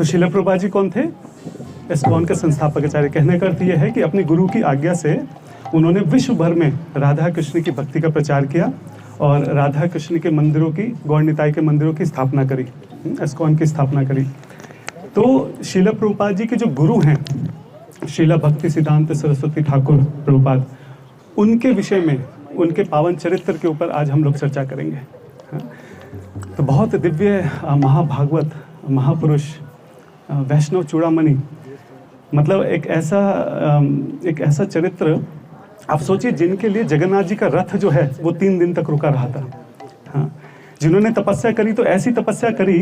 तो शिला प्रभुपाद जी कौन थे? इस्कॉन के संस्थापक आचार्य। कहने का अर्थ यह है कि अपनी गुरु की आज्ञा से उन्होंने विश्व भर में राधा कृष्ण की भक्ति का प्रचार किया और राधा कृष्ण के मंदिरों की, गौड़ निताई के मंदिरों की स्थापना करी, इस्कॉन की स्थापना करी। तो शिला प्रभुपाद जी के जो गुरु हैं, शिला भक्ति सिद्धांत सरस्वती ठाकुर प्रभुपाद, उनके विषय में, उनके पावन चरित्र के ऊपर आज हम लोग चर्चा करेंगे। तो बहुत दिव्य महाभागवत महापुरुष, वैष्णव चूड़ामणि, मतलब एक ऐसा चरित्र, आप सोचिए, जिनके लिए जगन्नाथ जी का रथ जो है वो 3 दिन तक रुका रहा था। हाँ, जिन्होंने तपस्या करी तो ऐसी तपस्या करी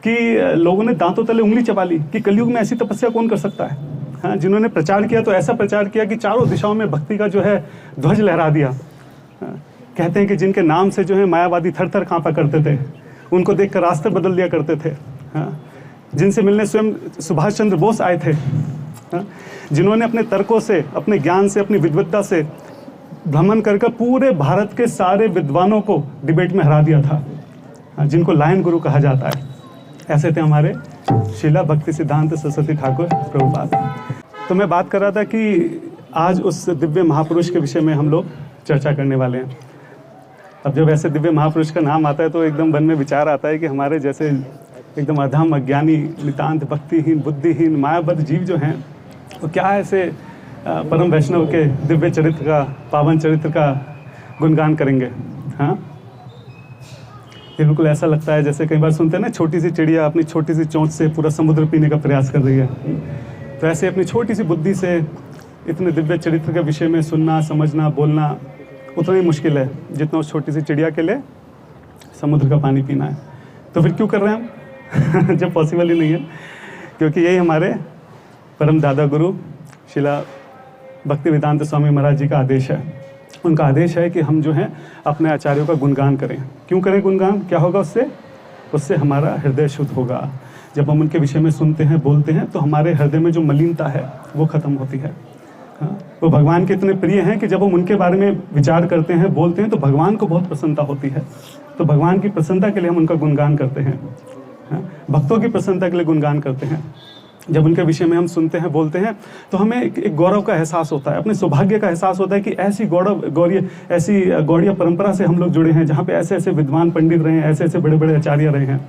कि लोगों ने दांतों तले उंगली चबा ली कि कलयुग में ऐसी तपस्या कौन कर सकता है। हाँ, जिन्होंने प्रचार किया तो ऐसा प्रचार किया कि चारों दिशाओं में भक्ति का जो है ध्वज लहरा दिया। हाँ, कहते हैं कि जिनके नाम से जो है मायावादी थर थर कांपा करते थे, उनको देखकर रास्ते बदल दिया करते थे। हाँ, जिनसे मिलने स्वयं सुभाष चंद्र बोस आए थे। हाँ, जिन्होंने अपने तर्कों से, अपने ज्ञान से, अपनी विद्वत्ता से भ्रमण करके पूरे भारत के सारे विद्वानों को डिबेट में हरा दिया था। हाँ, जिनको लायन गुरु कहा जाता है, ऐसे थे हमारे शिला भक्ति सिद्धांत सरस्वती ठाकुर प्रभुपाद। तो मैं बात कर रहा था कि आज उस दिव्य महापुरुष के विषय में हम लोग चर्चा करने वाले हैं। अब जब ऐसे दिव्य महापुरुष का नाम आता है तो एकदम मन में विचार आता है कि हमारे जैसे एकदम अधम, अज्ञानी, नितांत भक्तिहीन, बुद्धिहीन, मायाबद्ध जीव जो हैं, तो क्या ऐसे परम वैष्णव के दिव्य चरित्र का, पावन चरित्र का गुणगान करेंगे। हाँ, बिल्कुल ऐसा लगता है जैसे कई बार सुनते हैं ना, छोटी सी चिड़िया अपनी छोटी सी चोंच से पूरा समुद्र पीने का प्रयास कर रही है। तो ऐसे अपनी छोटी सी बुद्धि से इतने दिव्य चरित्र के विषय में सुनना, समझना, बोलना उतना ही मुश्किल है जितना उस छोटी सी चिड़िया के लिए समुद्र का पानी पीना है। तो फिर क्यों कर रहे हैं हम जब पॉसिबल ही नहीं है। क्योंकि यही हमारे परम दादा गुरु शिला भक्ति वेदांत स्वामी महाराज जी का आदेश है। उनका आदेश है कि हम जो है अपने आचार्यों का गुणगान करें। क्यों करें गुणगान? क्या होगा उससे हमारा हृदय शुद्ध होगा। जब हम उनके विषय में सुनते हैं, बोलते हैं, तो हमारे हृदय में जो मलिनता है वो खत्म होती है। हाँ, वो भगवान के इतने प्रिय हैं कि जब हम उनके बारे में विचार करते हैं, बोलते हैं, तो भगवान को बहुत प्रसन्नता होती है। तो भगवान की प्रसन्नता के लिए हम उनका गुणगान करते हैं। हाँ, भक्तों की प्रसन्नता के लिए गुणगान करते हैं। जब उनके विषय में हम सुनते हैं, बोलते हैं, तो हमें एक गौरव का एहसास होता है, अपने सौभाग्य का एहसास होता है कि ऐसी गौड़ीय परंपरा से हम लोग जुड़े हैं, जहाँ पे ऐसे ऐसे विद्वान पंडित रहे हैं, ऐसे ऐसे बड़े बड़े आचार्य रहे हैं।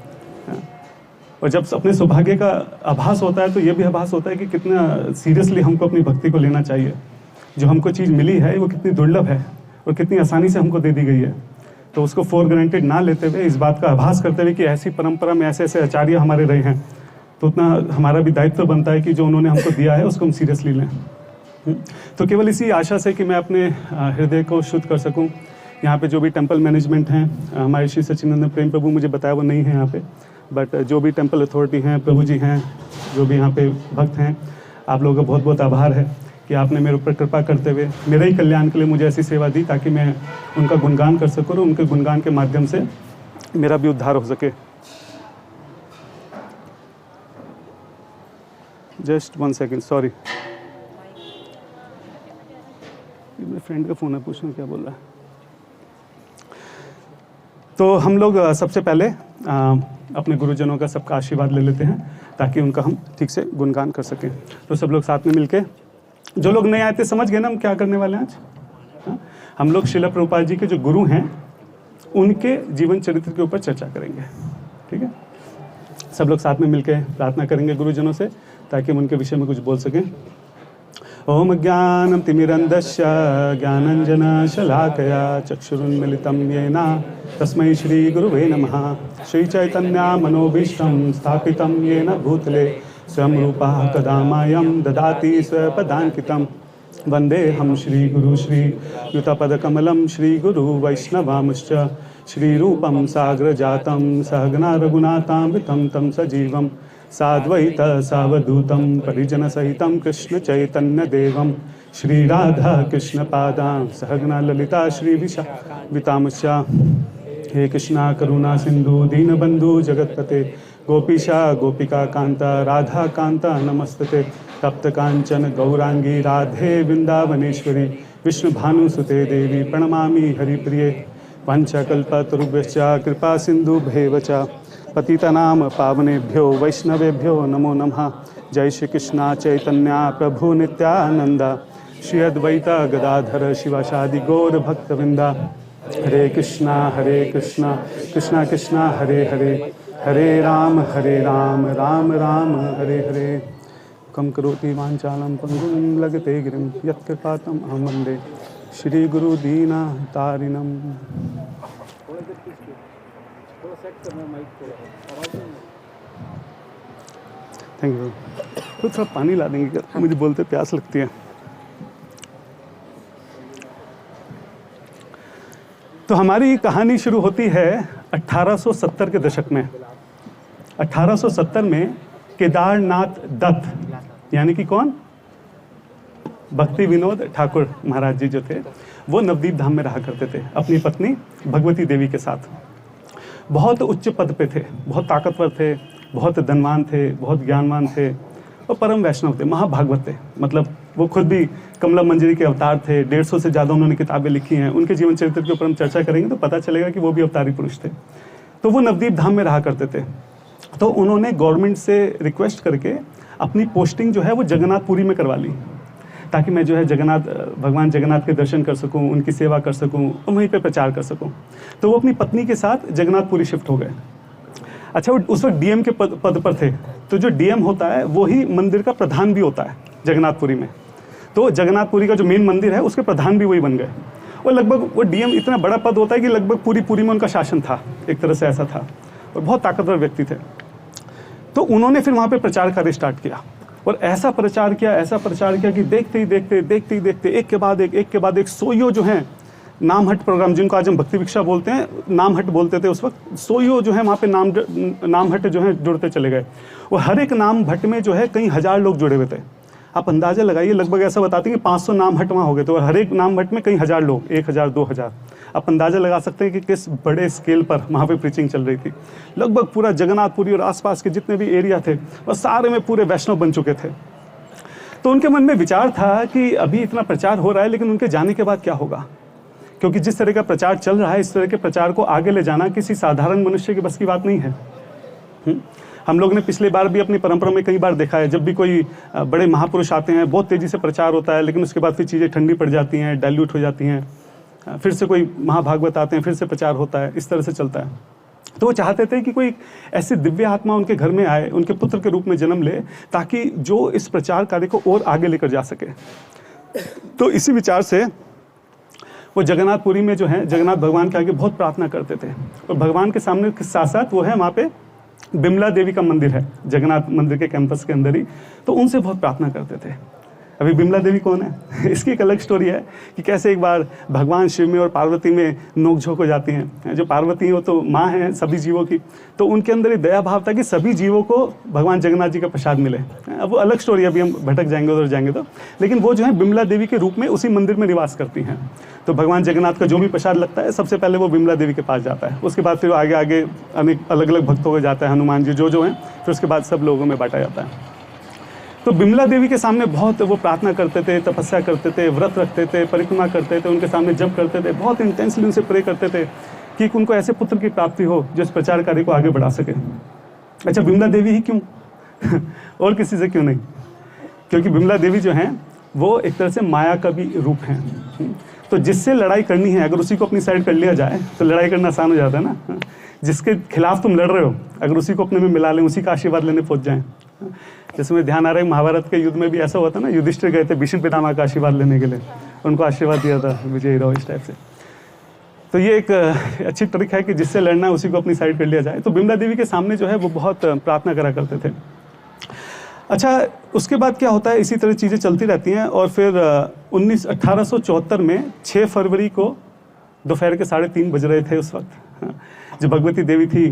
और जब अपने सौभाग्य का आभास होता है तो ये भी आभास होता है कि कितना सीरियसली हमको अपनी भक्ति को लेना चाहिए। जो हमको चीज़ मिली है वो कितनी दुर्लभ है और कितनी आसानी से हमको दे दी गई है। तो उसको फॉर ग्रांटेड ना लेते हुए, इस बात का आभास करते हुए कि ऐसी परंपरा में ऐसे ऐसे आचार्य हमारे रहे हैं, तो उतना हमारा भी दायित्व बनता है कि जो उन्होंने हमको दिया है उसको हम सीरियसली लें। तो केवल इसी आशा से कि मैं अपने हृदय को शुद्ध कर सकूं, यहाँ पे जो भी टेंपल मैनेजमेंट हैं, हमारे श्री सच्चिदानंद प्रेम प्रभु मुझे बताया वो नहीं है यहाँ पे, बट जो भी टेंपल अथॉरिटी हैं, प्रभु जी हैं, जो भी यहाँ पे भक्त हैं, आप लोगों का बहुत बहुत आभार है कि आपने मेरे ऊपर कृपा करते हुए मेरे ही कल्याण के लिए मुझे ऐसी सेवा दी ताकि मैं उनका गुणगान कर सकूँ और उनके गुणगान के माध्यम से मेरा भी उद्धार हो सके। जस्ट 1 सेकेंड, सॉरी, मेरे फ्रेंड का फ़ोन है, पूछना क्या बोल रहा है। तो हम लोग सबसे पहले अपने गुरुजनों का सबका आशीर्वाद ले लेते हैं ताकि उनका हम ठीक से गुणगान कर सकें। तो सब लोग साथ में मिलके, जो लोग नए आए थे समझ गए ना हम क्या करने वाले हैं आज। हाँ? हम लोग शिला प्रभुपाद जी के जो गुरु हैं उनके जीवन चरित्र के ऊपर चर्चा करेंगे। ठीक है, सब लोग साथ में मिलके प्रार्थना करेंगे गुरुजनों से ताकि हम उनके विषय में कुछ बोल सकें। ओम ज्ञानं तिमिरन्धस्य ज्ञानाञ्जनशलाकया चक्षुरुन्मिलितं येन तस्मै श्रीगुरुवे नमः। श्रीचैतन्यमनोभीष्टं स्थापितं येन भूतले स्वयं रूपः कदा मह्यं ददाति स्वपदान्कितं। वन्देऽहं श्रीगुरु श्रीयुतपदकमलं श्रीगुरु वैष्णवांश्च श्रीरूपं साग्रजातं सहगना रघुनाथान्वितं तं सजीवं साद्वैत सावधूतं परिजनसहितं कृष्णचैतन्यदेवं श्रीराधा कृष्णपादां सहगना ललिता श्रीविशाखान्वितांश्च। हे कृष्णा करुणा सिंधु दीनबंधु जगत्पते गोपीशा गोपिका कांता राधा कांता नमस्तते। तप्त कांचन गौरांगी राधे वृंदावनेश्वरी विष्णुभानुसुते देवी प्रणमामि हरिप्रिये। पंचकल्पतरुभ्यश्च कृपा सिंधुभ्येव च पतितनाम पावनेभ्यो वैष्णवेभ्यो नमो नमः। जय श्री कृष्णा चैतन्य प्रभु नित्यानंद, श्री अद्वैत गदाधर शिवासादि गौर भक्तवृंदा। हरे कृष्णा कृष्णा कृष्णा हरे हरे, हरे राम राम राम हरे हरे। कम करोति वाञ्छालं पंगुं लघते गिरिं यत्कृपातम् अहं वन्दे श्री गुरु दीनतारिणम्। Thank you. तो थोड़ा पानी ला देंगे क्या, मुझे बोलते प्यास लगती है। तो हमारी कहानी शुरू होती है 1870 के दशक में। 1870 में केदारनाथ दत्त यानी कि कौन, भक्ति विनोद ठाकुर महाराज जी जो थे वो नवदीप धाम में रहा करते थे अपनी पत्नी भगवती देवी के साथ। बहुत उच्च पद पे थे, बहुत ताकतवर थे, बहुत धनवान थे, बहुत ज्ञानवान थे और परम वैष्णव थे, महाभागवत थे। मतलब वो खुद भी कमला मंजरी के अवतार थे। 150 से ज़्यादा उन्होंने किताबें लिखी हैं। उनके जीवन चरित्र के ऊपर हम चर्चा करेंगे तो पता चलेगा कि वो भी अवतारी पुरुष थे। तो वो नवदीप धाम में रहा करते थे। तो उन्होंने गवर्नमेंट से रिक्वेस्ट करके अपनी पोस्टिंग जो है वो जगन्नाथपुरी में करवा ली, ताकि मैं जो है भगवान जगन्नाथ के दर्शन कर सकूं, उनकी सेवा कर सकूं और वहीं पे प्रचार कर सकूं। तो वो अपनी पत्नी के साथ जगन्नाथपुरी शिफ्ट हो गए। अच्छा, वो उस वक्त डीएम के पद पर थे। तो जो डीएम होता है वो ही मंदिर का प्रधान भी होता है जगन्नाथपुरी में। तो जगन्नाथपुरी का जो मेन मंदिर है उसके प्रधान भी वही बन गए। और लगभग वो डीएम इतना बड़ा पद होता है कि लगभग पूरी में उनका शासन था, एक तरह से ऐसा था, और बहुत ताकतवर व्यक्ति थे। तो उन्होंने फिर वहाँ पे प्रचार कार्य स्टार्ट किया और ऐसा प्रचार किया कि देखते ही देखते एक के बाद एक सोयो जो है नामहट प्रोग्राम, जिनको आज हम भक्ति भिक्षा बोलते हैं, नामहट बोलते थे उस वक्त, सोयो जो है वहाँ पे नामहट जो है जुड़ते चले गए। और हर एक नामहट में जो है कई हजार लोग जुड़े हुए थे। आप अंदाजा लगाइए, लगभग ऐसा बताते हैं कि 500 नामहट वहाँ हो गए थे और हर एक नामहट में कई हजार लोग, 1000 2000। आप अंदाजा लगा सकते हैं कि किस बड़े स्केल पर वहाँ पे प्रीचिंग चल रही थी। लगभग पूरा जगन्नाथपुरी और आसपास के जितने भी एरिया थे वह सारे में पूरे वैष्णव बन चुके थे। तो उनके मन में विचार था कि अभी इतना प्रचार हो रहा है, लेकिन उनके जाने के बाद क्या होगा, क्योंकि जिस तरह का प्रचार चल रहा है इस तरह के प्रचार को आगे ले जाना किसी साधारण मनुष्य की बस की बात नहीं है। हम लोग ने पिछले बार भी अपनी परंपरा में कई बार देखा है, जब भी कोई बड़े महापुरुष आते हैं बहुत तेज़ी से प्रचार होता है, लेकिन उसके बाद फिर चीज़ें ठंडी पड़ जाती हैं, डाइल्यूट हो जाती हैं, फिर से कोई महाभागवत आते हैं, फिर से प्रचार होता है, इस तरह से चलता है। तो वो चाहते थे कि कोई ऐसी दिव्य आत्मा उनके घर में आए, उनके पुत्र के रूप में जन्म ले, ताकि जो इस प्रचार कार्य को और आगे लेकर जा सके। तो इसी विचार से वो जगन्नाथपुरी में जो है जगन्नाथ भगवान के आगे बहुत प्रार्थना करते थे। और भगवान के सामने के साथ साथ वो है वहाँ पे बिमला देवी का मंदिर है जगन्नाथ मंदिर के कैंपस के अंदर ही, तो उनसे बहुत प्रार्थना करते थे। अभी बिमला देवी कौन है इसकी एक अलग स्टोरी है कि कैसे एक बार भगवान शिव में और पार्वती में नोकझोंक हो जाती हैं। जो पार्वती है वो तो माँ है सभी जीवों की, तो उनके अंदर ये दया भाव था कि सभी जीवों को भगवान जगन्नाथ जी का प्रसाद मिले। अब वो अलग स्टोरी, अभी हम भटक जाएंगे उधर जाएंगे तो, लेकिन वो जो है बिमला देवी के रूप में उसी मंदिर में निवास करती हैं। तो भगवान जगन्नाथ का जो भी प्रसाद लगता है सबसे पहले वो बिमला देवी के पास जाता है, उसके बाद फिर आगे अनेक अलग अलग भक्तों को जाता है, हनुमान जी जो हैं, फिर उसके बाद सब लोगों में बांटा जाता है। तो बिमला देवी के सामने बहुत वो प्रार्थना करते थे, तपस्या करते थे, व्रत रखते थे, परिक्रमा करते थे, उनके सामने जप करते थे, बहुत इंटेंसली उनसे प्रे करते थे कि उनको ऐसे पुत्र की प्राप्ति हो जो इस प्रचार कार्य को आगे बढ़ा सके। अच्छा, बिमला देवी ही क्यों और किसी से क्यों नहीं? क्योंकि बिमला देवी जो हैं वो एक तरह से माया का भी रूप हैं। तो जिससे लड़ाई करनी है अगर उसी को अपनी साइड कर लिया जाए तो लड़ाई करना आसान हो जाता है ना। जिसके खिलाफ तुम लड़ रहे हो अगर उसी को अपने में मिला लें, उसी का आशीर्वाद लेने पहुंच जाएं। जिसमें ध्यान आ रहा है महाभारत के युद्ध में भी ऐसा हुआ था ना, युधिष्ठिर गए थे भीष्म पितामह का आशीर्वाद लेने के लिए, उनको आशीर्वाद दिया था विजयी रहो इस टाइप से। तो ये एक अच्छी ट्रिक है कि जिससे लड़ना है उसी को अपनी साइड कर लिया जाए। तो बिमला देवी के सामने जो है वो बहुत प्रार्थना करा करते थे। अच्छा, उसके बाद क्या होता है, इसी तरह चीज़ें चलती रहती हैं और फिर 1874 में 6 फरवरी को दोपहर के 3:30 बज रहे थे। उस वक्त जो भगवती देवी थी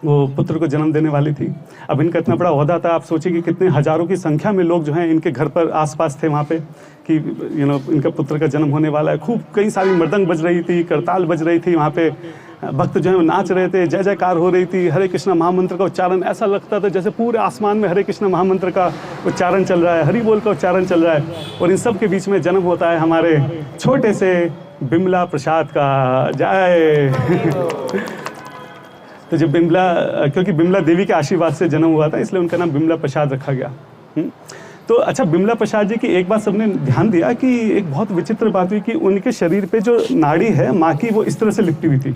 वो पुत्र को जन्म देने वाली थी। अब इनका इतना बड़ा ओहदा था, आप सोचिए कि कितने हजारों की संख्या में लोग जो हैं इनके घर पर आसपास थे वहाँ पे कि इनका पुत्र का जन्म होने वाला है। खूब कई सारी मृदंग बज रही थी, करताल बज रही थी, वहाँ पे भक्त जो है वो नाच रहे थे, जय जयकार हो रही थी, हरे कृष्णा महामंत्र का उच्चारण ऐसा लगता था जैसे पूरे आसमान में हरे कृष्णा महामंत्र का उच्चारण चल रहा है, हरि बोल का उच्चारण चल रहा है। और इन सब के बीच में जन्म होता है हमारे छोटे से बिमला प्रसाद का। जय तो जब बिमला, क्योंकि बिमला देवी के आशीर्वाद से जन्म हुआ था इसलिए उनका नाम बिमला प्रसाद रखा गया। तो अच्छा, बिमला प्रसाद जी की एक बात सबने ध्यान दिया कि एक बहुत विचित्र बात हुई कि उनके शरीर पे जो नाड़ी है माँ की, वो इस तरह से लिपटी हुई थी।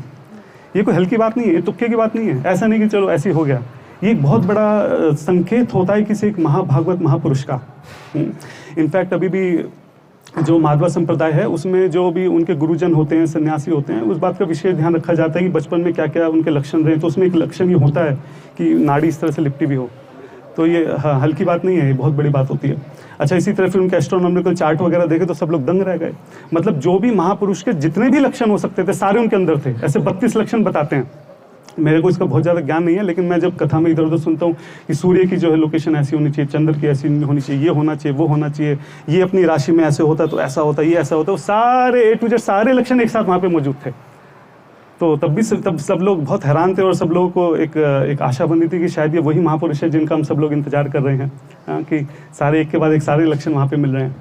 ये कोई हल्की बात नहीं है, ये तुक्के की बात नहीं है, ऐसा नहीं कि चलो ऐसे हो गया। ये एक बहुत बड़ा संकेत होता है किसी एक महाभागवत महापुरुष का। इनफैक्ट अभी भी जो माधवा संप्रदाय है उसमें जो भी उनके गुरुजन होते हैं, सन्यासी होते हैं, उस बात का विशेष ध्यान रखा जाता है कि बचपन में क्या क्या उनके लक्षण रहे। तो उसमें एक लक्षण ये होता है कि नाड़ी इस तरह से लिपटी भी हो। तो ये हल्की बात नहीं है, ये बहुत बड़ी बात होती है। अच्छा, इसी तरह फिर उनके एस्ट्रोनॉमिकल चार्ट वगैरह देखे तो सब लोग दंग रह गए। मतलब जो भी महापुरुष के जितने भी लक्षण हो सकते थे सारे उनके अंदर थे। ऐसे 32 लक्षण बताते हैं। मेरे को इसका बहुत ज़्यादा ज्ञान नहीं है, लेकिन मैं जब कथा में इधर उधर सुनता हूँ कि सूर्य की जो है लोकेशन ऐसी होनी चाहिए, चंद्र की ऐसी होनी चाहिए, ये होना चाहिए, वो होना चाहिए, ये अपनी राशि में ऐसे होता तो ऐसा होता, ये ऐसा होता, वो सारे A to Z सारे लक्षण एक साथ वहाँ पे मौजूद थे। तो तब सब लोग बहुत हैरान थे और सब लोगों को एक आशा बनी थी कि शायद ये वही महापुरुष है जिनका हम सब लोग इंतजार कर रहे हैं, कि सारे एक के बाद एक सारे लक्षण वहाँ पे मिल रहे हैं।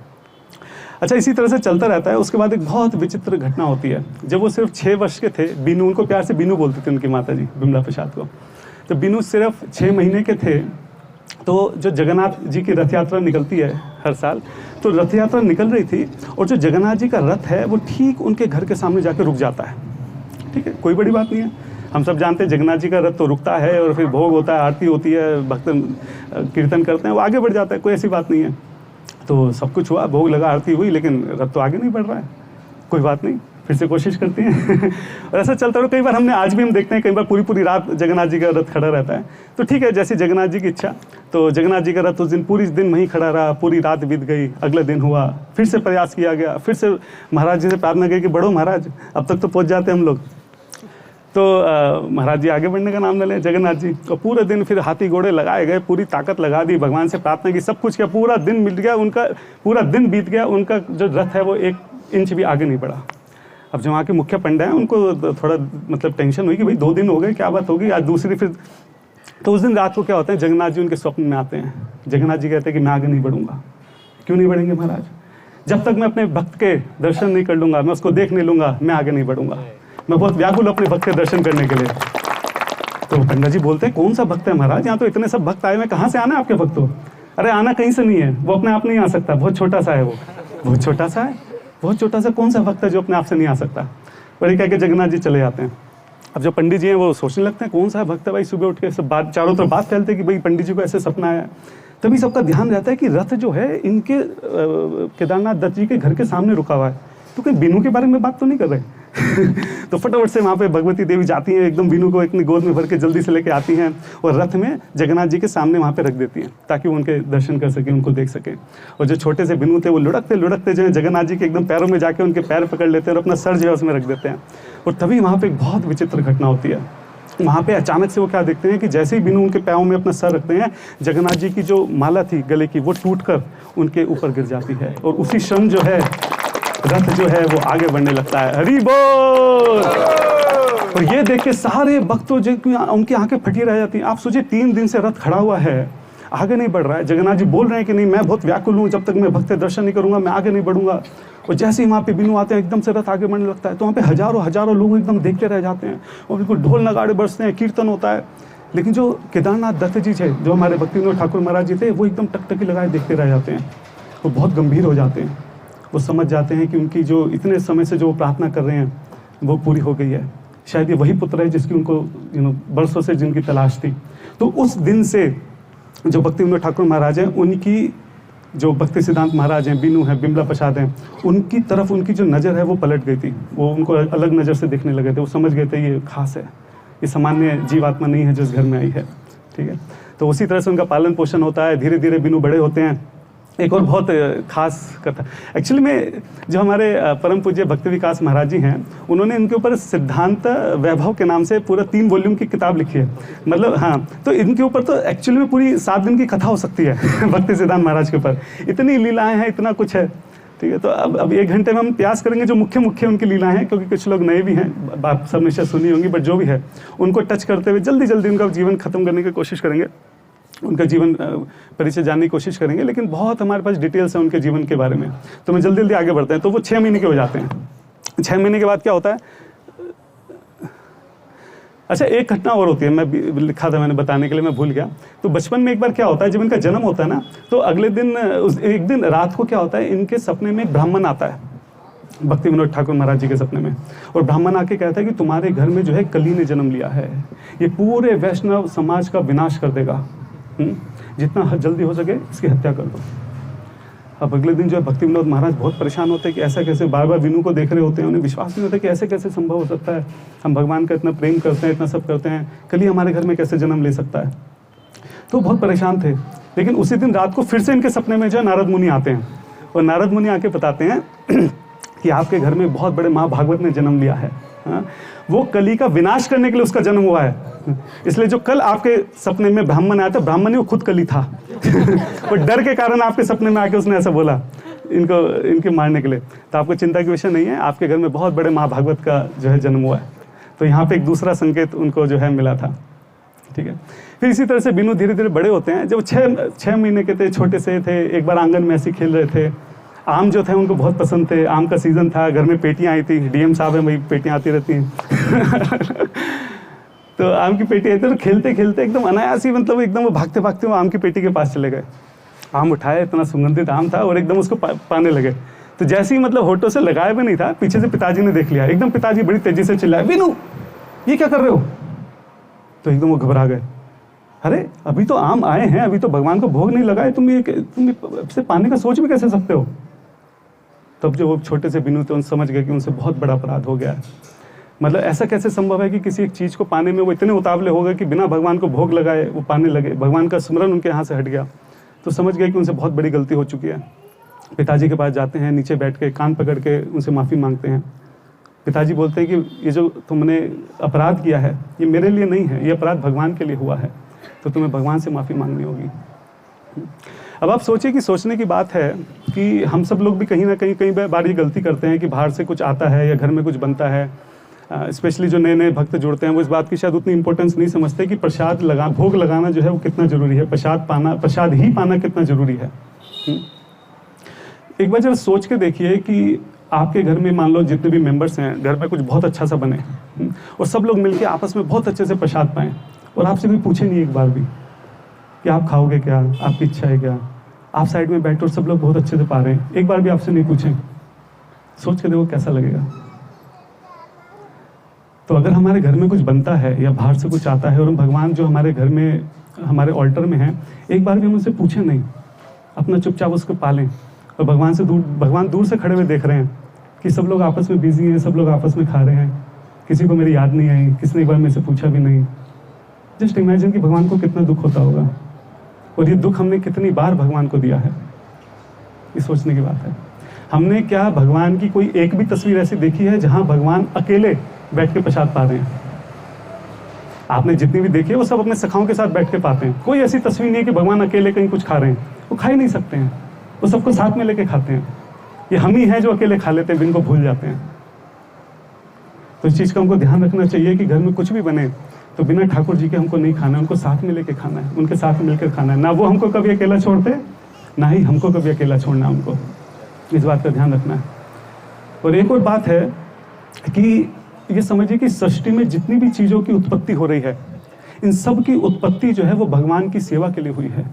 अच्छा, इसी तरह से चलता रहता है। उसके बाद एक बहुत विचित्र घटना होती है। जब वो सिर्फ 6 वर्ष के थे, बीनू, उनको प्यार से बीनू बोलते थे उनकी माता जी बिमला प्रसाद को। तो बीनू सिर्फ 6 महीने के थे तो जो जगन्नाथ जी की रथ यात्रा निकलती है हर साल, तो रथ यात्रा निकल रही थी और जो जगन्नाथ जी का रथ है वो ठीक उनके घर के सामने जाकर रुक जाता है। ठीक है, कोई बड़ी बात नहीं है, हम सब जानते हैं जगन्नाथ जी का रथ तो रुकता है और फिर भोग होता है, आरती होती है, भक्त कीर्तन करते हैं, वो आगे बढ़ जाता है, कोई ऐसी बात नहीं है। तो सब कुछ हुआ, भोग लगा, आरती हुई, लेकिन रथ तो आगे नहीं बढ़ रहा है। कोई बात नहीं, फिर से कोशिश करते हैं और ऐसा चलता है। कई बार आज भी हम देखते हैं, कई बार पूरी रात जगन्नाथ जी का रथ खड़ा रहता है। तो ठीक है, जैसे जगन्नाथ जी की इच्छा, तो जगन्नाथ जी का रथ उस दिन पूरी दिन वहीं खड़ा रहा, पूरी रात बीत गई। अगले दिन हुआ, फिर से प्रयास किया गया, फिर से महाराज जी से प्रार्थना की कि बढ़ो महाराज, अब तक तो पहुँच जाते हम लोग। तो महाराज जी आगे बढ़ने का नाम न लें, जगन्नाथ जी। और पूरे दिन फिर हाथी घोड़े लगाए गए, पूरी ताकत लगा दी, भगवान से प्रार्थना की, सब कुछ किया, पूरा दिन बीत गया, उनका पूरा दिन बीत गया, उनका जो रथ है वो 1 इंच भी आगे नहीं बढ़ा। अब जो वहाँ के मुख्य पंडा हैं उनको थोड़ा मतलब टेंशन हुई कि भाई 2 दिन हो गए, क्या बात होगी, आज दूसरी फिर। तो उस दिन रात को क्या होता है, जगन्नाथ जी उनके स्वप्न में आते हैं। जगन्नाथ जी कहते हैं कि मैं आगे नहीं बढ़ूंगा। क्यों नहीं बढ़ेंगे महाराज? जब तक मैं अपने भक्त के दर्शन नहीं कर लूँगा, मैं उसको देख नहीं लूँगा, मैं आगे नहीं बढ़ूंगा। मैं बहुत व्याकुल अपने भक्त के दर्शन करने के लिए। तो पंडित जी बोलते हैं, कौन सा भक्त है महाराज, यहाँ तो इतने सब भक्त आए हुए, कहाँ से आना है आपके भक्तों? अरे आना कहीं से नहीं है, वो अपने आप नहीं आ सकता, बहुत छोटा सा है वो, बहुत छोटा सा है, बहुत छोटा सा। कौन सा भक्त है जो अपने आप से नहीं आ सकता? और ये कह के जगन्नाथ जी चले जाते हैं। अब जो पंडित जी हैं वो सोचने लगते हैं, कौन सा भक्त है भाई, सुबह उठ के सब बात, चारों तरफ बात फैलते कि भाई पंडित जी को ऐसे सपना आया। तभी सबका ध्यान रहता है कि रथ जो है इनके केदारनाथ दत्त जी के घर के सामने रुका हुआ है। तो कहीं बीनू के बारे में बात तो नहीं कर रहे तो फटाफट से वहाँ पे भगवती देवी जाती हैं, एकदम बीनू को अपनी गोद में भर के जल्दी से लेके आती हैं और रथ में जगन्नाथ जी के सामने वहाँ पे रख देती हैं ताकि वो उनके दर्शन कर सकें, उनको देख सकें। और जो छोटे से बीनू थे वो लुढ़कते लुढ़कते जो है जगन्नाथ जी के एकदम पैरों में जाके उनके पैर पकड़ लेते हैं और अपना सर जो है उसमें रख देते हैं। और तभी वहाँ पर एक बहुत विचित्र घटना होती है। वहाँ पे अचानक से वो क्या देखते हैं कि जैसे ही बीनू उनके पैरों में अपना सर रखते हैं, जगन्नाथ जी की जो माला थी गले की वो टूटकर उनके ऊपर गिर जाती है और उसी क्षण जो है रथ जो है वो आगे बढ़ने लगता है। हरि बोल। और ये देख के सारे भक्तों जो उनकी आंखें फटी रह जाती हैं। आप सोचिए 3 दिन से रथ खड़ा हुआ है, आगे नहीं बढ़ रहा है। जगन्नाथ जी बोल रहे हैं कि नहीं, मैं बहुत व्याकुल हूँ, जब तक मैं भक्त दर्शन नहीं करूंगा मैं आगे नहीं बढ़ूंगा। और जैसे ही वहाँ पे बीनू आते हैं एकदम से रथ आगे बढ़ने लगता है। तो वहाँ पे हजारों लोग एकदम देखते रह जाते हैं और बिल्कुल ढोल नगाड़े बजते हैं, कीर्तन होता है। लेकिन जो केदारनाथ दत्त जी थे, जो हमारे भक्ति विनोद ठाकुर महाराज जी थे, वो एकदम टकटकी लगाए देखते रह जाते हैं। वो बहुत गंभीर हो जाते हैं। वो समझ जाते हैं कि उनकी जो इतने समय से जो प्रार्थना कर रहे हैं वो पूरी हो गई है। शायद ये वही पुत्र है जिसकी उनको बरसों से जिनकी तलाश थी। तो उस दिन से जो भक्ति विनोद ठाकुर महाराज हैं, उनकी जो भक्ति सिद्धांत महाराज हैं, बीनू हैं, बिमला प्रसाद हैं, उनकी तरफ उनकी जो नज़र है वो पलट गई थी। वो उनको अलग नज़र से देखने लगे थे। वो समझ गए थे ये खास है, ये सामान्य जीवात्मा नहीं है जो इस घर में आई है। ठीक है, तो उसी तरह से उनका पालन पोषण होता है। धीरे धीरे बीनू बड़े होते हैं। एक और बहुत खास कथा एक्चुअली में, जो हमारे परम पूज्य भक्ति विकास महाराज जी हैं, उन्होंने इनके ऊपर सिद्धांत वैभव के नाम से पूरा 3 वॉल्यूम की किताब लिखी है। मतलब हाँ, तो इनके ऊपर तो एक्चुअली में पूरी 7 दिन की कथा हो सकती है भक्ति सिद्धांत महाराज के ऊपर। इतनी लीलाएं हैं, इतना कुछ है। ठीक है, तो अब 1 घंटे में हम प्रयास करेंगे जो मुख्य उनकी लीलाएं हैं, क्योंकि कुछ लोग नए भी हैं, बात सब ने शायद सुनी होंगी, बट जो भी है उनको टच करते हुए जल्दी उनका जीवन खत्म करने की कोशिश करेंगे, उनका जीवन परिचय जानने की कोशिश करेंगे। लेकिन बहुत हमारे पास डिटेल्स हैं उनके जीवन के बारे में, तो मैं जल्दी आगे बढ़ते हैं। तो वो 6 महीने के हो जाते हैं। 6 महीने के बाद क्या होता है, अच्छा, एक घटना और होती है, मैं लिखा था मैंने बताने के लिए, मैं भूल गया। तो बचपन में एक बार क्या होता है, जब इनका जन्म होता है ना, तो अगले दिन एक दिन रात को क्या होता है, इनके सपने में एक ब्राह्मण आता है, भक्ति विनोद ठाकुर महाराज जी के सपने में। और ब्राह्मण आके कहता है कि तुम्हारे घर में जो है कली ने जन्म लिया है, ये पूरे वैष्णव समाज का विनाश कर देगा, जितना जल्दी हो सके इसकी हत्या कर दो। अब अगले दिन जो है भक्ति विनोद महाराज बहुत परेशान होते हैं कि ऐसा कैसे, बार बार विनू को देख रहे होते हैं, उन्हें विश्वास नहीं होता कि ऐसे कैसे संभव हो सकता है, हम भगवान का इतना प्रेम करते हैं, इतना सब करते हैं, कली हमारे घर में कैसे जन्म ले सकता है। तो बहुत परेशान थे। लेकिन उसी दिन रात को फिर से इनके सपने में जो है नारद मुनि आते हैं, और नारद मुनि आके बताते हैं कि आपके घर में बहुत बड़े महाभागवत ने जन्म लिया है, वो कली का विनाश करने के लिए उसका जन्म हुआ है। इसलिए जो कल आपके सपने में ब्राह्मण आया था, ब्राह्मण ही वो खुद कली था और डर के कारण आपके सपने में आके उसने ऐसा बोला इनके मारने के लिए। तो आपको चिंता की विषय नहीं है, आपके घर में बहुत बड़े महाभागवत का जो है जन्म हुआ है। तो यहाँ पे एक दूसरा संकेत उनको जो है मिला था। ठीक है, फिर इसी तरह से बिनू धीरे धीरे बड़े होते हैं। जब 6 महीने के थे, छोटे से थे, एक बार आंगन में ऐसे खेल रहे थे, आम जो थे उनको बहुत पसंद थे, आम का सीजन था, घर में पेटियां आई थी, डीएम साहब है वही पेटियां आती रहती हैं तो आम की पेटी आई थी, तो खेलते खेलते एकदम अनायास ही, मतलब एकदम वो भागते भागते वो आम की पेटी के पास चले गए, आम उठाए, इतना सुगंधित आम था और एकदम उसको पाने लगे। तो जैसे ही मतलब होठों से लगाया भी नहीं था, पीछे से पिताजी ने देख लिया, एकदम पिताजी बड़ी तेजी से चिल्लाए, विनू ये क्या कर रहे हो? तो एकदम वो घबरा गए, अरे अभी तो आम आए हैं, अभी तो भगवान को भोग नहीं लगाए, तुम से पाने का सोच भी कैसे सकते हो? तब जो वो छोटे से बिनू थे उन समझ गए कि उनसे बहुत बड़ा अपराध हो गया है। मतलब ऐसा कैसे संभव है कि किसी एक चीज़ को पाने में वो इतने उतावले हो गए कि बिना भगवान को भोग लगाए वो पाने लगे, भगवान का स्मरण उनके यहाँ से हट गया। तो समझ गए कि उनसे बहुत बड़ी गलती हो चुकी है। पिताजी के पास जाते हैं, नीचे बैठ के कान पकड़ के उनसे माफ़ी मांगते हैं। पिताजी बोलते हैं कि ये जो तुमने अपराध किया है ये मेरे लिए नहीं है, ये अपराध भगवान के लिए हुआ है, तो तुम्हें भगवान से माफ़ी मांगनी होगी। अब आप सोचिए कि सोचने की बात है कि हम सब लोग भी कहीं ना कहीं बार ये गलती करते हैं कि बाहर से कुछ आता है या घर में कुछ बनता है, स्पेशली जो नए नए भक्त जुड़ते हैं वो इस बात की शायद उतनी इंपॉर्टेंस नहीं समझते कि प्रसाद भोग लगाना जो है वो कितना जरूरी है, प्रसाद ही पाना कितना जरूरी है। एक बार जरा सोच के देखिए कि आपके घर में मान लो जितने भी मेंबर्स हैं, घर में कुछ बहुत अच्छा सा बने और सब लोग मिलके आपस में बहुत अच्छे से प्रसाद पाएं, और आपसे कोई पूछे नहीं एक बार भी कि आप खाओगे क्या, आपकी इच्छा है क्या, आप साइड में बैठे और सब लोग बहुत अच्छे से पा रहे हैं, एक बार भी आपसे नहीं पूछें। सोच के देखो कैसा लगेगा। तो अगर हमारे घर में कुछ बनता है या बाहर से कुछ आता है और हम भगवान जो हमारे घर में हमारे ऑल्टर में हैं, एक बार भी हम उनसे पूछें नहीं, अपना चुपचाप उसको पालें, और भगवान दूर से खड़े हुए देख रहे हैं कि सब लोग आपस में बिजी हैं, सब लोग आपस में खा रहे हैं, किसी को मेरी याद नहीं आई, किसी ने एक बार मेरे से पूछा भी नहीं। जस्ट इमेजिन कि भगवान को कितना दुख होता होगा, और ये दुख हमने कितनी बार भगवान को दिया है, ये सोचने की बात है। हमने क्या भगवान की कोई एक भी तस्वीर ऐसी देखी है जहां भगवान अकेले बैठ के प्रसाद पा रहे हैं? आपने जितनी भी देखी है वो सब अपने सखाओं के साथ बैठ के पाते हैं। कोई ऐसी तस्वीर नहीं है कि भगवान अकेले कहीं कुछ खा रहे हैं, वो खा ही नहीं सकते हैं, वो सबको साथ में लेके खाते हैं। ये हम ही हैं जो अकेले खा लेते हैं, जिनको भूल जाते हैं। तो इस चीज़ का हमको ध्यान रखना चाहिए कि घर में कुछ भी बने तो बिना ठाकुर जी के हमको नहीं खाना है, उनको साथ में लेके खाना है, उनके साथ मिलकर खाना है। ना वो हमको कभी अकेला छोड़ते, ना ही हमको कभी अकेला छोड़ना, उनको इस बात का ध्यान रखना है। और एक और बात है कि ये समझिए कि सृष्टि में जितनी भी चीज़ों की उत्पत्ति हो रही है, इन सब की उत्पत्ति जो है वो भगवान की सेवा के लिए हुई है,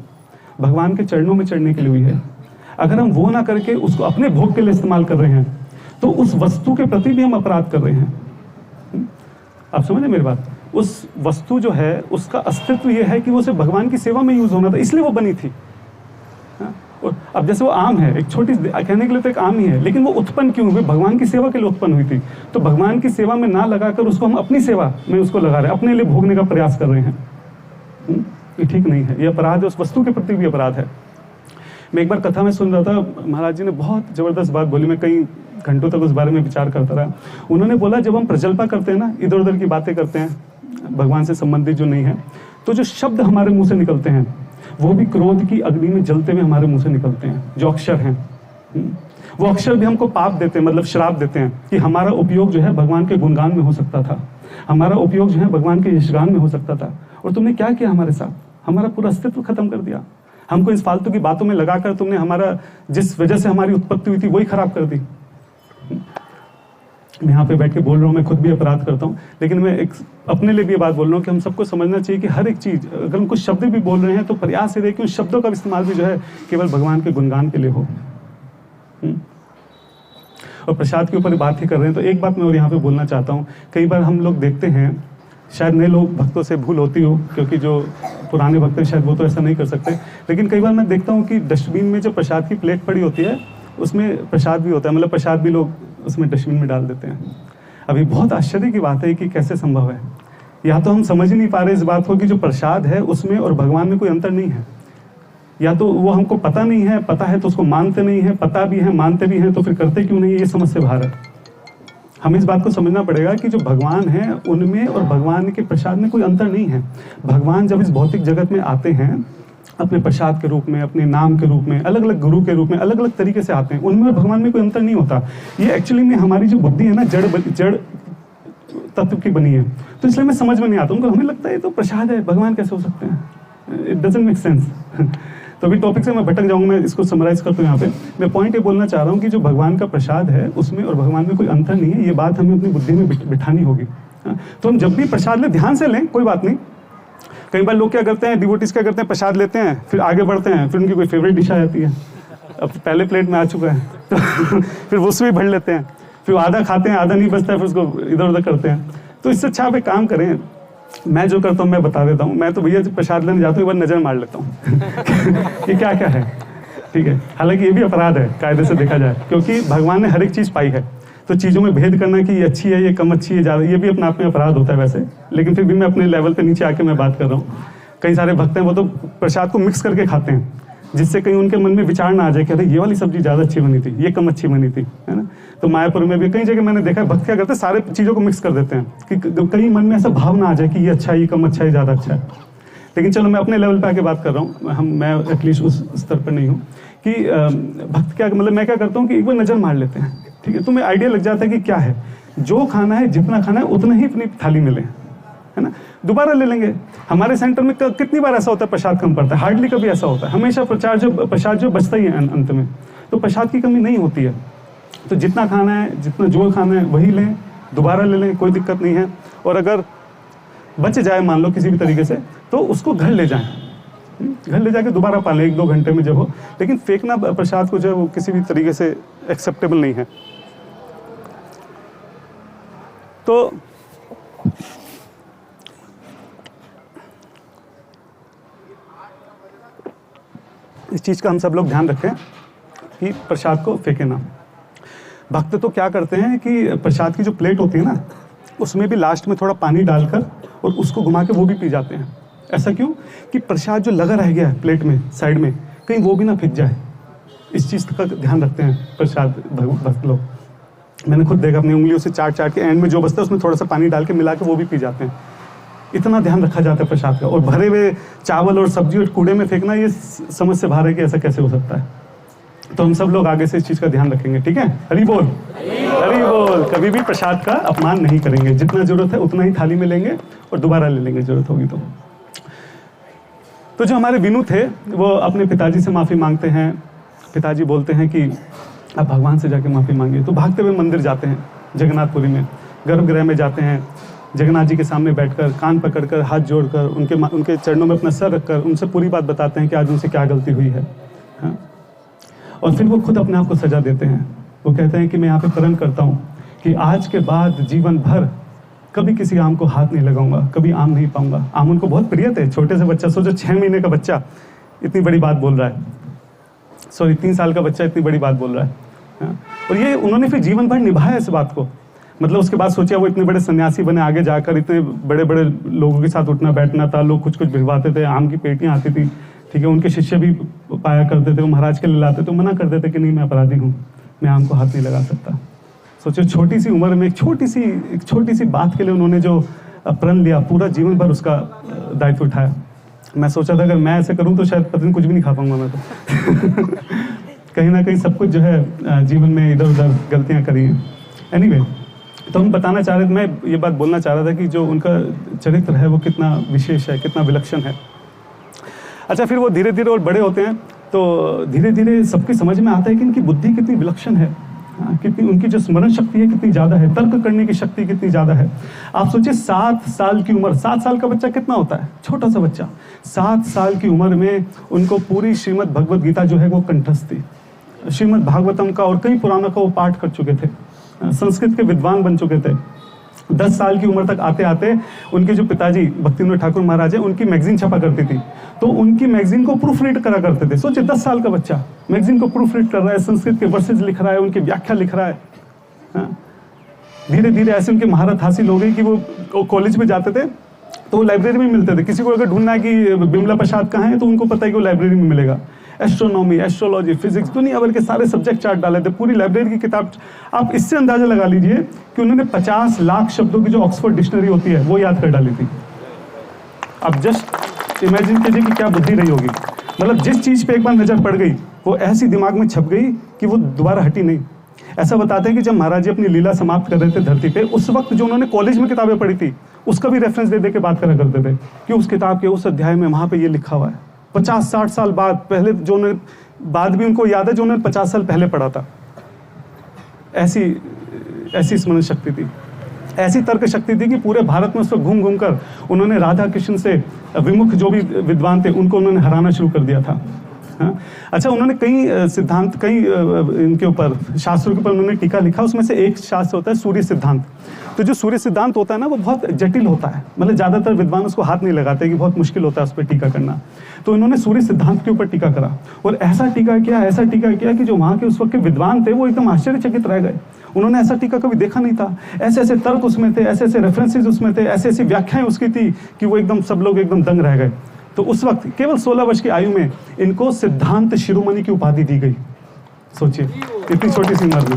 भगवान के चरणों में चढ़ने के लिए हुई है। अगर हम वो ना करके उसको अपने भोग के लिए इस्तेमाल कर रहे हैं तो उस वस्तु के प्रति भी हम अपराध कर रहे हैं। आप समझे मेरी बात? उस वस्तु जो है उसका अस्तित्व ये है कि वो सिर्फ भगवान की सेवा में यूज होना था, इसलिए वो बनी थी। और अब जैसे वो आम है, एक छोटी कहने के लिए तो एक आम ही है, लेकिन वो उत्पन्न क्यों हुई? भगवान की सेवा के लिए उत्पन्न हुई थी। तो भगवान की सेवा में ना लगाकर उसको हम अपनी सेवा में उसको लगा रहे हैं, अपने लिए भोगने का प्रयास कर रहे हैं। ये ठीक नहीं है, ये अपराध है, उस वस्तु के प्रति भी अपराध है। मैं एक बार कथा में सुन रहा था, महाराज जी ने बहुत जबरदस्त बात बोली, मैं कई घंटों तक उस बारे में विचार करता रहा। उन्होंने बोला जब हम प्रजल्पा करते हैं ना, इधर उधर की बातें करते हैं भगवान से संबंधित जो नहीं है, तो जो शब्द हमारे मुंह से निकलते हैं वो भी क्रोध की अग्नि में जलते हुए हमारे मुंह से निकलते हैं। जो अक्षर हैं वो अक्षर भी हमको पाप देते हैं, मतलब श्राप देते हैं कि हमारा उपयोग जो है भगवान के गुणगान में हो सकता था, हमारा उपयोग जो है भगवान के यशगान में हो सकता था। और तुमने क्या किया हमारे साथ? हमारा पूरा अस्तित्व खत्म कर दिया। हमको इस फालतू की बातों में लगाकर तुमने हमारा जिस वजह से हमारी उत्पत्ति हुई थी वही खराब कर दी। मैं यहाँ पे बैठ के बोल रहा हूँ, मैं खुद भी अपराध करता हूँ, लेकिन मैं एक अपने लिए भी ये बात बोल रहा हूँ कि हम सबको समझना चाहिए कि हर एक चीज़, अगर हम कुछ शब्द भी बोल रहे हैं तो प्रयास ये रहे कि उन शब्दों का इस्तेमाल भी जो है केवल भगवान के गुणगान के लिए हो। और प्रसाद के ऊपर बात ही कर रहे हैं तो एक बात मैं और यहाँ पे बोलना चाहता हूँ। कई बार हम लोग देखते हैं, शायद नए लोग भक्तों से भूल होती हो, क्योंकि जो पुराने भक्त हैं शायद वो तो ऐसा नहीं कर सकते, लेकिन कई बार मैं देखता हूँ कि डस्टबिन में जो प्रसाद की प्लेट पड़ी होती है उसमें प्रसाद भी होता है, मतलब प्रसाद भी लोग उसमें डस्टबिन में डाल देते हैं। अभी बहुत आश्चर्य की बात है कि कैसे संभव है। या तो हम समझ ही नहीं पा रहे इस बात को कि जो प्रसाद है उसमें और भगवान में कोई अंतर नहीं है, या तो वो हमको पता नहीं है, पता है तो उसको मानते नहीं है, पता भी है मानते भी हैं तो फिर करते क्यों नहीं, ये समझ से बाहर है। हमें इस बात को समझना पड़ेगा कि जो भगवान है उनमें और भगवान के प्रसाद में कोई अंतर नहीं है। भगवान जब इस भौतिक जगत में आते हैं अपने प्रसाद के रूप में, अपने नाम के रूप में, अलग अलग गुरु के रूप में, अलग अलग तरीके से आते हैं, उनमें और भगवान में कोई अंतर नहीं होता। ये एक्चुअली में हमारी जो बुद्धि है ना, जड़ तत्व की बनी है, तो इसलिए मैं समझ में नहीं आता। उनको हमें लगता है ये तो प्रसाद है, भगवान कैसे हो सकते हैं, इट डजंट मेक सेंस। तो अभी टॉपिक से मैं भटक जाऊंगा, मैं इसको समराइज करता हूँ यहाँ पे। मैं पॉइंट ये बोलना चाह रहा हूँ कि जो भगवान का प्रसाद है उसमें और भगवान में कोई अंतर नहीं है। ये बात हमें अपनी बुद्धि में बिठानी होगी। तो हम जब भी प्रसाद लें ध्यान से लें, कोई बात नहीं। कई बार लोग क्या करते हैं, डिवोटीज क्या करते हैं, प्रसाद लेते हैं फिर आगे बढ़ते हैं, फिर उनकी कोई फेवरेट डिश आ जाती है, अब पहले प्लेट में आ चुका है तो फिर वो उसमें भर लेते हैं, फिर आधा खाते हैं, आधा नहीं बचता है, फिर उसको इधर उधर करते हैं। तो इससे अच्छा आप एक काम करें, मैं जो करता हूँ मैं बता देता हूँ। मैं तो भैया जब प्रसाद लेने जाता हूँ एक बार नजर मार लेता हूँ ये क्या क्या है, ठीक है। हालांकि ये भी अपराध है कायदे से देखा जाए, क्योंकि भगवान ने हर एक चीज़ पाई है, तो चीज़ों में भेद करना कि ये अच्छी है, ये कम अच्छी है, ज़्यादा, ये भी अपने आप में अपराध होता है वैसे। लेकिन फिर भी मैं अपने लेवल पे नीचे आके मैं बात कर रहा हूँ। कई सारे भक्त हैं वो तो प्रसाद को मिक्स करके खाते हैं, जिससे कहीं उनके मन में विचार ना आ जाए कि अरे ये वाली सब्जी ज़्यादा अच्छी बनी थी, ये कम अच्छी बनी थी, है ना। तो मायापुर में भी कई जगह मैंने देखा है भक्त क्या करते हैं, सारे चीज़ों को मिक्स कर देते हैं कि कहीं मन में ऐसा भाव ना आ जाए कि ये अच्छा है, ये कम अच्छा है, ज़्यादा अच्छा है। लेकिन चलो मैं अपने लेवल पे आके बात कर रहा हूँ, मैं एटलीस्ट उस स्तर पर नहीं हूँ कि भक्त क्या, मतलब मैं क्या करता हूँ कि एक बार नज़र मार लेते हैं, ठीक है। तो मैं आइडिया लग जाता है कि क्या है, जो खाना है, जितना खाना है उतना ही अपनी थाली में लें, है ना, दोबारा ले लेंगे। हमारे सेंटर में कितनी बार ऐसा होता है प्रसाद कम पड़ता है, हार्डली कभी ऐसा होता है, हमेशा प्रसाद जो बचता ही है अंत में, तो प्रसाद की कमी नहीं होती है। तो जितना खाना है, जितना जो खाना है वही लें, दोबारा ले लें, कोई दिक्कत नहीं है। और अगर बच जाए मान लो किसी भी तरीके से, तो उसको घर ले जाएं, घर ले जाके दोबारा पालें 1-2 घंटे में जब हो। लेकिन फेंकना प्रसाद को जो है वो किसी भी तरीके से एक्सेप्टेबल नहीं है। तो इस चीज़ का हम सब लोग ध्यान रखें कि प्रसाद को फेंके ना। भक्त तो क्या करते हैं कि प्रसाद की जो प्लेट होती है ना, उसमें भी लास्ट में थोड़ा पानी डालकर और उसको घुमा के वो भी पी जाते हैं। ऐसा क्यों कि प्रसाद जो लगा रह गया है प्लेट में साइड में, कहीं वो भी ना फेंक जाए, इस चीज़ का ध्यान रखते हैं प्रसाद भक्त लोग। मैंने खुद देखा, अपनी उंगलियों से चाट के एंड में जो बचता है उसमें थोड़ा सा पानी डाल के मिला के वो भी पी जाते हैं। इतना ध्यान रखा जाता है प्रसाद का। और भरे हुए चावल और सब्जी और कूड़े में फेंकना, ये समझ से बाहर है कि ऐसा कैसे हो सकता है। तो हम सब लोग आगे से इस चीज़ का ध्यान रखेंगे, ठीक है। हरि बोल, हरि बोल। कभी भी प्रसाद का अपमान नहीं करेंगे, जितना जरूरत है उतना ही थाली में लेंगे और दोबारा ले लेंगे जरूरत होगी तो जो हमारे विनु थे वो अपने पिताजी से माफ़ी मांगते हैं। पिताजी बोलते हैं कि आप भगवान से जाके माफ़ी मांगिए। तो भागते हुए मंदिर जाते हैं, जगन्नाथपुरी में गर्भगृह में जाते हैं, जगन्नाथ जी के सामने बैठकर कान पकड़कर हाथ जोड़कर उनके चरणों में अपना सर रखकर उनसे पूरी बात बताते हैं कि आज उनसे क्या गलती हुई है, हाँ? और फिर वो खुद अपने आप को सजा देते हैं। वो कहते हैं कि मैं यहाँ पे प्रण करता हूँ कि आज के बाद जीवन भर कभी किसी आम को हाथ नहीं लगाऊंगा, कभी आम नहीं पाऊंगा। आम उनको बहुत प्रिय थे। छोटे से बच्चा, सोचो 6 महीने का बच्चा इतनी बड़ी बात बोल रहा है, सॉरी 3 साल का बच्चा इतनी बड़ी बात बोल रहा है, हाँ? और ये उन्होंने फिर जीवन भर निभाया इस बात को। मतलब उसके बाद सोचिए वो इतने बड़े सन्यासी बने, आगे जाकर इतने बड़े बड़े लोगों के साथ उठना बैठना था, लोग कुछ भिजवाते थे, आम की पेटियाँ आती थी, ठीक है। उनके शिष्य भी पाया करते थे, वो महाराज के लिए लाते थे, मना कर देते कि नहीं मैं अपराधी हूँ, मैं आम को हाथ नहीं लगा सकता। सोचो छोटी सी उम्र में एक छोटी सी बात के लिए उन्होंने जो प्रण लिया, पूरा जीवन भर उसका दायित्व उठाया। मैं सोचा था अगर मैं ऐसे करूँ तो शायद पता नहीं कुछ भी नहीं खा पाऊंगा मैं तो कहीं ना कहीं सब कुछ जो है जीवन में इधर उधर गलतियाँ करी हैं। एनीवे, तो हम बताना चाह रहे थे, मैं ये बात बोलना चाह रहा था कि जो उनका चरित्र है वो कितना विशेष है, कितना विलक्षण है। अच्छा, फिर वो धीरे धीरे और बड़े होते हैं तो धीरे धीरे सबकी समझ में आता है कि इनकी बुद्धि कितनी विलक्षण है। कितनी उनकी जो स्मरण शक्ति है कितनी ज़्यादा है, तर्क करने की शक्ति कितनी ज़्यादा है। आप सोचिए 7 साल की उम्र, 7 साल का बच्चा कितना होता है, छोटा सा बच्चा, 7 साल की उम्र में उनको पूरी श्रीमद् भगवद गीता जो है वो कंठस्थ थी। श्रीमद् भागवतम का और कई पुराणों का वो पाठ कर चुके थे, संस्कृत के विद्वान बन चुके थे। 10 साल की उम्र तक आते आते उनके जो पिताजी भक्तिविनोद ठाकुर महाराज हैं, उनकी मैगजीन छपा करती थी, तो उनकी मैगजीन को प्रूफ रीड करा करते थे। सोचिए 10 साल का बच्चा मैगजीन को प्रूफ रीड कर रहा है, संस्कृत के वर्सेज लिख रहा है, उनकी व्याख्या लिख रहा है। धीरे धीरे ऐसे उनकी महारत हासिल हो गई कि वो कॉलेज में जाते थे तो लाइब्रेरी में मिलते थे। किसी को अगर ढूंढना है कि बिमला प्रसाद कहाँ है तो उनको पता है कि वो लाइब्रेरी में मिलेगा। एस्ट्रोनॉमी, एस्ट्रोलॉजी, फिजिक्स, दुनिया भर के सारे सब्जेक्ट चार्ट डाले थे, पूरी लाइब्रेरी की किताब। आप इससे अंदाजा लगा लीजिए कि उन्होंने 50 लाख शब्दों की जो ऑक्सफोर्ड डिक्शनरी होती है वो याद कर डाली थी। आप जस्ट इमेजिन कीजिए कि क्या बुद्धि रही होगी। मतलब जिस चीज़ पे एक बार नज़र पड़ गई वो ऐसी दिमाग में छप गई कि वो दोबारा हटी नहीं। ऐसा बताते हैं कि जब महाराज जी अपनी लीला समाप्त कर रहे थे धरती पे, उस वक्त जो उन्होंने कॉलेज में किताबें पढ़ी थी उसका भी रेफरेंस दे दे के बात करा करते थे कि उस किताब के उस अध्याय में वहाँ पे ये लिखा हुआ है। 50-60 साल बाद, पहले जो उन्होंने बाद भी उनको याद है जो उन्होंने 50 साल पहले पढ़ा था। ऐसी स्मरण शक्ति थी, ऐसी तर्क शक्ति थी कि पूरे भारत में उस वक्त घूम घूम कर उन्होंने राधा कृष्ण से विमुख जो भी विद्वान थे उनको उन्होंने हराना शुरू कर दिया था। हाँ? अच्छा, उन्होंने कई सिद्धांत, कई इनके ऊपर शास्त्रों के ऊपर उन्होंने टीका लिखा। उसमें से एक शास्त्र होता है सूर्य सिद्धांत। तो जो सूर्य सिद्धांत होता है ना वो बहुत जटिल होता है, मतलब ज़्यादातर विद्वान उसको हाथ नहीं लगाते कि बहुत मुश्किल होता है उस पर टीका करना। तो इन्होंने सूर्य सिद्धांत के ऊपर टीका करा और ऐसा टीका किया कि जो वहाँ के उस वक्त के विद्वान थे वो एकदम आश्चर्यचकित रह गए। उन्होंने ऐसा टीका कभी देखा नहीं था। ऐसे ऐसे तर्क उसमें थे, ऐसे ऐसे रेफरेंसेज उसमें थे, ऐसी ऐसी व्याख्याएं उसकी थी कि वो एकदम सब लोग एकदम दंग रह गए। तो उस वक्त केवल 16 वर्ष की आयु में इनको सिद्धांत शिरोमणि की उपाधि दी गई। सोचिए इतनी छोटी सी उम्र में।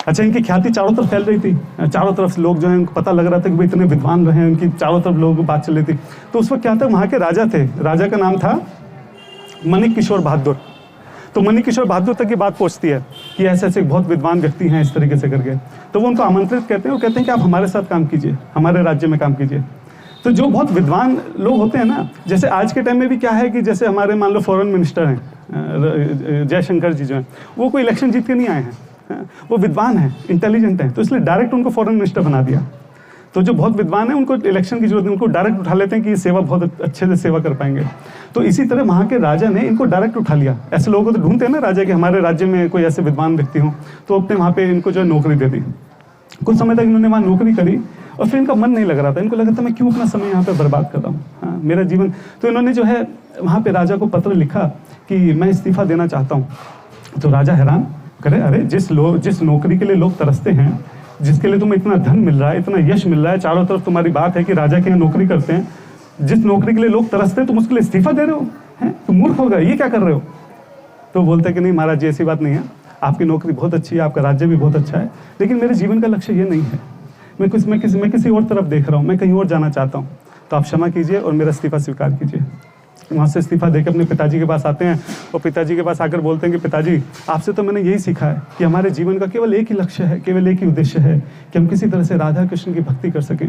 अच्छा, इनकी ख्याति चारों तरफ फैल रही थी, चारों तरफ से लोग जो है उनको पता लग रहा था कि भाई इतने विद्वान रहे हैं, उनकी चारों तरफ लोगों को बात चल रही थी। तो उस वक्त क्या था, वहाँ के राजा थे, राजा का नाम था मणि किशोर बहादुर। तो मणि किशोर बहादुर तक ये बात पहुँचती है कि ऐसे ऐसे बहुत विद्वान व्यक्ति हैं इस तरीके से करके। तो वो उनको आमंत्रित करते हैं और कहते हैं कि आप हमारे साथ काम कीजिए, हमारे राज्य में काम कीजिए। तो जो बहुत विद्वान लोग होते हैं ना, जैसे आज के टाइम में भी क्या है कि जैसे हमारे मान लो फॉरेन मिनिस्टर हैं जयशंकर जी जो हैं, वो कोई इलेक्शन जीत के नहीं आए हैं, वो विद्वान हैं, इंटेलिजेंट हैं, तो इसलिए डायरेक्ट उनको फॉरेन मिनिस्टर बना दिया। तो जो बहुत विद्वान हैं उनको इलेक्शन की जरूरत नहीं, उनको डायरेक्ट उठा लेते हैं कि ये सेवा बहुत अच्छे से सेवा कर पाएंगे। तो इसी तरह वहाँ के राजा ने इनको डायरेक्ट उठा लिया। ऐसे लोगों को तो ढूंढते हैं ना राजा कि हमारे राज्य में कोई ऐसे विद्वान व्यक्ति हों, तो अपने वहाँ पे इनको जो है नौकरी दे दी। कुछ समय तक इन्होंने वहाँ नौकरी करी और फिर इनका मन नहीं लग रहा था, इनको लगा था मैं क्यों अपना समय यहाँ पे बर्बाद कर रहा हूँ, हाँ मेरा जीवन। तो इन्होंने जो है वहाँ पे राजा को पत्र लिखा कि मैं इस्तीफा देना चाहता हूँ। तो राजा हैरान करे, अरे जिस नौकरी के लिए लोग तरसते हैं, जिसके लिए तुम्हें इतना धन मिल रहा है, इतना यश मिल रहा है, चारों तरफ तुम्हारी बात है कि राजा के यहाँ नौकरी करते हैं, जिस नौकरी के लिए लोग तरसते हैं तुम उसके लिए इस्तीफा दे रहे हो, हैं तुम मूर्ख हो गए, ये क्या कर रहे हो। तो बोलते कि नहीं महाराज जी ऐसी बात नहीं है, आपकी नौकरी बहुत अच्छी है, आपका राज्य भी बहुत अच्छा है, लेकिन मेरे जीवन का लक्ष्य ये नहीं है, मैं किसी और तरफ देख रहा हूँ, मैं कहीं और जाना चाहता हूँ। तो आप क्षमा कीजिए और मेरा इस्तीफा स्वीकार कीजिए। वहाँ से इस्तीफा देकर अपने पिताजी के पास आते हैं और पिताजी के पास आकर बोलते हैं कि पिताजी आपसे तो मैंने यही सीखा है कि हमारे जीवन का केवल एक ही लक्ष्य है, केवल एक ही उद्देश्य है कि हम किसी तरह से राधा कृष्ण की भक्ति कर सकें।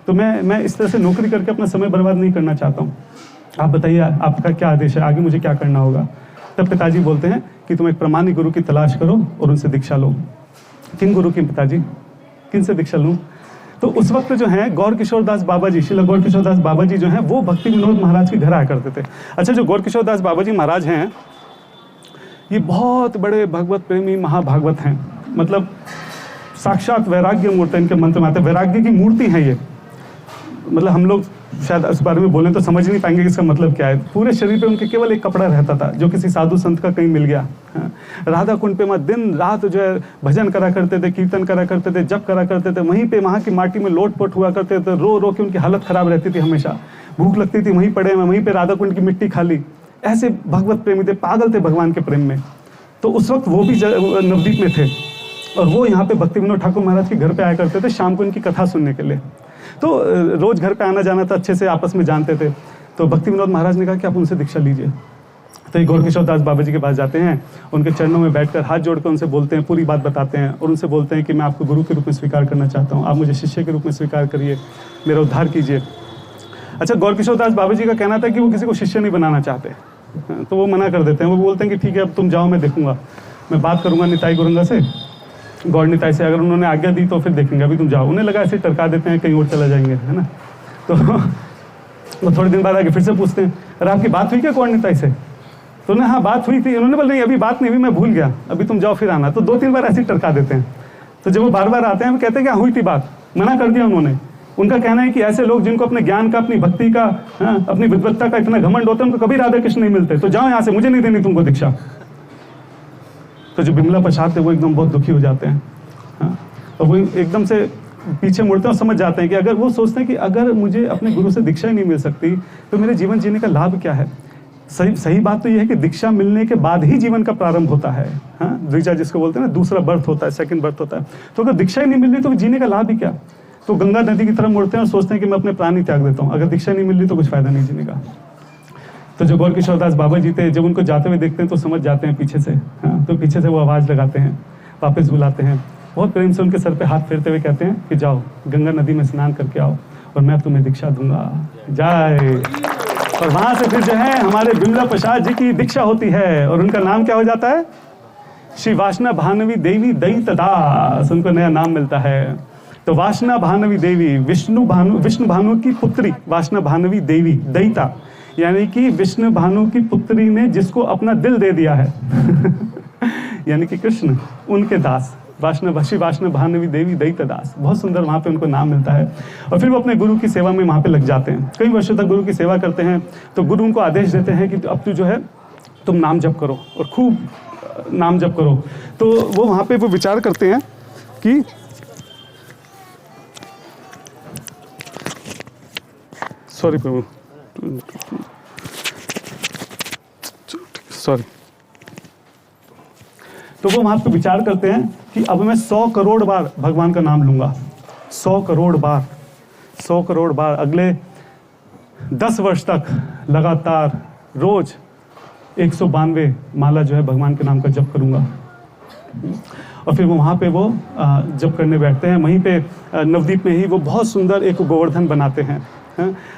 तो मैं इस तरह से नौकरी करके अपना समय बर्बाद नहीं करना चाहता हूँ। आप बताइए आपका क्या आदेश है, आगे मुझे क्या करना होगा। तब पिताजी बोलते हैं कि तुम एक प्रमाणिक गुरु की तलाश करो और उनसे दीक्षा लो। किन गुरु की पिताजी, किन से दीक्षा लूँ। तो उस वक्त जो है गौर किशोर दास बाबा जी, श्रील गौर किशोर दास बाबा जी जो हैं वो भक्ति विनोद महाराज के घर आया करते थे। अच्छा, जो गौर किशोर दास बाबा जी महाराज हैं ये बहुत बड़े भगवत प्रेमी महाभागवत हैं, मतलब साक्षात वैराग्य मूर्ति इनके मंत्र में आते हैं, वैराग्य की मूर्ति है ये। मतलब हम लोग शायद इस बारे में बोलें तो समझ नहीं पाएंगे कि इसका मतलब क्या है। पूरे शरीर पे उनके केवल एक कपड़ा रहता था जो किसी साधु संत का कहीं मिल गया। हाँ। राधा कुंड पे वहाँ दिन रात जो है भजन करा करते थे, कीर्तन करा करते थे, जप करा करते थे। वहीं पे वहाँ की माटी में लोट-पोट हुआ करते थे, रो रो के उनकी हालत खराब रहती थी, हमेशा भूख लगती थी, वहीं पड़े वहीं पे राधा कुंड की मिट्टी खा ली। ऐसे भगवत प्रेमी थे, पागल थे भगवान के प्रेम में। तो उस वक्त वो भी नवदीप में थे और वो यहाँ पे भक्ति विनोद ठाकुर महाराज के घर पे आया करते थे शाम को इनकी कथा सुनने के लिए। तो रोज घर पे आना जाना था, अच्छे से आपस में जानते थे। तो भक्ति विनोद महाराज ने कहा कि आप उनसे दीक्षा लीजिए। तो ये गौर किशोर दास बाबा जी के पास जाते हैं, उनके चरणों में बैठकर हाथ जोड़कर उनसे बोलते हैं, पूरी बात बताते हैं और उनसे बोलते हैं कि मैं आपको गुरु के रूप में स्वीकार करना चाहता हूँ, आप मुझे शिष्य के रूप में स्वीकार करिए, मेरा उद्धार कीजिए। अच्छा, गौर किशोर दास बाबा जी का कहना था कि वो किसी को शिष्य नहीं बनाना चाहते, तो वो मना कर देते हैं। वो बोलते हैं कि ठीक है अब तुम जाओ, मैं देखूंगा। मैं बात करूँगा निताई गुरंगा से, गौड़ निताई से, अगर उन्होंने आज्ञा दी तो फिर देखेंगे, अभी तुम जाओ। उन्हें लगा ऐसे टरका देते हैं कहीं और चला जाएंगे, है ना। तो वो थोड़े दिन बाद आके फिर से पूछते हैं, अरे आपकी बात हुई क्या गौड़ निताई से? तो उन्हें हाँ बात हुई थी। उन्होंने बोला नहीं अभी बात नहीं हुई, मैं भूल गया, अभी तुम जाओ फिर आना। तो 2-3 बार ऐसे ही टरका देते हैं। तो जब वो बार बार आते हैं वो कहते हैं क्या हुई थी बात, मना कर दिया उन्होंने। उनका कहना है कि ऐसे लोग जिनको अपने ज्ञान का, अपनी भक्ति का, अपनी विद्वत्ता का इतना घमंड होता है, उनको कभी राधा कृष्ण नहीं मिलते, तो जाओ यहाँ से, मुझे नहीं देनी तुमको दीक्षा। तो जो बिमला प्रसाद थे वो एकदम बहुत दुखी हो जाते हैं, और वो एकदम से पीछे मुड़ते हैं और समझ जाते हैं कि अगर वो सोचते हैं कि अगर मुझे अपने गुरु से दीक्षा ही नहीं मिल सकती तो मेरे जीवन जीने का लाभ क्या है। सही बात तो ये है कि दीक्षा मिलने के बाद ही जीवन का प्रारंभ होता है, द्विजा जिसको बोलते हैं ना, दूसरा बर्थ होता है, सेकंड बर्थ होता है। तो अगर दीक्षा ही नहीं मिल रही तो जीने का लाभ ही क्या। तो गंगा नदी की तरफ मुड़ते हैं और सोचते हैं कि मैं अपने प्राण ही त्याग देता हूँ, अगर दीक्षा नहीं मिल रही तो कुछ फायदा नहीं जीने का। तो जो गौर किशोर दास बाबा जी थे, जब उनको जाते हुए देखते हैं तो समझ जाते हैं पीछे से, तो पीछे से वो आवाज़ लगाते हैं, वापस बुलाते हैं, बहुत प्रेम से उनके सर पे हाथ फेरते हुए कहते हैं कि जाओ गंगा नदी में स्नान करके आओ और मैं तुम्हें दीक्षा दूंगा, जाए। और वहाँ से फिर जो है हमारे बिमला प्रसाद जी की दीक्षा होती है और उनका नाम क्या हो जाता है, श्री वासना भानवी देवी दयित दास, उनको नया नाम मिलता है। तो वासना भानवी देवी, विष्णु भानु की पुत्री वासना भानवी देवी दयिता, यानी कि विष्णु भानु की पुत्री ने जिसको अपना दिल दे दिया है यानी कि कृष्ण, उनके दास वासना भानवी देवी दयित दास। बहुत सुंदर वहाँ पे उनको नाम मिलता है। और फिर वो अपने गुरु की सेवा में वहाँ पे लग जाते हैं, कई वर्षों तक गुरु की सेवा करते हैं। तो गुरु उनको आदेश देते हैं कि अब तू जो है तुम नाम जप करो और खूब नाम जप करो। तो वो वहाँ पे वो विचार करते हैं कि सॉरी प्रभु, सॉरी। तो वो वहां पे विचार करते हैं कि अब मैं 100 करोड़ बार भगवान का नाम लूंगा, 100 करोड़ बार अगले 10 वर्ष तक लगातार रोज 192 माला जो है भगवान के नाम का जप करूंगा। और फिर वो वहाँ पे वो जप करने बैठते हैं। वहीं पे नवदीप में ही वो बहुत सुंदर एक गोवर्धन बनाते हैं,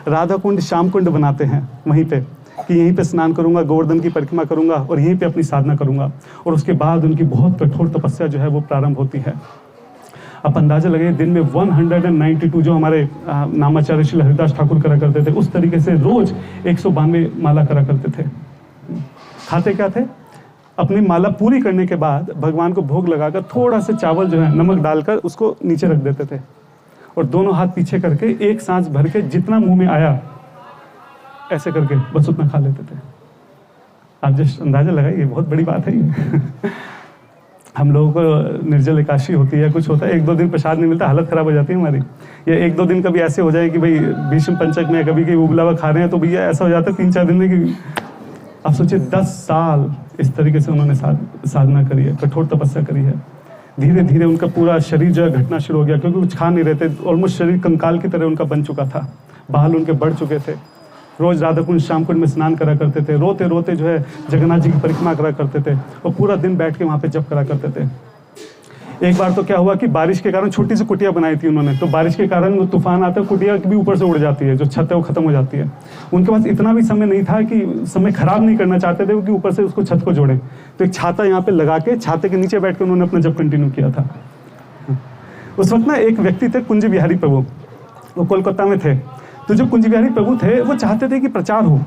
राधा कुंड, श्याम कुंड बनाते हैं वहीं पे, कि यहीं पे स्नान करूंगा, गोवर्धन की परिक्रमा करूंगा और यहीं पे अपनी साधना करूंगा। और उसके बाद उनकी बहुत कठोर तपस्या जो है वो प्रारंभ होती है। अब अंदाजा लगे दिन में 192 जो हमारे नामाचार्य श्री हरिदास ठाकुर करा करते थे, उस तरीके से रोज 192 माला करा करते थे। खाते क्या थे, अपनी माला पूरी करने के बाद भगवान को भोग लगाकर थोड़ा सा चावल जो है नमक डालकर उसको नीचे रख देते थे और दोनों हाथ पीछे करके एक सांस भर के जितना मुंह में आया ऐसे करके बस उतना खा लेते थे। आप जस्ट अंदाजा लगाइए, बहुत बड़ी बात है ये हम लोगों को निर्जल एकादशी होती है, कुछ होता है, 1-2 दिन प्रसाद नहीं मिलता, हालत खराब हो जाती है हमारी। या 1-2 दिन कभी ऐसे हो जाए कि भाई भीष्म पंचक में कभी कभी उबलावा खा रहे हैं तो भैया ऐसा हो जाता है 3-4 दिन में कि आप सोचिए 10 साल इस तरीके से उन्होंने साधना करी है, कठोर तपस्या करी है। धीरे धीरे उनका पूरा शरीर जो है घटना शुरू हो गया, क्योंकि कुछ खा नहीं रहे थे, ऑलमोस्ट शरीर कंकाल की तरह उनका बन चुका था, बाल उनके बढ़ चुके थे। रोज राधा कुंड, श्याम कुंड में स्नान करा करते थे, रोते रोते जो है जगन्नाथ जी की परिक्रमा करा करते थे और पूरा दिन बैठ के वहाँ पे जप करा करते थे। एक बार तो क्या हुआ कि बारिश के कारण छोटी सी कुटिया बनाई थी उन्होंने, तो बारिश के कारण वो तूफान आता है, कुटिया भी ऊपर से उड़ जाती है, जो छत है वो खत्म हो जाती है। उनके पास इतना भी समय नहीं था कि समय खराब नहीं करना चाहते थे कि ऊपर से उसको छत को जोड़े, तो एक छाता यहाँ पे लगा के छाते के नीचे बैठ के उन्होंने अपना जप कंटिन्यू किया था। उस वक्त ना एक व्यक्ति थे कुंज बिहारी प्रभु, वो कोलकाता में थे। तो जो कुंज बिहारी प्रभु थे वो चाहते थे कि प्रचार हो,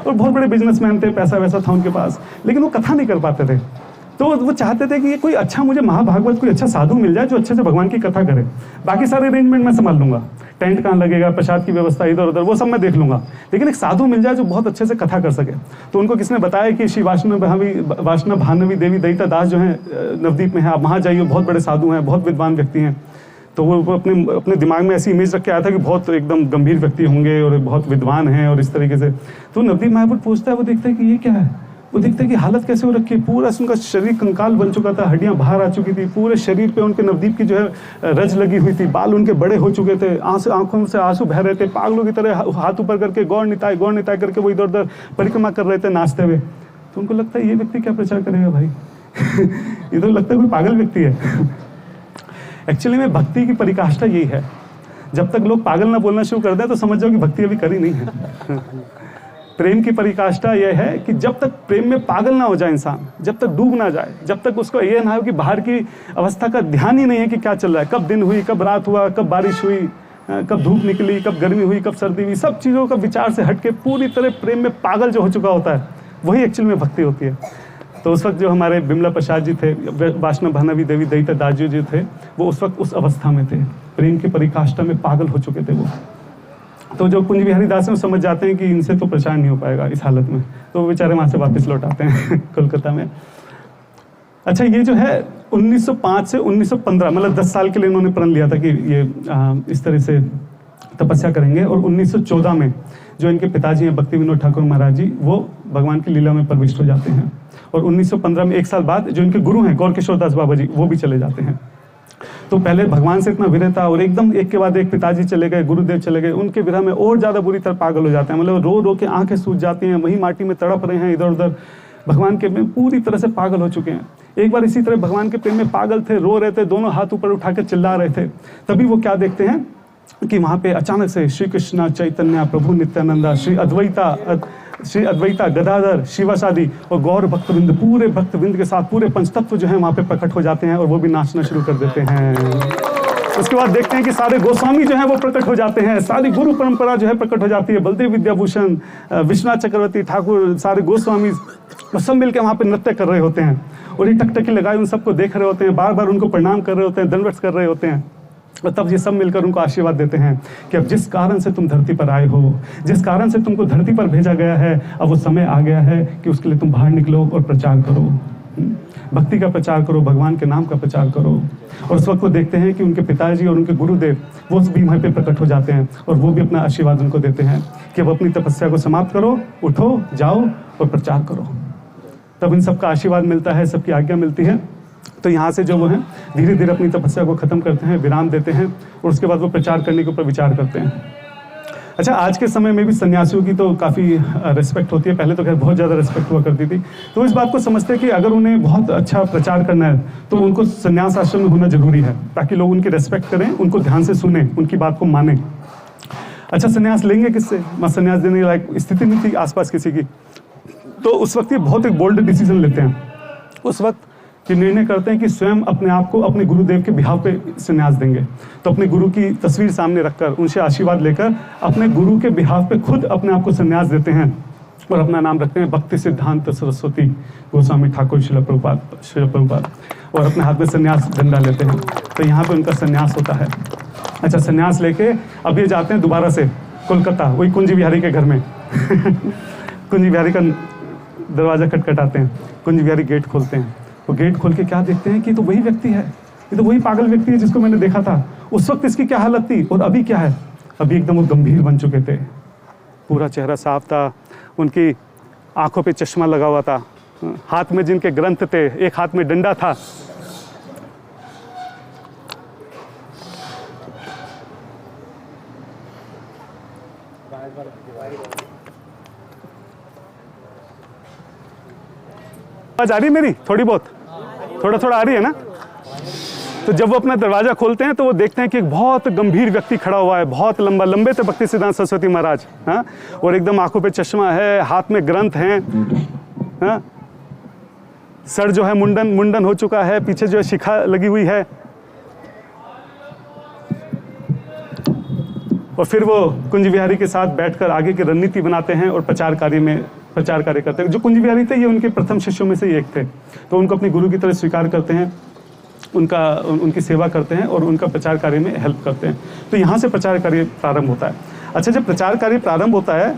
और बहुत बड़े बिजनेसमैन थे, पैसा वैसा था उनके पास, लेकिन वो कथा नहीं कर पाते थे। तो वो चाहते थे कि कोई अच्छा मुझे महाभागवत कोई अच्छा साधु मिल जाए जो अच्छे से भगवान की कथा करे, बाकी सारे अरेंजमेंट मैं संभाल लूंगा, टेंट कहाँ लगेगा, प्रसाद की व्यवस्था इधर उधर वो सब मैं देख लूंगा, लेकिन एक साधु मिल जाए जो बहुत अच्छे से कथा कर सके। तो उनको किसने बताया कि श्री वासना भानवी देवी दयिता दास जो है नवदीप में है, आप वहाँ जाइए, बहुत बड़े साधु हैं, बहुत विद्वान व्यक्ति हैं। तो वो अपने दिमाग में ऐसी इमेज रख के आया था कि बहुत एकदम गंभीर व्यक्ति होंगे और बहुत विद्वान हैं और इस तरीके से। तो नवदीप महापुर पूछता है, वो देखता है कि ये क्या है, वो देखते हैं कि हालत कैसे हो रखी है, पूरा उनका शरीर कंकाल बन चुका था, हड्डियां बाहर आ चुकी थी, पूरे शरीर पे उनके नवदीप की जो है रज लगी हुई थी, बाल उनके बड़े हो चुके थे, आंखों से आंसू बह रहे थे, पागलों की तरह हाथ ऊपर करके गौर निताय करके वो इधर उधर परिक्रमा कर रहे थे नाचते हुए। तो उनको लगता है ये व्यक्ति क्या प्रचार करेगा भाई ये तो लगता है कोई पागल व्यक्ति है। एक्चुअली में भक्ति की परिकाष्ठा यही है, जब तक लोग पागल ना बोलना शुरू कर दें तो समझ जाओ कि भक्ति अभी करी नहीं है। प्रेम की परिकाष्ठा यह है कि जब तक प्रेम में पागल ना हो जाए इंसान, जब तक डूब ना जाए, जब तक उसको ये ना हो कि बाहर की अवस्था का ध्यान ही नहीं है कि क्या चल रहा है, कब दिन हुई, कब रात हुआ, कब बारिश हुई, कब धूप निकली, कब गर्मी हुई, कब सर्दी हुई, सब चीज़ों का विचार से हट के पूरी तरह प्रेम में पागल जो हो चुका होता है, वही एक्चुअल में भक्ति होती है। तो उस वक्त जो हमारे बिमला प्रसाद जी थे, वैष्णव भानवी देवी दयिता दाजू जी थे, वो उस वक्त उस अवस्था में थे, प्रेम की परिकाष्ठा में पागल हो चुके थे वो। तो जो कुंज बिहारी दास हैं वो समझ जाते हैं कि इनसे तो प्रचार नहीं हो पाएगा इस हालत में, तो वो बेचारे वहाँ से वापस लौट आते हैं कोलकाता में। अच्छा, ये जो है 1905 से 1915 मतलब 10 साल के लिए इन्होंने प्रण लिया था कि ये इस तरह से तपस्या करेंगे। और 1914 में जो इनके पिताजी हैं भक्ति विनोद ठाकुर महाराज जी, वो भगवान की लीला में प्रविष्ट हो जाते हैं। और 1915 में 1 साल बाद जो इनके गुरु हैं गौर किशोर दास बाबा जी, वो भी चले जाते हैं। तो पहले भगवान से इतना विरह था और एकदम एक के बाद एक पिताजी चले गए, गुरुदेव चले गए, उनके विरह में और ज़्यादा बुरी तरह पागल हो जाते हैं। मतलब रो रो के आंखें सूज जाती हैं, वहीं माटी में तड़प रहे हैं, इधर उधर भगवान के में पूरी तरह से पागल हो चुके हैं। एक बार इसी तरह भगवान के प्रेम में पागल थे, रो रहे थे, दोनों हाथ ऊपर उठा के चिल्ला रहे थे। तभी वो क्या देखते हैं कि वहाँ पे अचानक से श्री कृष्ण चैतन्य प्रभु नित्यानंदा, श्री अद्वैता गदाधर शिवासादि और गौर भक्तवृंद, पूरे भक्तवृंद के साथ पूरे पंचतत्व जो है वहाँ पे प्रकट हो जाते हैं और वो भी नाचना शुरू कर देते हैं। उसके बाद देखते हैं कि सारे गोस्वामी जो हैं वो प्रकट हो जाते हैं, सारी गुरु परंपरा जो है प्रकट हो जाती है। बलदेव विद्याभूषण, विश्वनाथ चक्रवर्ती ठाकुर, सारे गोस्वामी सब मिलकर वहाँ पे नृत्य कर रहे होते हैं और ये टकटकी लगाए उन सबको देख रहे होते हैं, बार बार उनको प्रणाम कर रहे होते हैं, दंडवत कर रहे होते हैं। और तब ये सब मिलकर उनको आशीर्वाद देते हैं कि अब जिस कारण से तुम धरती पर आए हो, जिस कारण से तुमको धरती पर भेजा गया है, अब वो समय आ गया है कि उसके लिए तुम बाहर निकलो और प्रचार करो, भक्ति का प्रचार करो, भगवान के नाम का प्रचार करो। और उस वक्त वो देखते हैं कि उनके पिताजी और उनके गुरुदेव वो भी वहाँ पे प्रकट हो जाते हैं और वो भी अपना आशीर्वाद उनको देते हैं कि अब अपनी तपस्या को समाप्त करो, उठो, जाओ और प्रचार करो। तब इन सबका आशीर्वाद मिलता है, सबकी आज्ञा मिलती है। तो यहाँ से जो वो हैं धीरे धीरे अपनी तपस्या को ख़त्म करते हैं, विराम देते हैं और उसके बाद वो प्रचार करने के ऊपर विचार करते हैं। अच्छा, आज के समय में भी सन्यासियों की तो काफ़ी रिस्पेक्ट होती है, पहले तो खैर बहुत ज़्यादा रिस्पेक्ट हुआ करती थी। तो इस बात को समझते हैं कि अगर उन्हें बहुत अच्छा प्रचार करना है तो उनको सन्यास आश्रम में होना जरूरी है, ताकि लोग उनकी रिस्पेक्ट करें, उनको ध्यान से सुने, उनकी बात को माने। अच्छा, सन्यास लेंगे किससे? मैं सन्यास देने लायक स्थिति नहीं थी आसपास किसी की। तो उस वक्त ये बहुत एक बोल्ड डिसीजन लेते हैं। उस वक्त कि निर्णय करते हैं कि स्वयं अपने आप को अपने गुरुदेव के बिहाव पे संन्यास देंगे। तो अपने गुरु की तस्वीर सामने रखकर उनसे आशीर्वाद लेकर अपने गुरु के बिहाव पे खुद अपने आप को संन्यास देते हैं और अपना नाम रखते हैं भक्ति सिद्धांत सरस्वती गोस्वामी ठाकुर श्रील प्रभुपाद और अपने हाथ में संन्यास डंडा लेते हैं। तो यहाँ पे उनका संन्यास होता है। अच्छा, संन्यास लेके अब ये जाते हैं दोबारा से कोलकाता, वही कुंज बिहारी के घर में कुंज बिहारी का दरवाज़ा खटखटाते हैं, कुंज बिहारी गेट खोलते हैं। वो गेट खोल के क्या देखते हैं कि तो वही व्यक्ति है, ये तो वही पागल व्यक्ति है जिसको मैंने देखा था। उस वक्त इसकी क्या हालत थी और अभी क्या है? अभी एकदम वो गंभीर बन चुके थे, पूरा चेहरा साफ था, उनकी आंखों पे चश्मा लगा हुआ था, हाथ में जिनके ग्रंथ थे, एक हाथ में डंडा था। आवाज आ रही है मेरी? थोड़ी बहुत, थोड़ा आ रही है ना? तो जब वो अपना दरवाजा खोलते हैं तो वो देखते हैं कि एक बहुत गंभीर व्यक्ति खड़ा हुआ है, बहुत लंबे थे भक्ति सिद्धांत सरस्वती महाराज, हाँ, और एकदम आंखों पे चश्मा है, हाथ में ग्रंथ हैं, हाँ, सर जो है मुंडन हो चुका है, पीछे जो है शिखा लगी हुई है। और फिर वो कुंज बिहारी के साथ बैठकर आगे की रणनीति बनाते हैं और प्रचार कार्य करते हैं। जो कुंज बिहारी थे ये उनके प्रथम शिष्यों में से एक थे, तो उनको अपने गुरु की तरह स्वीकार करते हैं, उनकी सेवा करते हैं और उनका प्रचार कार्य में हेल्प करते हैं। तो यहाँ से प्रचार कार्य प्रारंभ होता है। अच्छा, जब प्रचार कार्य प्रारंभ होता है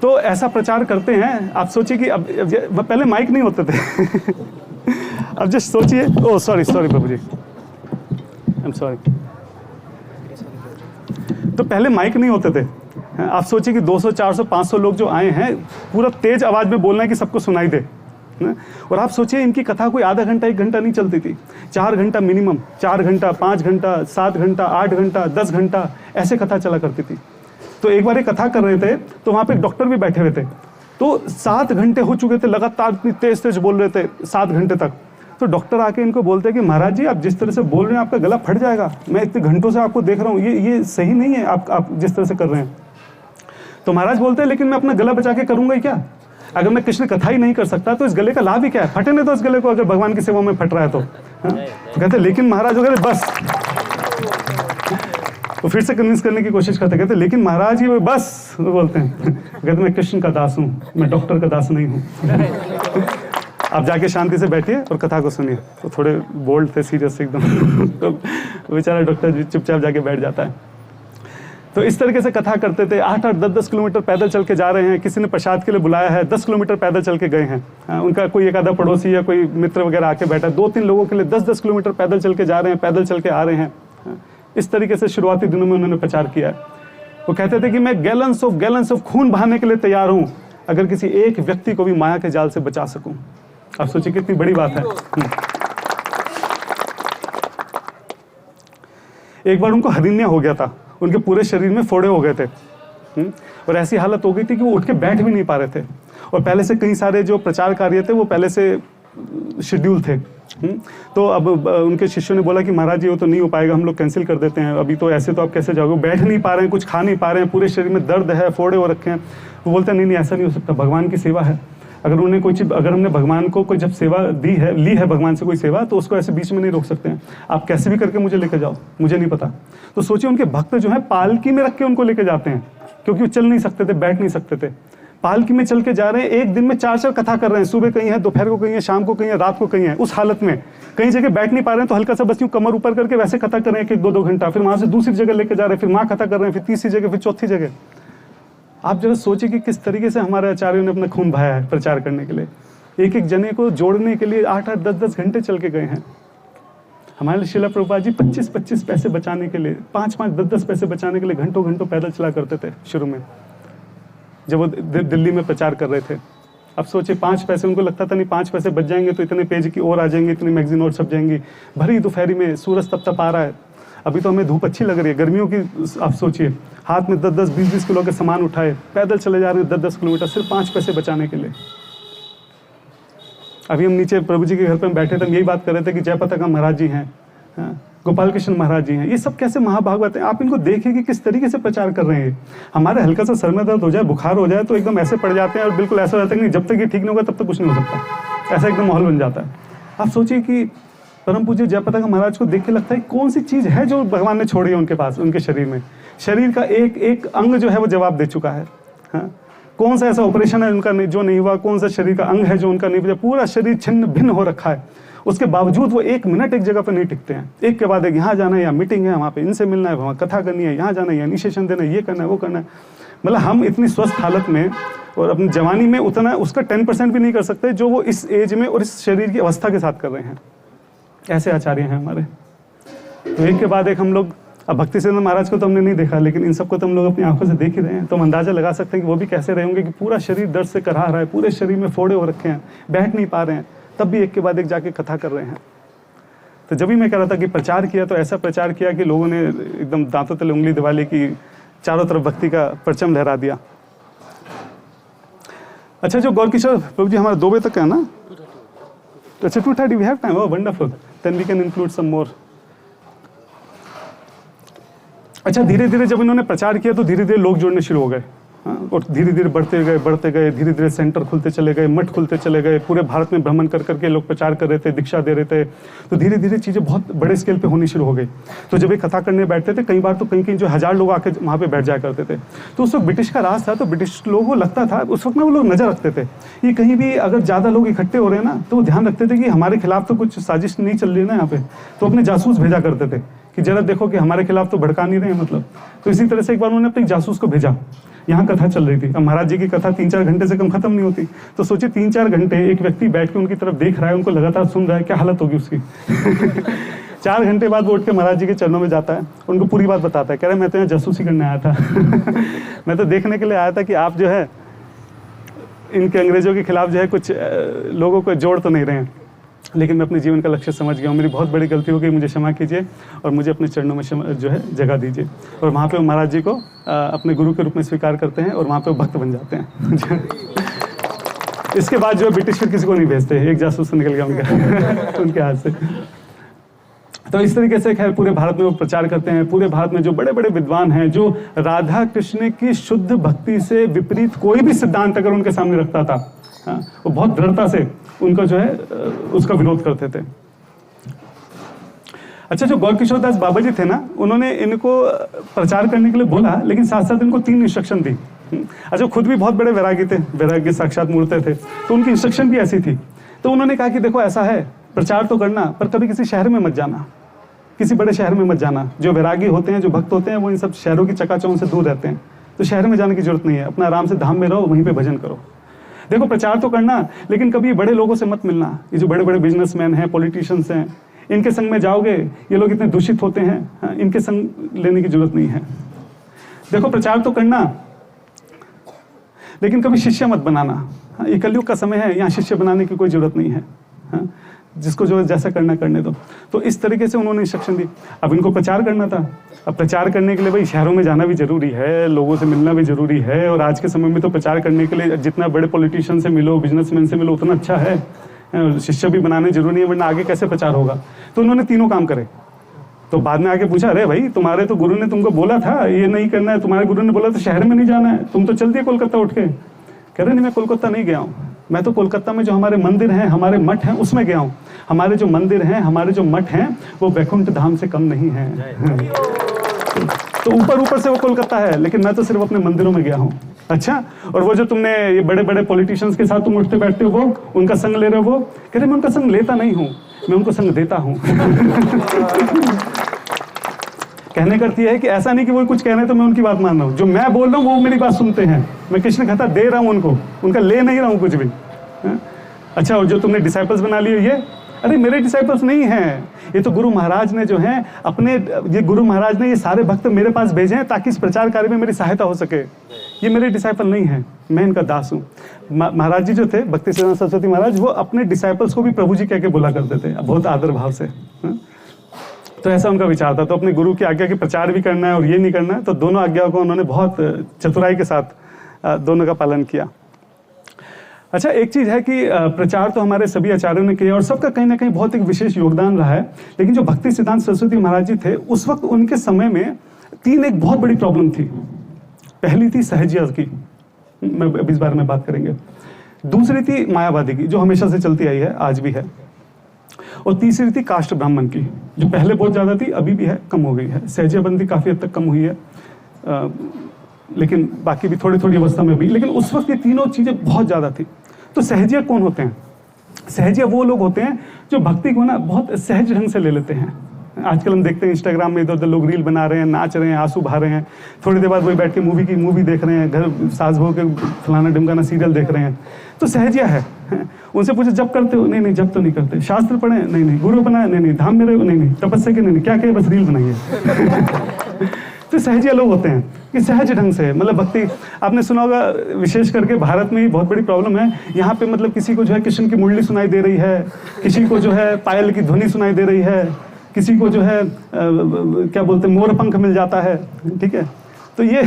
तो ऐसा प्रचार करते हैं, आप सोचिए कि अब पहले माइक नहीं होते थे अब जस्ट सोचिए, oh sorry Prabhu ji, I am sorry. तो पहले माइक नहीं होते थे। आप सोचिए कि 200, 400, 500 लोग जो आए हैं, पूरा तेज आवाज में बोलना है कि सबको सुनाई दे। और आप सोचिए इनकी कथा कोई आधा घंटा 1 घंटा नहीं चलती थी, 4 घंटा मिनिमम, 4 घंटा, 5 घंटा, 7 घंटा, 8 घंटा, 10 घंटा ऐसे कथा चला करती थी। तो एक बार ये कथा कर रहे थे तो वहाँ पे एक डॉक्टर भी बैठे हुए थे। तो 7 घंटे हो चुके थे, लगातार इतनी तेज बोल रहे थे 7 घंटे तक। तो डॉक्टर आके इनको बोलते हैं कि महाराज जी, आप जिस तरह से बोल रहे हैं आपका गला फट जाएगा, मैं इतने घंटों से आपको देख रहा हूँ, ये सही नहीं है आप जिस तरह से कर रहे हैं। तो महाराज बोलते हैं लेकिन मैं अपना गला बचा के करूंगा ही क्या? अगर मैं कृष्ण कथा ही नहीं कर सकता तो इस गले का लाभ ही क्या है? फटे नहीं तो इस गले को, अगर भगवान की सेवा में फट रहा है तो। तो कहते लेकिन महाराज वगैरह बस, तो फिर से कन्विंस करने की कोशिश करते, कहते लेकिन महाराज ये बस, वो बोलते हैं कहते मैं कृष्ण का दास हूँ, मैं डॉक्टर का दास नहीं हूँ। आप जाके शांति से बैठिए और कथा को सुनिए। तो थोड़े बोल्ड थे, सीरियस एकदम। तो बेचारा डॉक्टर चुपचाप जाके बैठ जाता है। तो इस तरीके से कथा करते थे। 8-8, 10-10 किलोमीटर पैदल चल के जा रहे हैं, किसी ने प्रसाद के लिए बुलाया है, 10 किलोमीटर पैदल चल के गए हैं। उनका कोई एक आधा पड़ोसी या कोई मित्र वगैरह आके बैठा, 2-3 लोगों के लिए 10-10 किलोमीटर पैदल चल के जा रहे हैं, पैदल चल के आ रहे हैं। इस तरीके से शुरुआती दिनों में उन्होंने प्रचार किया। वो कहते थे कि मैं गैलन्स ऑफ खून बहाने के लिए तैयार हूँ अगर किसी एक व्यक्ति को भी माया के जाल से बचा सकूं। आप सोचिए कितनी बड़ी बात है। एक बार उनको हरिन्या हो गया था, उनके पूरे शरीर में फोड़े हो गए थे और ऐसी हालत हो गई थी कि वो उठ के बैठ भी नहीं पा रहे थे। और पहले से कई सारे जो प्रचार कार्य थे वो पहले से शेड्यूल थे। तो अब उनके शिष्यों ने बोला कि महाराज जी वो तो नहीं हो पाएगा, हम लोग कैंसिल कर देते हैं, अभी तो ऐसे तो आप कैसे जाओगे? बैठ नहीं पा रहे हैं, कुछ खा नहीं पा रहे हैं, पूरे शरीर में दर्द है, फोड़े हो रखे हैं। वो बोलते हैं नहीं ऐसा नहीं हो सकता, भगवान की सेवा है। अगर उन्हें कोई चीज़, अगर हमने भगवान को कोई जब सेवा दी है, ली है भगवान से कोई सेवा, तो उसको ऐसे बीच में नहीं रोक सकते हैं। आप कैसे भी करके मुझे लेकर जाओ, मुझे नहीं पता। तो सोचिए उनके भक्त जो है पालकी में रख के उनको लेकर जाते हैं, क्योंकि वो चल नहीं सकते थे, बैठ नहीं सकते थे। पालकी में चल के जा रहे हैं, एक दिन में 4-4 कथा कर रहे हैं, सुबह कहीं है, दोपहर को कहीं है, शाम को कहीं है, रात को कहीं है। उस हालत में कई जगह बैठ नहीं पा रहे हैं तो हल्का सा बस यूं कमर ऊपर करके वैसे कथा कर रहे हैं 1-2 घंटा, फिर वहां से दूसरी जगह लेके जा रहे हैं, फिर वहां कथा कर रहे हैं, फिर तीसरी जगह, फिर चौथी जगह। आप जरा सोचिए कि किस तरीके से हमारे आचार्यों ने अपना खून बहाया है प्रचार करने के लिए। एक एक जने को जोड़ने के लिए 8-8, 10-10 घंटे चल के गए हैं। हमारे श्रील प्रभुपाद जी 25-25 पैसे बचाने के लिए, 5-5, 10-10 पैसे बचाने के लिए घंटों घंटों पैदल चला करते थे शुरू में, जब वो दिल्ली में प्रचार कर रहे थे। अब सोचिए 5 पैसे, उनको लगता था नहीं 5 पैसे बच जाएंगे तो इतने पेज की और आ जाएंगे, इतनी मैगजीन और छप जाएंगी। भरी दोपहरी में सूरज तप आ रहा है, अभी तो हमें धूप अच्छी लग रही है, गर्मियों की। आप सोचिए हाथ में 10-10, 20-20 किलो के सामान उठाए, पैदल चले जा रहे हैं 10-10 किलोमीटर, सिर्फ 5 पैसे बचाने के लिए। अभी हम नीचे प्रभु जी के घर पर बैठे थे, हम यही बात कर रहे थे कि जयपताका महाराज जी हैं, गोपाल कृष्ण महाराज जी हैं, ये सब कैसे महाभागवत हैं। आप इनको देखिए कि किस तरीके से प्रचार कर रहे हैं। हमारे हल्का सा सर में दर्द हो जाए, बुखार हो जाए तो एकदम ऐसे पड़ जाते हैं और बिल्कुल ऐसा हो जाता है कि जब तक ये ठीक नहीं होगा तब तक कुछ नहीं हो सकता, ऐसा एकदम माहौल बन जाता है। आप सोचिए कि परम पूज्य जयपताका महाराज को देख के लगता है कौन सी चीज़ है जो भगवान ने छोड़ी है उनके पास, उनके शरीर में। शरीर का एक एक अंग जो है वो जवाब दे चुका है। हाँ, कौन सा ऐसा ऑपरेशन है उनका जो नहीं हुआ, कौन सा शरीर का अंग है जो उनका नहीं, पूरा शरीर छिन्न भिन्न हो रखा है। उसके बावजूद वो 1 मिनट एक जगह पर नहीं टिकते हैं। एक के बाद एक, यहाँ जाना है, यहाँ मीटिंग है, वहाँ पे इनसे मिलना है, वहाँ कथा करनी है, यहाँ जाना है, इनिशिएशन देना है, ये करना है, वो करना है। मतलब हम इतनी स्वस्थ हालत में और अपनी जवानी में उतना उसका 10% भी नहीं कर सकते जो वो इस एज में और इस शरीर की अवस्था के साथ कर रहे हैं। ऐसे आचार्य हैं हमारे। तो एक के बाद एक हम लोग, अब भक्ति सिद्धांत महाराज को तो हमने नहीं देखा, लेकिन इन सबको तो हम लोग अपनी आंखों से देख ही रहे हैं। तो हम अंदाजा लगा सकते हैं कि वो भी कैसे रहे होंगे कि पूरा शरीर दर्द से करहा रहा है, पूरे शरीर में फोड़े हो रखे हैं, बैठ नहीं पा रहे हैं, तब भी एक के बाद एक जाके कथा कर रहे हैं। तो जब भी मैं कह रहा था कि प्रचार किया, तो ऐसा प्रचार किया कि लोगों ने एकदम दांतों तले उंगली दबा ली कि चारों तरफ भक्ति का परचम लहरा दिया। अच्छा, जो गौर किशोर प्रभु जी हमारा 2 बजे तक है ना? अच्छा, 2:30 we have time. Oh wonderful, then we can include some more. अच्छा, धीरे धीरे जब इन्होंने प्रचार किया तो धीरे धीरे लोग जुड़ने शुरू हो गए। और धीरे धीरे बढ़ते गए, धीरे धीरे सेंटर खुलते चले गए, मठ खुलते चले गए, पूरे भारत में भ्रमण कर करके लोग प्रचार कर रहे थे, दीक्षा दे रहे थे। तो धीरे धीरे चीज़ें बहुत बड़े स्केल पे होनी शुरू हो गई। तो जब ये कथा करने बैठते थे, कई बार तो कहीं जो 1000 लोग आके वहाँ पे बैठ जाया करते थे। तो उस वक्त ब्रिटिश का राज था, तो ब्रिटिश लोगों को लगता था, उस वक्त में वो लोग नजर रखते थे ये कहीं भी अगर ज़्यादा लोग इकट्ठे हो रहे हैं ना, तो वो ध्यान रखते थे कि हमारे खिलाफ तो कुछ साजिश नहीं चल रही है ना यहाँ पे। तो अपने जासूस भेजा करते थे कि जरा देखो कि हमारे खिलाफ तो भड़का नहीं रहे हैं मतलब। तो इसी तरह से एक बार उन्होंने अपने जासूस को भेजा, यहाँ कथा चल रही थी। अब महाराज जी की कथा 3-4 घंटे से कम खत्म नहीं होती। तो सोचिए 3-4 घंटे एक व्यक्ति बैठ के उनकी तरफ देख रहा है, उनको लगातार सुन रहा है, क्या हालत होगी उसकी। 4 घंटे बाद वो उठ के महाराज जी के चरणों में जाता है, उनको पूरी बात बताता है, कह रहे मैं तो यहाँ जासूसी करने आया था। मैं तो देखने के लिए आया था कि आप जो है इनके अंग्रेजों के खिलाफ जो है कुछ लोगों को जोड़ तो नहीं रहे हैं, लेकिन मैं अपने जीवन का लक्ष्य समझ गया हूँ, मेरी बहुत बड़ी गलती हो गई, मुझे क्षमा कीजिए और मुझे अपने चरणों में जो है जगह दीजिए। और वहाँ पे वो महाराज जी को अपने गुरु के रूप में स्वीकार करते हैं और वहाँ पे वो भक्त बन जाते हैं। इसके बाद जो है ब्रिटिश फिर किसी को नहीं भेजते, एक जासूस निकल गया उनके हाथ से। तो इस तरीके से खैर पूरे भारत में वो प्रचार करते हैं। पूरे भारत में जो बड़े बड़े विद्वान हैं, जो राधा कृष्ण की शुद्ध भक्ति से विपरीत कोई भी सिद्धांत अगर उनके सामने रखता था, वो बहुत दृढ़ता से उनका जो है उसका विरोध करते थे। अच्छा, जो गौर किशोर दास बाबा जी थे ना, उन्होंने इनको प्रचार करने के लिए बोला, लेकिन साथ साथ इनको 3 इंस्ट्रक्शन दी। अच्छा, खुद भी बहुत बड़े वैरागी थे, वैराग्य साक्षात मूर्ति थे, तो उनकी इंस्ट्रक्शन भी ऐसी थी। तो उन्होंने कहा कि देखो ऐसा है, प्रचार तो करना, पर कभी किसी शहर में मत जाना, किसी बड़े शहर में मत जाना। जो वैरागी होते हैं, जो भक्त होते हैं, वो इन सब शहरों की चकाचौंध से दूर रहते हैं, तो शहर में जाने की जरूरत नहीं है, अपना आराम से धाम में रहो, वहीं पे भजन करो। देखो प्रचार तो करना, लेकिन कभी बड़े लोगों से मत मिलना। ये जो बड़े बड़े बिजनेसमैन हैं, पॉलिटिशियंस हैं, इनके संग में जाओगे, ये लोग इतने दूषित होते हैं, इनके संग लेने की जरूरत नहीं है। देखो प्रचार तो करना, लेकिन कभी शिष्य मत बनाना। ये कलयुग का समय है, यहाँ शिष्य बनाने की कोई जरूरत नहीं है, जिसको जो जैसा करना करने दो। तो इस तरीके से उन्होंने इंस्ट्रक्शन दी। अब इनको प्रचार करना था। अब प्रचार करने के लिए भाई शहरों में जाना भी जरूरी है, लोगों से मिलना भी जरूरी है, और आज के समय में तो प्रचार करने के लिए जितना बड़े पॉलिटिशियन से मिलो, बिजनेसमैन से मिलो, उतना अच्छा है। शिष्य भी बनाने जरूरी है, वरना आगे कैसे प्रचार होगा। तो उन्होंने तीनों काम करे। तो बाद में आके पूछा, अरे भाई तुम्हारे तो गुरु ने तुमको बोला था ये नहीं करना है, तुम्हारे गुरु ने बोला था शहर में नहीं जाना है, तुम तो चल दिए कोलकाता उठ के। कह रहे नहीं, मैं कोलकाता नहीं गया हूँ, मैं तो कोलकाता में जो हमारे मंदिर हैं, हमारे मठ हैं, उसमें गया हूँ। हमारे जो मंदिर हैं, हमारे जो मठ हैं, वो वैकुंठ धाम से कम नहीं है। तो ऊपर ऊपर से वो कोलकाता है, लेकिन मैं तो सिर्फ अपने मंदिरों में गया हूँ। अच्छा, और वो जो तुमने ये बड़े बड़े पॉलिटिशियंस के साथ तुम उठते बैठते हो, वो उनका संग ले रहे हो, वो कह रहे मैं उनका संग लेता नहीं हूँ, मैं उनको संग देता हूँ। कहने का अर्थ है कि ऐसा नहीं कि वो कुछ कह रहे हैं तो मैं उनकी बात मान रहा हूँ, जो मैं बोल रहा हूँ वो मेरी बात सुनते हैं। मैं कृष्ण कथा दे रहा हूँ उनको, उनका ले नहीं रहा हूँ कुछ भी। अच्छा, और जो तुमने डिसाइपल्स बना लिए, ये अरे मेरे डिसाइपल्स नहीं हैं, ये तो गुरु महाराज ने जो है अपने, ये गुरु महाराज ने ये सारे भक्त मेरे पास भेजे हैं ताकि इस प्रचार कार्य में मेरी सहायता हो सके। ये मेरे डिसाइपल नहीं है, मैं इनका दास हूँ। महाराज जी जो थे, भक्ति सिद्धांत सरस्वती महाराज, वो अपने डिसाइपल्स को भी प्रभु जी कह के बोला करते थे, बहुत आदर भाव से। तो ऐसा उनका विचार था। तो अपने गुरु की आज्ञा के प्रचार भी करना है और ये नहीं करना है, तो दोनों आज्ञाओं को उन्होंने बहुत चतुराई के साथ दोनों का पालन किया। अच्छा, एक चीज़ है कि प्रचार तो हमारे सभी आचार्यों ने किया और सबका कहीं ना कहीं बहुत एक विशेष योगदान रहा है, लेकिन जो भक्ति सिद्धांत सरस्वती महाराज जी थे, उस वक्त उनके समय में 3 एक बहुत बड़ी प्रॉब्लम थी। पहली थी सहजिया की, मैं इस बारे में बात करेंगे। दूसरी थी मायावादी की, जो हमेशा से चलती आई है, आज भी है। और तीसरी थी काष्ठ ब्राह्मण की, जो पहले बहुत ज्यादा थी, अभी भी है, कम हो गई है। सहजियाबंदी काफी हद तक कम हुई है, लेकिन बाकी भी थोड़ी थोड़ी अवस्था में भी, लेकिन उस वक्त ये तीनों चीजें बहुत ज्यादा थी। तो सहजिया कौन होते हैं? सहजिया वो लोग होते हैं जो भक्ति को ना बहुत सहज ढंग से ले लेते हैं। आजकल हम देखते हैं इंस्टाग्राम में इधर उधर लोग रील बना रहे हैं, नाच रहे हैं, आंसू बहा रहे हैं, थोड़ी देर बाद वही बैठ के मूवी देख रहे हैं, घर सास बहू के फलाना ढिमकाना सीरियल देख रहे हैं। तो सहजिया है। उनसे पूछे जब करते हो? नहीं जब तो नहीं करते। शास्त्र पढ़े? नहीं। गुरु बनाए? नहीं। धाम में रहे हो? नहीं। तपस्या के? नहीं। क्या कहे, बस रील बनाइए। तो सहजिया लोग होते हैं कि सहज ढंग से, मतलब भक्ति। आपने सुना होगा, विशेष करके भारत में ही बहुत बड़ी प्रॉब्लम है यहाँ पे, मतलब किसी को जो है कृष्ण की मुरली सुनाई दे रही है, किसी को जो है पायल की ध्वनि सुनाई दे रही है, किसी को जो है क्या बोलते हैं मोर पंख मिल जाता है। ठीक है, तो ये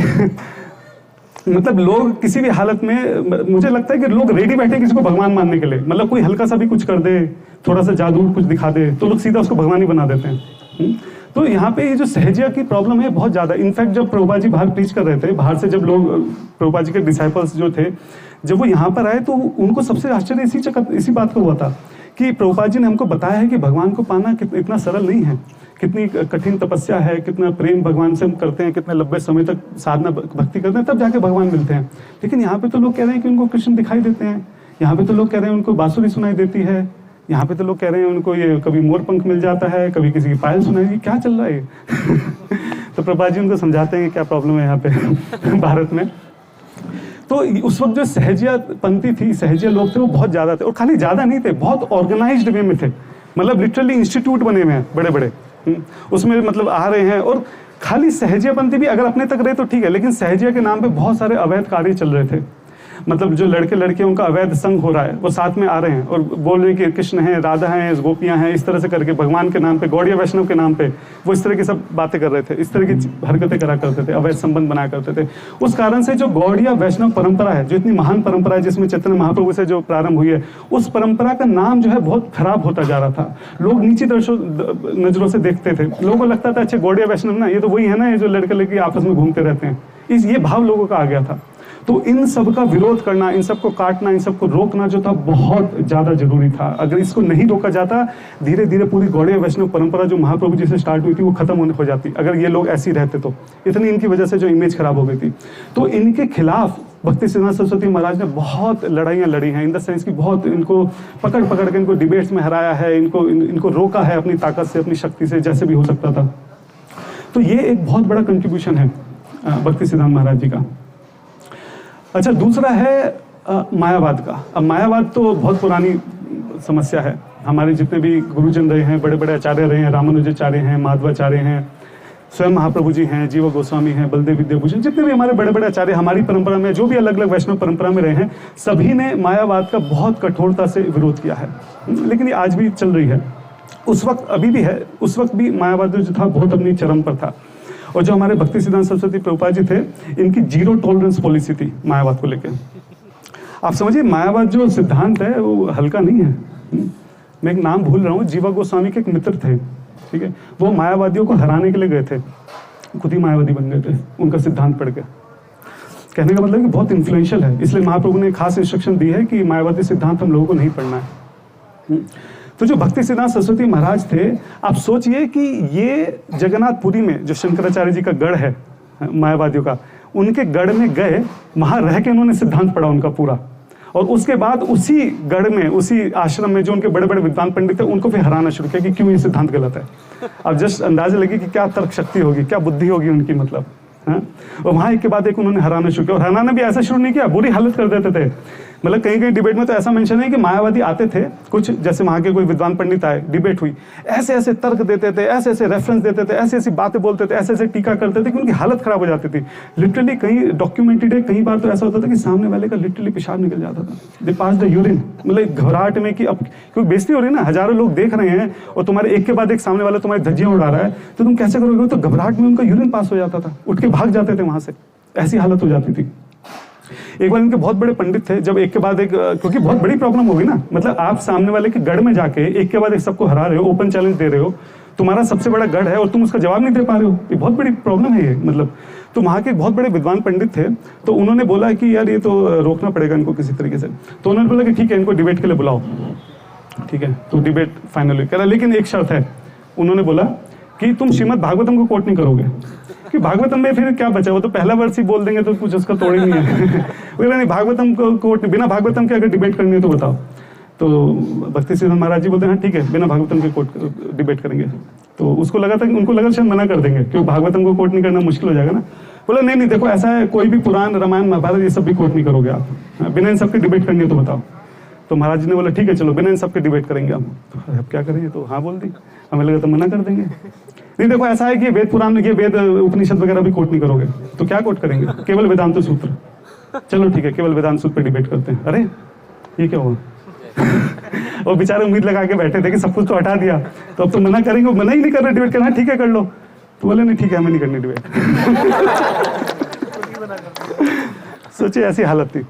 मतलब लोग किसी भी हालत में, मुझे लगता है कि लोग रेडी बैठे किसी को भगवान मानने के लिए, मतलब कोई हल्का सा भी कुछ कर दे, थोड़ा सा जादू कुछ दिखा दे, तो लोग सीधा उसको भगवान ही बना देते हैं। तो यहाँ पे ये जो सहजिया की प्रॉब्लम है बहुत ज्यादा। इनफैक्ट जब प्रभुपाद जी बाहर प्रीच कर रहे थे, बाहर से जब लोग, प्रभुपाद जी के डिसाइपल्स जो थे, जब वो यहाँ पर आए तो उनको सबसे आश्चर्य इसी बात का हुआ था कि प्रभुपाद जी ने हमको बताया है कि भगवान को पाना इतना सरल नहीं है, कितनी कठिन तपस्या है, कितना प्रेम भगवान से हम करते हैं, कितने लंबे समय तक साधना भक्ति करते हैं, तब जाके भगवान मिलते हैं। लेकिन यहाँ पे तो लोग कह रहे हैं कि उनको कृष्ण दिखाई देते हैं, यहाँ पे तो लोग कह रहे हैं उनको बांसुरी सुनाई देती है, यहाँ पे तो लोग कह रहे हैं उनको ये कभी मोर पंख मिल जाता है, कभी किसी की पायल सुनाई दी, क्या चल रहा है? तो प्रभुपाद जी उनको समझाते हैं कि क्या प्रॉब्लम है यहाँ पे भारत में। तो उस वक्त जो सहजिया पंथी थी, सहजिया लोग थे, वो बहुत ज्यादा थे, और खाली ज्यादा नहीं थे, बहुत ऑर्गेनाइज्ड वे में थे, मतलब लिटरली इंस्टीट्यूट बने हुए हैं बड़े बड़े, उसमें मतलब आ रहे हैं। और खाली सहजिया पंथी भी अगर अपने तक रहे तो ठीक है, लेकिन सहजिया के नाम पे बहुत सारे अवैध कार्य चल रहे थे। मतलब जो लड़के लड़के उनका अवैध संग हो रहा है, वो साथ में आ रहे हैं और बोल रहे हैं कि कृष्ण हैं, राधा हैं, गोपियां हैं, इस तरह से करके भगवान के नाम पे, गौड़िया वैष्णव के नाम पे वो इस तरह की सब बातें कर रहे थे, इस तरह की हरकतें करा करते थे, अवैध संबंध बनाया करते थे। उस कारण से जो गौड़िया वैष्णव परंपरा है, जो इतनी महान परंपरा है, जिसमें चैतन्य महाप्रभु से जो प्रारंभ हुई है, उस परंपरा का नाम जो है बहुत खराब होता जा रहा था। लोग नीची नजरों से देखते थे, लोगों को लगता था अच्छा गौड़िया वैष्णव ना, ये तो वही है ना, ये जो लड़के लड़की आपस में घूमते रहते हैं, ये भाव लोगों का आ गया था। तो इन सब का विरोध करना, इन सबको काटना, इन सबको रोकना जो था बहुत ज्यादा जरूरी था। अगर इसको नहीं रोका जाता, धीरे धीरे पूरी गौड़िया वैष्णव परंपरा जो महाप्रभु जी से स्टार्ट हुई थी वो खत्म हो जाती, अगर ये लोग ऐसे ही रहते तो। इतनी इनकी वजह से जो इमेज खराब हो गई थी। तो इनके खिलाफ भक्ति सिद्धांत सरस्वती महाराज ने बहुत लड़ाइयाँ लड़ी हैं, इन द सेंस की बहुत इनको पकड़ पकड़ के इनको डिबेट्स में हराया है, इनको रोका है अपनी ताकत से, अपनी शक्ति से, जैसे भी हो सकता था। तो ये एक बहुत बड़ा कंट्रीब्यूशन है भक्ति सिद्धांत महाराज जी का। अच्छा, दूसरा है मायावाद का। अब मायावाद तो बहुत पुरानी समस्या है। हमारे जितने भी गुरुजन रहे हैं, बड़े बड़े आचार्य रहे हैं, रामानुजाचार्य हैं, माधवाचार्य हैं, स्वयं महाप्रभु जी हैं, जीव गोस्वामी हैं, बलदेव विद्याभूषण, जितने भी हमारे बड़े बड़े आचार्य हमारी परंपरा में, जो भी अलग अलग वैष्णव परंपरा में रहे हैं, सभी ने मायावाद का बहुत कठोरता से विरोध किया है। लेकिन ये आज भी चल रही है, उस वक्त अभी भी है, उस वक्त भी मायावाद जो था बहुत अपनी चरम पर था। और जो हमारे भक्ति सिद्धांत सरस्वती प्रभुपाद जी थे, इनकी जीरो टॉलरेंस पॉलिसी थी मायावाद को लेकर। आप समझिए, मायावाद जो सिद्धांत है वो हल्का नहीं है। मैं एक नाम भूल रहा हूँ, जीवा गोस्वामी के एक मित्र थे, ठीक है, वो मायावादियों को हराने के लिए गए थे, खुद ही मायावादी बन गए थे उनका सिद्धांत पढ़ के। कहने का मतलब कि बहुत इन्फ्लुएंशियल है, इसलिए महाप्रभु ने खास इंस्ट्रक्शन दी है कि मायावादी सिद्धांत हम लोगों को नहीं पढ़ना है। तो जो भक्ति सिद्धांत सरस्वती महाराज थे, आप सोचिए कि ये जगन्नाथपुरी में जो शंकराचार्य जी का गढ़ है मायावादियों का, उनके गढ़ में गए, वहां रह के उन्होंने सिद्धांत पढ़ा उनका पूरा, और उसके बाद उसी गढ़ में, उसी आश्रम में जो उनके बड़े बड़े विद्वान पंडित थे, उनको फिर हराना शुरू किया कि क्यों ये सिद्धांत गलत है। अब जस्ट अंदाजा लगे कि क्या तर्क शक्ति होगी, क्या बुद्धि होगी उनकी, मतलब है। और वहां एक के बाद एक उन्होंने हराना शुरू किया, और हराना भी ऐसा शुरू नहीं किया, बुरी हालत कर देते थे। मतलब कहीं कहीं डिबेट में तो ऐसा मेंशन है कि मायावादी आते थे, कुछ जैसे वहां के कोई विद्वान पंडित आए, डिबेट हुई, ऐसे ऐसे तर्क देते थे, ऐसे ऐसे रेफरेंस देते थे, ऐसी ऐसी बातें बोलते थे, ऐसे ऐसे टीका करते थे कि उनकी हालत खराब हो जाती थी। लिटरली कहीं डॉक्यूमेंटेड है, कई बार तो ऐसा होता था कि सामने वाले का लिटरली पेशाब निकल जाता था, दे पास द यूरिन, मतलब घबराहट में कि अब क्योंकि बेइज्जती हो रही है ना, हजारों लोग देख रहे हैं और तुम्हारे एक के बाद एक सामने वाला तुम्हारी धज्जियां उड़ा रहा है, तो तुम कैसे करोगे। तो घबराहट में उनका यूरिन पास हो जाता था, उठ के भाग जाते थे वहां से, ऐसी हालत हो जाती थी। एक बार इनके बहुत बड़े पंडित थे, जब एक के बाद एक, क्योंकि बहुत बड़ी प्रॉब्लम होगी ना, मतलब आप सामने वाले के गढ़ में जाके एक के बाद एक सबको हरा रहे हो, ओपन चैलेंज दे रहे हो, तुम्हारा सबसे बड़ा गढ़ है और तुम उसका जवाब नहीं दे पा रहे हो, ये बहुत बड़ी प्रॉब्लम है ये, मतलब। तो वहाँ के बहुत बड़े विद्वान पंडित थे, तो उन्होंने बोला कि यार ये तो रोकना पड़ेगा इनको किसी तरीके से। तो उन्होंने बोला कि ठीक है, इनको डिबेट के लिए बुलाओ, ठीक है। तो डिबेट फाइनल करा, लेकिन एक शर्त है। उन्होंने बोला कि तुम श्रीमद् भागवतम को कोट नहीं करोगे, कि भागवतम में फिर क्या बचा, वो तो पहला वर्ष ही बोल देंगे तो कुछ उसका तोड़ ही नहीं है। बोला नहीं, भागवतम को कोट, बिना भागवतम के अगर डिबेट करनी है तो बताओ। तो भक्ति सिद्धांत महाराज जी बोलते हैं हाँ ठीक है, बिना भागवतम के कोट डिबेट करेंगे। तो उसको लगा था कि उनको लगा शायद मना कर देंगे, क्योंकि भागवतम को कोट नहीं करना मुश्किल हो जाएगा ना। बोला नहीं नहीं, देखो ऐसा है, कोई भी पुराण, रामायण, महाभारत ये सब भी कोट नहीं करोगे आप, बिना इन सबके डिबेट करनी है तो बताओ। तो महाराज जी ने बोला ठीक है चलो, बिना इन सबके डिबेट करेंगे हम। तो अब क्या करेंगे, तो हाँ बोल दी। हमें लगा तो मना कर देंगे। नहीं देखो ऐसा है कि वेद पुराण, ये वेद उपनिषद वगैरह भी कोट नहीं करोगे, तो क्या कोट करेंगे, केवल वेदांत सूत्र। चलो ठीक है, केवल वेदांत सूत्र पे डिबेट करते हैं। अरे ये क्या हुआ। और बेचारे उम्मीद लगा के बैठे थे कि सब कुछ तो हटा दिया, तो अब तो मना करेंगे, मना ही नहीं कर रहे डिबेट करना, ठीक है कर लो। तो बोले नहीं ठीक है, हमें नहीं करनी डिबेट। सोचिए ऐसी हालत थी,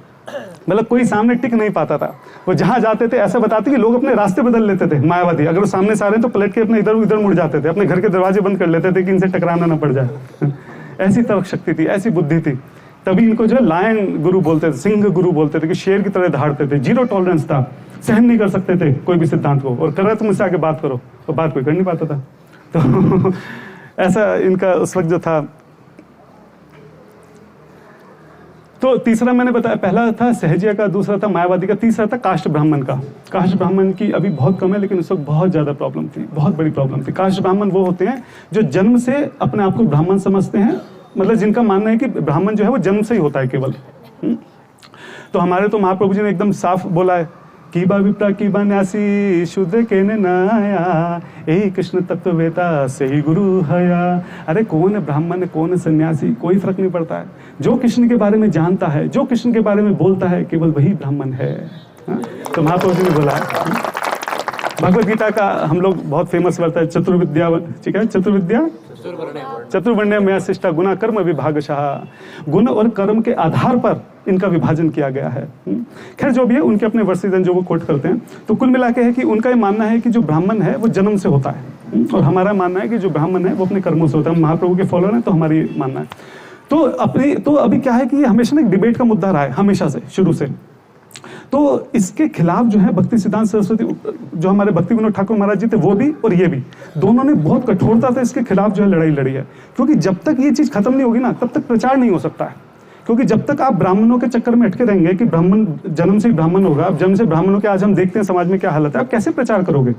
मतलब कोई सामने टिक नहीं पाता था। वो जहां जाते थे ऐसा बताते कि लोग अपने रास्ते बदल लेते थे मायावादी, अगर वो सामने से आ रहे हैं तो पलट के अपने इधर उधर मुड़ जाते थे, अपने घर के दरवाजे बंद कर लेते थे कि इनसे टकराना ना पड़ जाए। ऐसी तर्क शक्ति थी, ऐसी बुद्धि थी। तभी इनको जो लायन गुरु बोलते थे, सिंह गुरु बोलते थे, कि शेर की तरह धाड़ते थे, जीरो टॉलरेंस था, सहन नहीं कर सकते थे कोई भी सिद्धांत को, और कर रहा तुम मुझसे आगे बात करो, तो बात कोई कर नहीं पाता था। तो ऐसा इनका उस वक्त जो था। तो तीसरा मैंने बताया, पहला था सहजिया का, दूसरा था मायावादी का, तीसरा था काष्ठ ब्राह्मण का। काष्ठ ब्राह्मण की अभी बहुत कम है, लेकिन उस वक्त बहुत ज्यादा प्रॉब्लम थी, बहुत बड़ी प्रॉब्लम थी। काष्ठ ब्राह्मण वो होते हैं जो जन्म से अपने आप को ब्राह्मण समझते हैं, मतलब जिनका मानना है कि ब्राह्मण जो है वो जन्म से ही होता है केवल। तो हमारे तो महाप्रभु जी ने एकदम साफ बोला है कीबा विप्रा कीबा न्यासी शूद्र के न आया, यही कृष्ण तत्ववेता सही गुरु हया। अरे कौन है ब्राह्मण है, कौन है सन्यासी, कोई फर्क नहीं पड़ता है। जो कृष्ण के बारे में जानता है, जो कृष्ण के बारे में बोलता है, केवल वही ब्राह्मण है। तो महाप्रभु जी ने बोला है, भगवत गीता का हम लोग बहुत फेमस वर्ता है, चतुर्विद्या, ठीक है, चतुर्वर्ण्य में शिष्टा गुना कर्म विभागशः। गुण और कर्म के आधार पर इनका विभाजन किया गया है। खैर जो भी है, उनके अपने वर्सेस जो वो कोट करते हैं, तो कुल मिला के है कि उनका ये मानना है कि जो ब्राह्मण है वो जन्म से होता है, और हमारा मानना है कि जो ब्राह्मण है वो अपने कर्मों से होता है। हम महाप्रभु के फॉलोअर हैं, तो हमारी मानना है। तो अभी क्या है कि ये हमेशा ना एक डिबेट का मुद्दा रहा है, हमेशा से, शुरू से। तो इसके खिलाफ जो है भक्ति सिद्धांत सरस्वती, जो हमारे भक्ति विनोद ठाकुर महाराज जी थे, वो भी और ये भी, दोनों ने बहुत कठोरता से इसके खिलाफ जो है लड़ाई लड़ी है। क्योंकि जब तक ये चीज खत्म नहीं होगी ना, तब तक प्रचार नहीं हो सकता है। क्योंकि जब तक आप ब्राह्मणों के चक्कर में अटके रहेंगे कि ब्राह्मण जन्म से ब्राह्मण होगा, अब जन्म से ब्राह्मणों के आज हम देखते हैं समाज में क्या हालत है, आप कैसे प्रचार करोगे?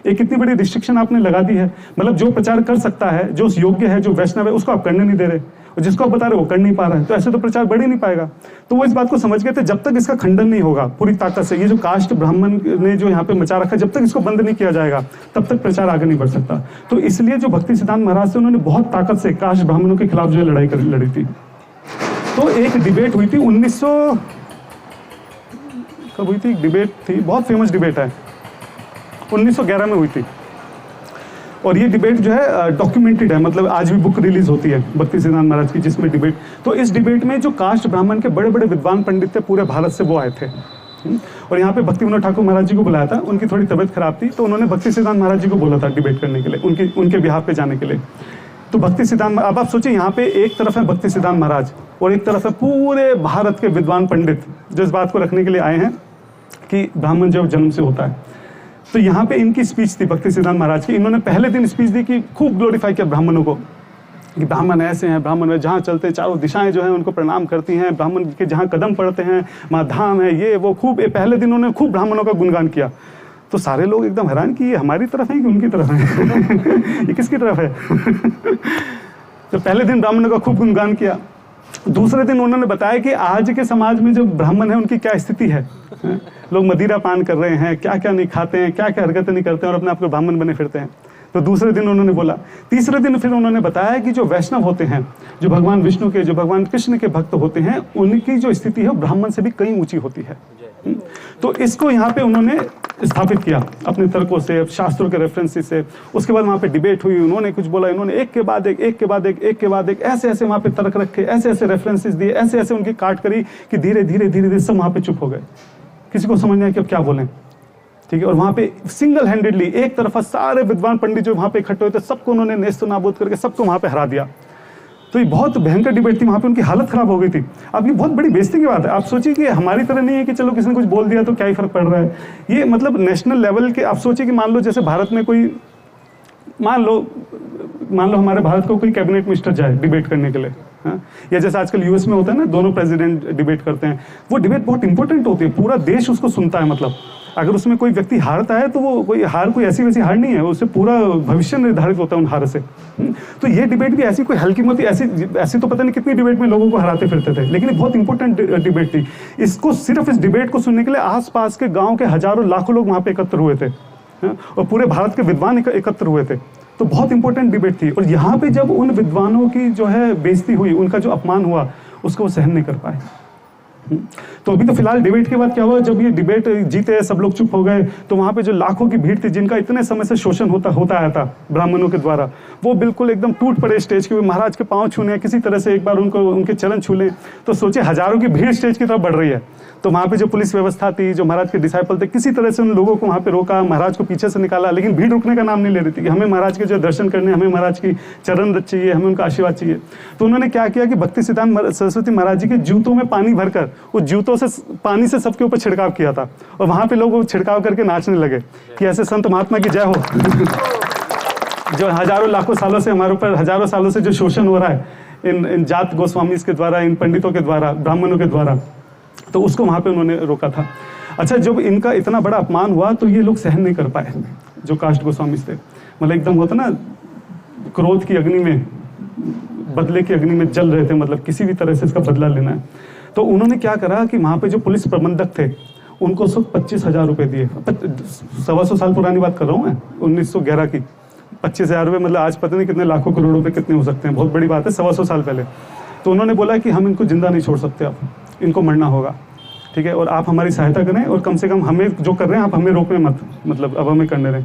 एक इतनी बड़ी रिस्ट्रिक्शन आपने लगा दी है, मतलब जो प्रचार कर सकता है, जो योग्य है, जो वैष्णव है, उसको आप करने नहीं दे रहे, और जिसको आप बता रहे हो वो कर नहीं पा रहा है, तो ऐसे तो प्रचार बढ़ ही नहीं पाएगा। तो वो इस बात को समझ गए थे, जब तक इसका खंडन नहीं होगा पूरी ताकत से, ये जो कास्ट ब्राह्मण ने जो यहाँ पे मचा रखा है, जब तक इसको बंद नहीं किया जाएगा, तब तक प्रचार आगे नहीं बढ़ सकता। तो इसलिए जो भक्ति सिद्धांत महाराज थे, उन्होंने बहुत ताकत से कास्ट ब्राह्मणों के खिलाफ जो है लड़ाई लड़ी थी। तो एक डिबेट हुई थी 1900 कब हुई थी, डिबेट थी, बहुत फेमस डिबेट है, 1911 में हुई थी। और ये डिबेट जो है डॉक्यूमेंटेड है, मतलब आज भी बुक रिलीज होती है भक्ति सिद्धांत महाराज की, जिसमें डिबेट, तो इस डिबेट में जो कास्ट ब्राह्मण के बड़े बड़े विद्वान पंडित थे पूरे भारत से, वो आए थे। और यहाँ पे भक्ति विनोद ठाकुर महाराज जी को बुलाया था, उनकी थोड़ी तबियत खराब थी, तो उन्होंने भक्ति सिद्धांत महाराज जी को बोला था डिबेट करने के लिए, उनके बिहाफ पे जाने के लिए। तो भक्ति सिद्धांत, अब आप सोचिए, यहाँ पे एक तरफ है भक्ति सिद्धांत महाराज और एक तरफ है पूरे भारत के विद्वान पंडित, जो इस बात को रखने के लिए आए हैं कि ब्राह्मण जो जन्म से होता है। तो यहाँ पे इनकी स्पीच थी भक्ति सिद्धांत महाराज की। इन्होंने पहले दिन स्पीच दी कि खूब ग्लोरीफाई किया ब्राह्मणों को, कि ब्राह्मण ऐसे हैं, ब्राह्मण जहाँ चलते हैं चारों दिशाएं जो हैं उनको प्रणाम करती हैं, ब्राह्मण के जहाँ कदम पड़ते हैं वहाँ धाम है, ये वो, खूब पहले दिन उन्होंने खूब ब्राह्मणों का गुणगान किया। तो सारे लोग एकदम हैरान कि ये हमारी तरफ है कि उनकी तरफ है ये किसकी तरफ है तो पहले दिन ब्राह्मणों का खूब गुणगान किया। दूसरे दिन उन्होंने बताया कि आज के समाज में जो ब्राह्मण है उनकी क्या स्थिति है, लोग मदिरा पान कर रहे हैं, क्या क्या नहीं खाते हैं, क्या क्या हरकतें नहीं करते हैं, और अपने आप को ब्राह्मण बने फिरते हैं। तो दूसरे दिन उन्होंने बोला। तीसरे दिन फिर उन्होंने बताया कि जो वैष्णव होते हैं, जो भगवान विष्णु के, जो भगवान कृष्ण के भक्त होते हैं, उनकी जो स्थिति है ब्राह्मण से भी कहीं ऊंची होती है। तो इसको यहाँ पे उन्होंने स्थापित किया अपने तर्कों से, शास्त्रों के रेफरेंसेस से। उसके बाद वहाँ पे डिबेट हुई, उन्होंने कुछ बोला, इन्होंने एक के बाद एक ऐसे ऐसे वहाँ पे तर्क रखे, ऐसे ऐसे रेफरेंसेस दिए, ऐसे ऐसे उनकी काट करी कि धीरे धीरे सब वहाँ पे चुप हो गए, किसी को समझ नहीं आया कि अब क्या बोलें। ठीक है, और वहाँ पे सिंगल हैंडेडली एक तरफा सारे विद्वान पंडित जो वहाँ पे इकट्ठे हुए थे, सबको उन्होंने नेस्तो नाबूद करके सबको वहाँ पे हरा दिया। तो ये बहुत भयंकर डिबेट थी, वहाँ पे उनकी हालत खराब हो गई थी। अब ये बहुत बड़ी बेइज्जती की बात है। आप सोचिए कि हमारी तरह नहीं है कि चलो किसी ने कुछ बोल दिया तो क्या ही फर्क पड़ रहा है। ये मतलब नेशनल लेवल के, आप सोचिए कि मान लो जैसे भारत में कोई, मान लो हमारे भारत को कोई कैबिनेट मिनिस्टर जाए डिबेट करने के लिए, हाँ? या जैसे आजकल यूएस में होता है ना, दोनों प्रेसिडेंट डिबेट करते हैं, वो डिबेट बहुत इंपॉर्टेंट होती है, पूरा देश उसको सुनता है। मतलब अगर उसमें कोई व्यक्ति हारता है तो वो कोई ऐसी वैसी हार नहीं है, उससे पूरा भविष्य निर्धारित होता है उन हार से। तो ये डिबेट भी ऐसी कोई हल्की मोटी ऐसी तो पता नहीं कितनी डिबेट में लोगों को हराते फिरते थे, लेकिन ये बहुत इंपॉर्टेंट डिबेट थी। इसको सिर्फ इस डिबेट को सुनने के लिए आसपास के गाँव के हजारों लाखों लोग वहाँ पे एकत्र हुए थे, और पूरे भारत के विद्वान एकत्र हुए थे। तो बहुत इंपॉर्टेंट डिबेट थी। और यहाँ पे जब उन विद्वानों की जो है बेइज्जती हुई, उनका जो अपमान हुआ, उसको वो सहन नहीं कर पाए। तो अभी तो फिलहाल डिबेट के बाद क्या हुआ, जब ये डिबेट जीते, सब लोग चुप हो गए, तो वहाँ पे जो लाखों की भीड़ थी, जिनका इतने समय से शोषण होता आया था ब्राह्मणों के द्वारा, वो बिल्कुल एकदम टूट पड़े स्टेज के। महाराज के पाँव छूने, किसी तरह से एक बार उनके चरण छू लें, तो सोचे हजारों की भीड़ स्टेज की तरफ बढ़ रही है। तो वहाँ पे जो पुलिस व्यवस्था थी, जो महाराज के डिसाइपल थे, किसी तरह से उन लोगों को वहाँ पे रोका, महाराज को पीछे से निकाला, लेकिन भीड़ रुकने का नाम नहीं ले रही थी कि हमें महाराज के जो दर्शन करने, हमें महाराज की चरण चाहिए, हमें उनका आशीर्वाद चाहिए। तो उन्होंने क्या किया कि भक्ति सिद्धांत सरस्वती महाराज जी के जूतों में पानी भरकर, उस जूतों से पानी से सबके ऊपर छिड़काव किया था, और वहाँ पे लोग छिड़काव करके नाचने लगे कि ऐसे संत महात्मा की जय हो। जो हजारों लाखों सालों से हमारे ऊपर, हजारों सालों से जो शोषण हो रहा है इन जात गोस्वामी के द्वारा, इन पंडितों के द्वारा, ब्राह्मणों के द्वारा, तो उसको वहाँ पे उन्होंने रोका था। अच्छा, जब इनका इतना बड़ा अपमान हुआ तो ये लोग सहन नहीं कर पाए, जो कास्ट गोस्वामी थे। मतलब एकदम होता ना, क्रोध की अग्नि में, बदले की अग्नि में जल रहे थे, मतलब किसी भी तरह से इसका बदला लेना है। तो उन्होंने क्या करा कि वहाँ पे जो पुलिस प्रबंधक थे, उनको उस वक्त 25,000 रुपये दिए। 125 साल पुरानी बात कर रहा हूँ मैं, 1911 की। 25,000 रुपये मतलब आज पता नहीं कितने लाखों करोड़ों रुपये कितने हो सकते हैं, बहुत बड़ी बात है, 125 साल पहले। तो उन्होंने बोला कि हम इनको जिंदा नहीं छोड़ सकते, अब इनको मरना होगा, ठीक है, और आप हमारी सहायता करें और कम से कम हमें जो कर रहे हैं आप हमें रोकें मत, मतलब अब हमें करने दें।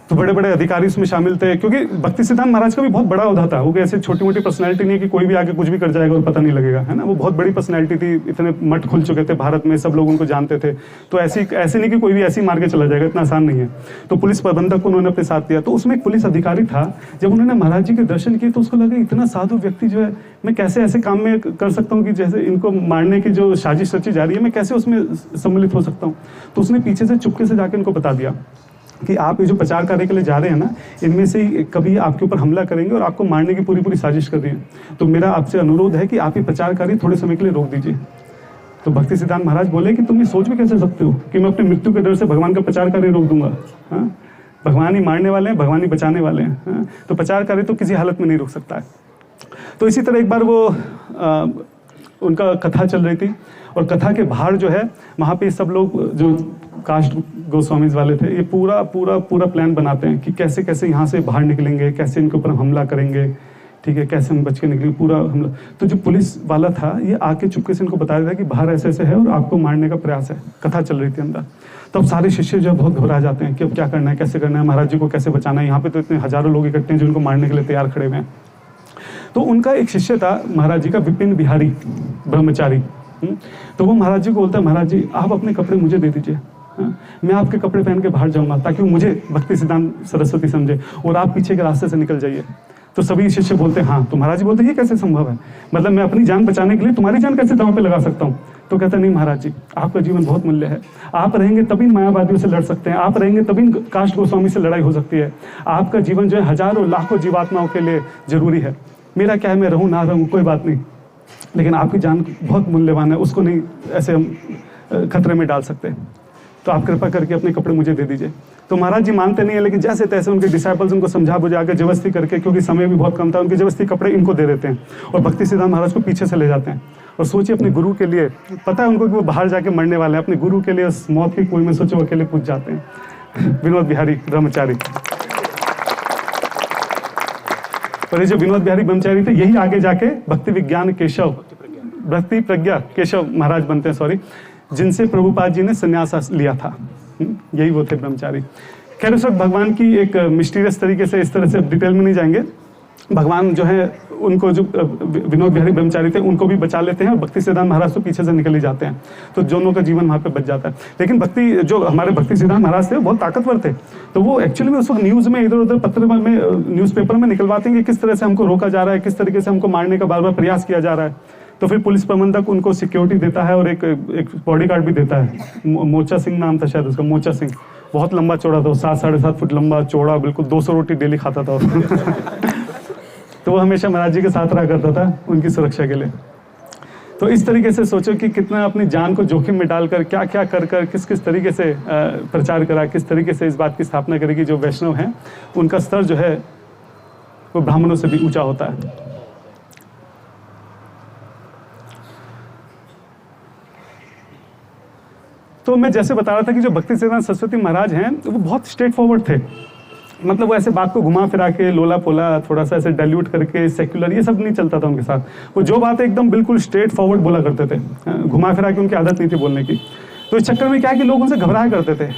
तो बड़े बड़े अधिकारी उसमें शामिल थे, क्योंकि भक्ति सिद्धांत महाराज का भी बहुत बड़ा ओहदा था। वो ऐसे छोटी मोटी पर्सनैलिटी नहीं है कि कोई भी आके कुछ भी कर जाएगा और पता नहीं लगेगा, है ना। वो बहुत बड़ी पर्सनैलिटी थी, इतने मठ खुल चुके थे भारत में, सब लोग उनको जानते थे। तो ऐसे नहीं कि कोई भी ऐसे ही मार के चला जाएगा, इतना आसान नहीं है। तो पुलिस प्रबंधक को उन्होंने अपने साथ दिया। तो उसमें एक पुलिस अधिकारी था, जब उन्होंने महाराज जी के दर्शन किए तो उसको लगा इतना साधु व्यक्ति जो है, मैं कैसे ऐसे काम में कर सकता हूँ कि जैसे इनको मारने की जो साजिश रची जा रही है, मैं कैसे उसमें सम्मिलित हो सकता हूँ। तो उसने पीछे से चुपके से जाकर इनको बता दिया कि आप ये जो प्रचार कार्य के लिए जा रहे हैं ना, इनमें से ही कभी आपके ऊपर हमला करेंगे और आपको मारने की पूरी साजिश कर रही है। तो मेरा आपसे अनुरोध है कि आप ये प्रचार कार्य थोड़े समय के लिए रोक दीजिए। तो भक्ति सिद्धांत महाराज बोले कि तुम ये सोच भी कैसे सकते हो कि मैं अपनी मृत्यु के डर से भगवान का प्रचार कार्य रोक दूंगा। हाँ, भगवान ही मारने वाले हैं, भगवान ही बचाने वाले हैं। हाँ? तो प्रचार कार्य तो किसी हालत में नहीं रोक सकता है। तो इसी तरह एक बार वो उनका कथा चल रही थी, और कथा के बाहर जो है वहाँ पे सब लोग जो कास्ट गोस्वामीज वाले थे, ये पूरा प्लान बनाते हैं कि कैसे कैसे यहाँ से बाहर निकलेंगे, कैसे इनके ऊपर हमला करेंगे, ठीक है, कैसे हम बच के निकलेंगे, पूरा हमला। तो जो पुलिस वाला था ये आके चुपके से इनको बता रहा था कि बाहर ऐसे ऐसे है और आपको मारने का प्रयास है। कथा चल रही थी अंदर। तब सारे शिष्य जो है बहुत घबरा जाते हैं कि अब क्या करना है, कैसे करना है, महाराज जी को कैसे बचाना है। यहाँ पे तो इतने हजारों लोग इकट्ठे हैं जो उनको मारने के लिए तैयार खड़े हुए हैं। तो उनका एक शिष्य था महाराज जी का, विपिन बिहारी ब्रह्मचारी। तो वो महाराज जी को बोलता है, महाराज जी आप अपने कपड़े मुझे दे दीजिए, मैं आपके कपड़े पहन के बाहर जाऊंगा, ताकि वो मुझे भक्ति सिद्धांत सरस्वती समझे, और आप पीछे के रास्ते से निकल जाइए। तो सभी शिष्य बोलते हैं हाँ। तो महाराज जी बोलते ये कैसे संभव है, मतलब मैं अपनी जान बचाने के लिए तुम्हारी जान कैसे दांव पे लगा सकता हूँ। तो कहता नहीं महाराज जी, आपका जीवन बहुत मूल्य है, आप रहेंगे तभी मायावादियों से लड़ सकते हैं, आप रहेंगे तभी कास्ट गोस्वामी से लड़ाई हो सकती है। आपका जीवन जो है हजारों लाखों जीवात्माओं के लिए जरूरी है। मेरा क्या है, मैं रहूँ ना रहूँ कोई बात नहीं, लेकिन आपकी जान बहुत मूल्यवान है, उसको नहीं ऐसे हम खतरे में डाल सकते। तो आप कृपा करके अपने कपड़े मुझे दे दीजिए। तो महाराज जी मानते नहीं है, लेकिन जैसे तैसे उनके डिसाइपल्स उनको समझा बुझा के जबरदस्ती करके, क्योंकि समय भी बहुत कम था, उनके जबरदस्ती कपड़े इनको दे देते हैं और भक्ति सिद्धांत महाराज को पीछे से ले जाते हैं। और सोचिए अपने गुरु के लिए, पता है उनको कि वो बाहर जाके मरने वाले हैं, अपने गुरु के लिए उस मौत की कुएं में सोचो अकेले कूद जाते हैं। विनोद बिहारी ब्रह्मचारी। और ये जो विनोद बिहारी ब्रह्मचारी थे, यही आगे जाके भक्ति विज्ञान केशव, भक्ति प्रज्ञा केशव महाराज बनते हैं, सॉरी, जिनसे प्रभुपाद जी ने संन्यास लिया था। यही वो थे ब्रह्मचारी। खैर उस वक्त भगवान की एक मिस्टीरियस तरीके से, इस तरह से डिटेल में नहीं जाएंगे, भगवान जो है उनको, जो विनोद बिहारी ब्रह्मचारी थे उनको भी बचा लेते हैं और भक्ति सिद्धांत महाराज तो पीछे से निकल ही जाते हैं। तो दोनों का जीवन वहाँ पे बच जाता है। लेकिन जो हमारे भक्ति सिद्धांत महाराज थे वो बहुत ताकतवर थे। तो वो एक्चुअली में उस वक्त न्यूज़ में इधर उधर पत्र में, न्यूज़पेपर में निकलवाते हैं कि किस तरह से हमको रोका जा रहा है, किस तरीके से हमको मारने का बार बार प्रयास किया जा रहा है। तो फिर पुलिस प्रबंधक उनको सिक्योरिटी देता है और एक बॉडीगार्ड भी देता है। मोचा सिंह नाम था शायद उसका, मोचा सिंह। बहुत लंबा चौड़ा था, 7-7.5 फुट लंबा चौड़ा, बिल्कुल 200 रोटी डेली खाता था। तो वो हमेशा महाराज जी के साथ रहा करता था उनकी सुरक्षा के लिए। तो इस तरीके से सोचो कि कितना अपनी जान को जोखिम में डालकर, क्या क्या कर कर, किस किस तरीके से प्रचार करा, किस तरीके से इस बात की स्थापना करी कि जो वैष्णव हैं उनका स्तर जो है वो ब्राह्मणों से भी ऊंचा होता है। तो मैं जैसे बता रहा था कि जो भक्ति सिद्धांत सरस्वती महाराज हैं वो बहुत स्ट्रेट फॉरवर्ड थे। मतलब वो ऐसे बात को घुमा फिरा के, लोला पोला, थोड़ा सा ऐसे डाइल्यूट करके, सेक्युलर, ये सब नहीं चलता था उनके साथ। वो जो बात है एकदम बिल्कुल स्ट्रेट फॉरवर्ड बोला करते थे, घुमा फिरा के उनकी आदत नहीं थी बोलने की। तो इस चक्कर में क्या है कि लोग उनसे घबराया करते थे,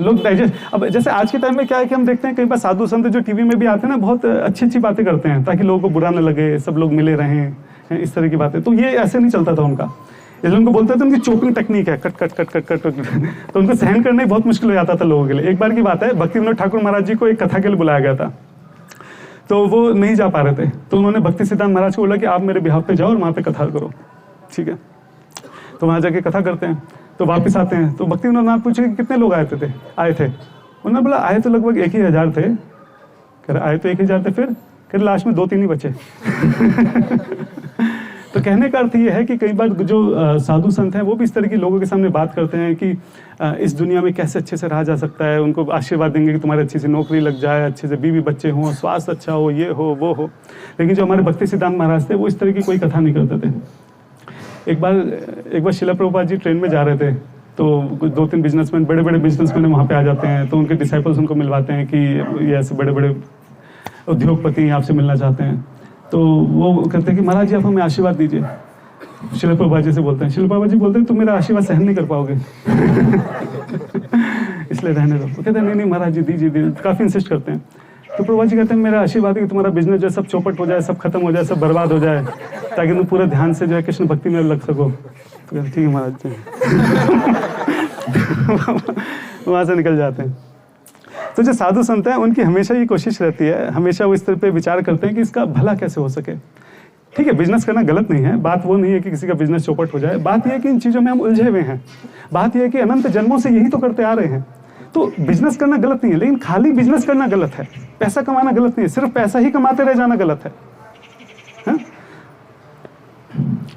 लोग डाइजेस्ट। अब जैसे आज के टाइम में क्या है कि हम देखते हैं कई बार साधु संत जो टीवी में भी आते हैं ना, बहुत अच्छी अच्छी बातें करते हैं ताकि लोगों को बुरा न लगे, सब लोग मिले रहें, इस तरह की बातें। तो ये ऐसे नहीं चलता था उनका। इसलिए उनको बोलते थे उनकी चोपिंग टेक्निक है, cut cut cut cut cut cut. तो उनको सहन करना ही बहुत मुश्किल हो जाता था लोगों के लिए। एक बार की बात है, भक्ति विनोद ठाकुर महाराज जी को एक कथा के लिए बुलाया गया था, तो वो नहीं जा पा रहे थे। तो उन्होंने भक्ति सिद्धांत महाराज को बोला कि आप मेरे बिहाफ पे जाओ और वहाँ पे कथा करो, ठीक है। तो वहाँ जाके कथा करते हैं, तो वापस आते हैं। तो भक्ति विनोद नाथ पूछे कि कितने लोग आए थे। उन्होंने बोला आए तो लगभग 1,000 थे। कह रहे आए तो 1,000 थे, फिर कह रहे लास्ट में 2-3 ही बचे। तो कहने का अर्थ ये है कि कई बार जो साधु संत हैं वो भी इस तरह की लोगों के सामने बात करते हैं कि इस दुनिया में कैसे अच्छे से रहा जा सकता है। उनको आशीर्वाद देंगे कि तुम्हारे अच्छी से नौकरी लग जाए, अच्छे से बीवी बच्चे हों, स्वास्थ्य अच्छा हो, ये हो वो हो। लेकिन जो हमारे भक्ति सिद्धांत महाराज थे वो इस तरह की कोई कथा नहीं करते थे। एक बार शिला प्रभुपाद जी ट्रेन में जा रहे थे, तो 2-3 बिजनेसमैन, बड़े बड़े बिजनेसमैन वहाँ पे आ जाते हैं, तो उनके डिसाइपल्स उनको मिलवाते हैं कि ये ऐसे बड़े बड़े उद्योगपति आपसे मिलना चाहते हैं। तो वो कहते हैं कि महाराज जी आप हमें आशीर्वाद दीजिए। शिला प्रभुपाद जी से बोलते हैं, शिला प्रभुपाद जी बोलते हैं तुम मेरा आशीर्वाद सहन नहीं कर पाओगे इसलिए रहने दो। वो कहते हैं नहीं महाराज जी दीजिए, काफ़ी इंसिस्ट करते हैं। तो प्रभुपाद जी कहते हैं मेरा आशीर्वाद है कि तुम्हारा बिजनेस जो है सब चौपट हो जाए, सब खत्म हो जाए, सब बर्बाद हो जाए, ताकि तुम पूरा ध्यान से जो है कृष्ण भक्ति में लग सको। तो कहते ठीक है महाराज जी वहाँ से निकल जाते हैं। तो जो साधु संत हैं उनकी हमेशा ये कोशिश रहती है, हमेशा वो इस तरह पे विचार करते हैं कि इसका भला कैसे हो सके। ठीक है, बिजनेस करना गलत नहीं है, बात वो नहीं है कि किसी का बिजनेस चौपट हो जाए, बात यह है कि इन चीज़ों में हम उलझे हुए हैं। बात यह है कि अनंत जन्मों से यही तो करते आ रहे हैं। तो बिजनेस करना गलत नहीं है, लेकिन खाली बिजनेस करना गलत है, पैसा कमाना गलत नहीं है, सिर्फ पैसा ही कमाते रह जाना गलत है।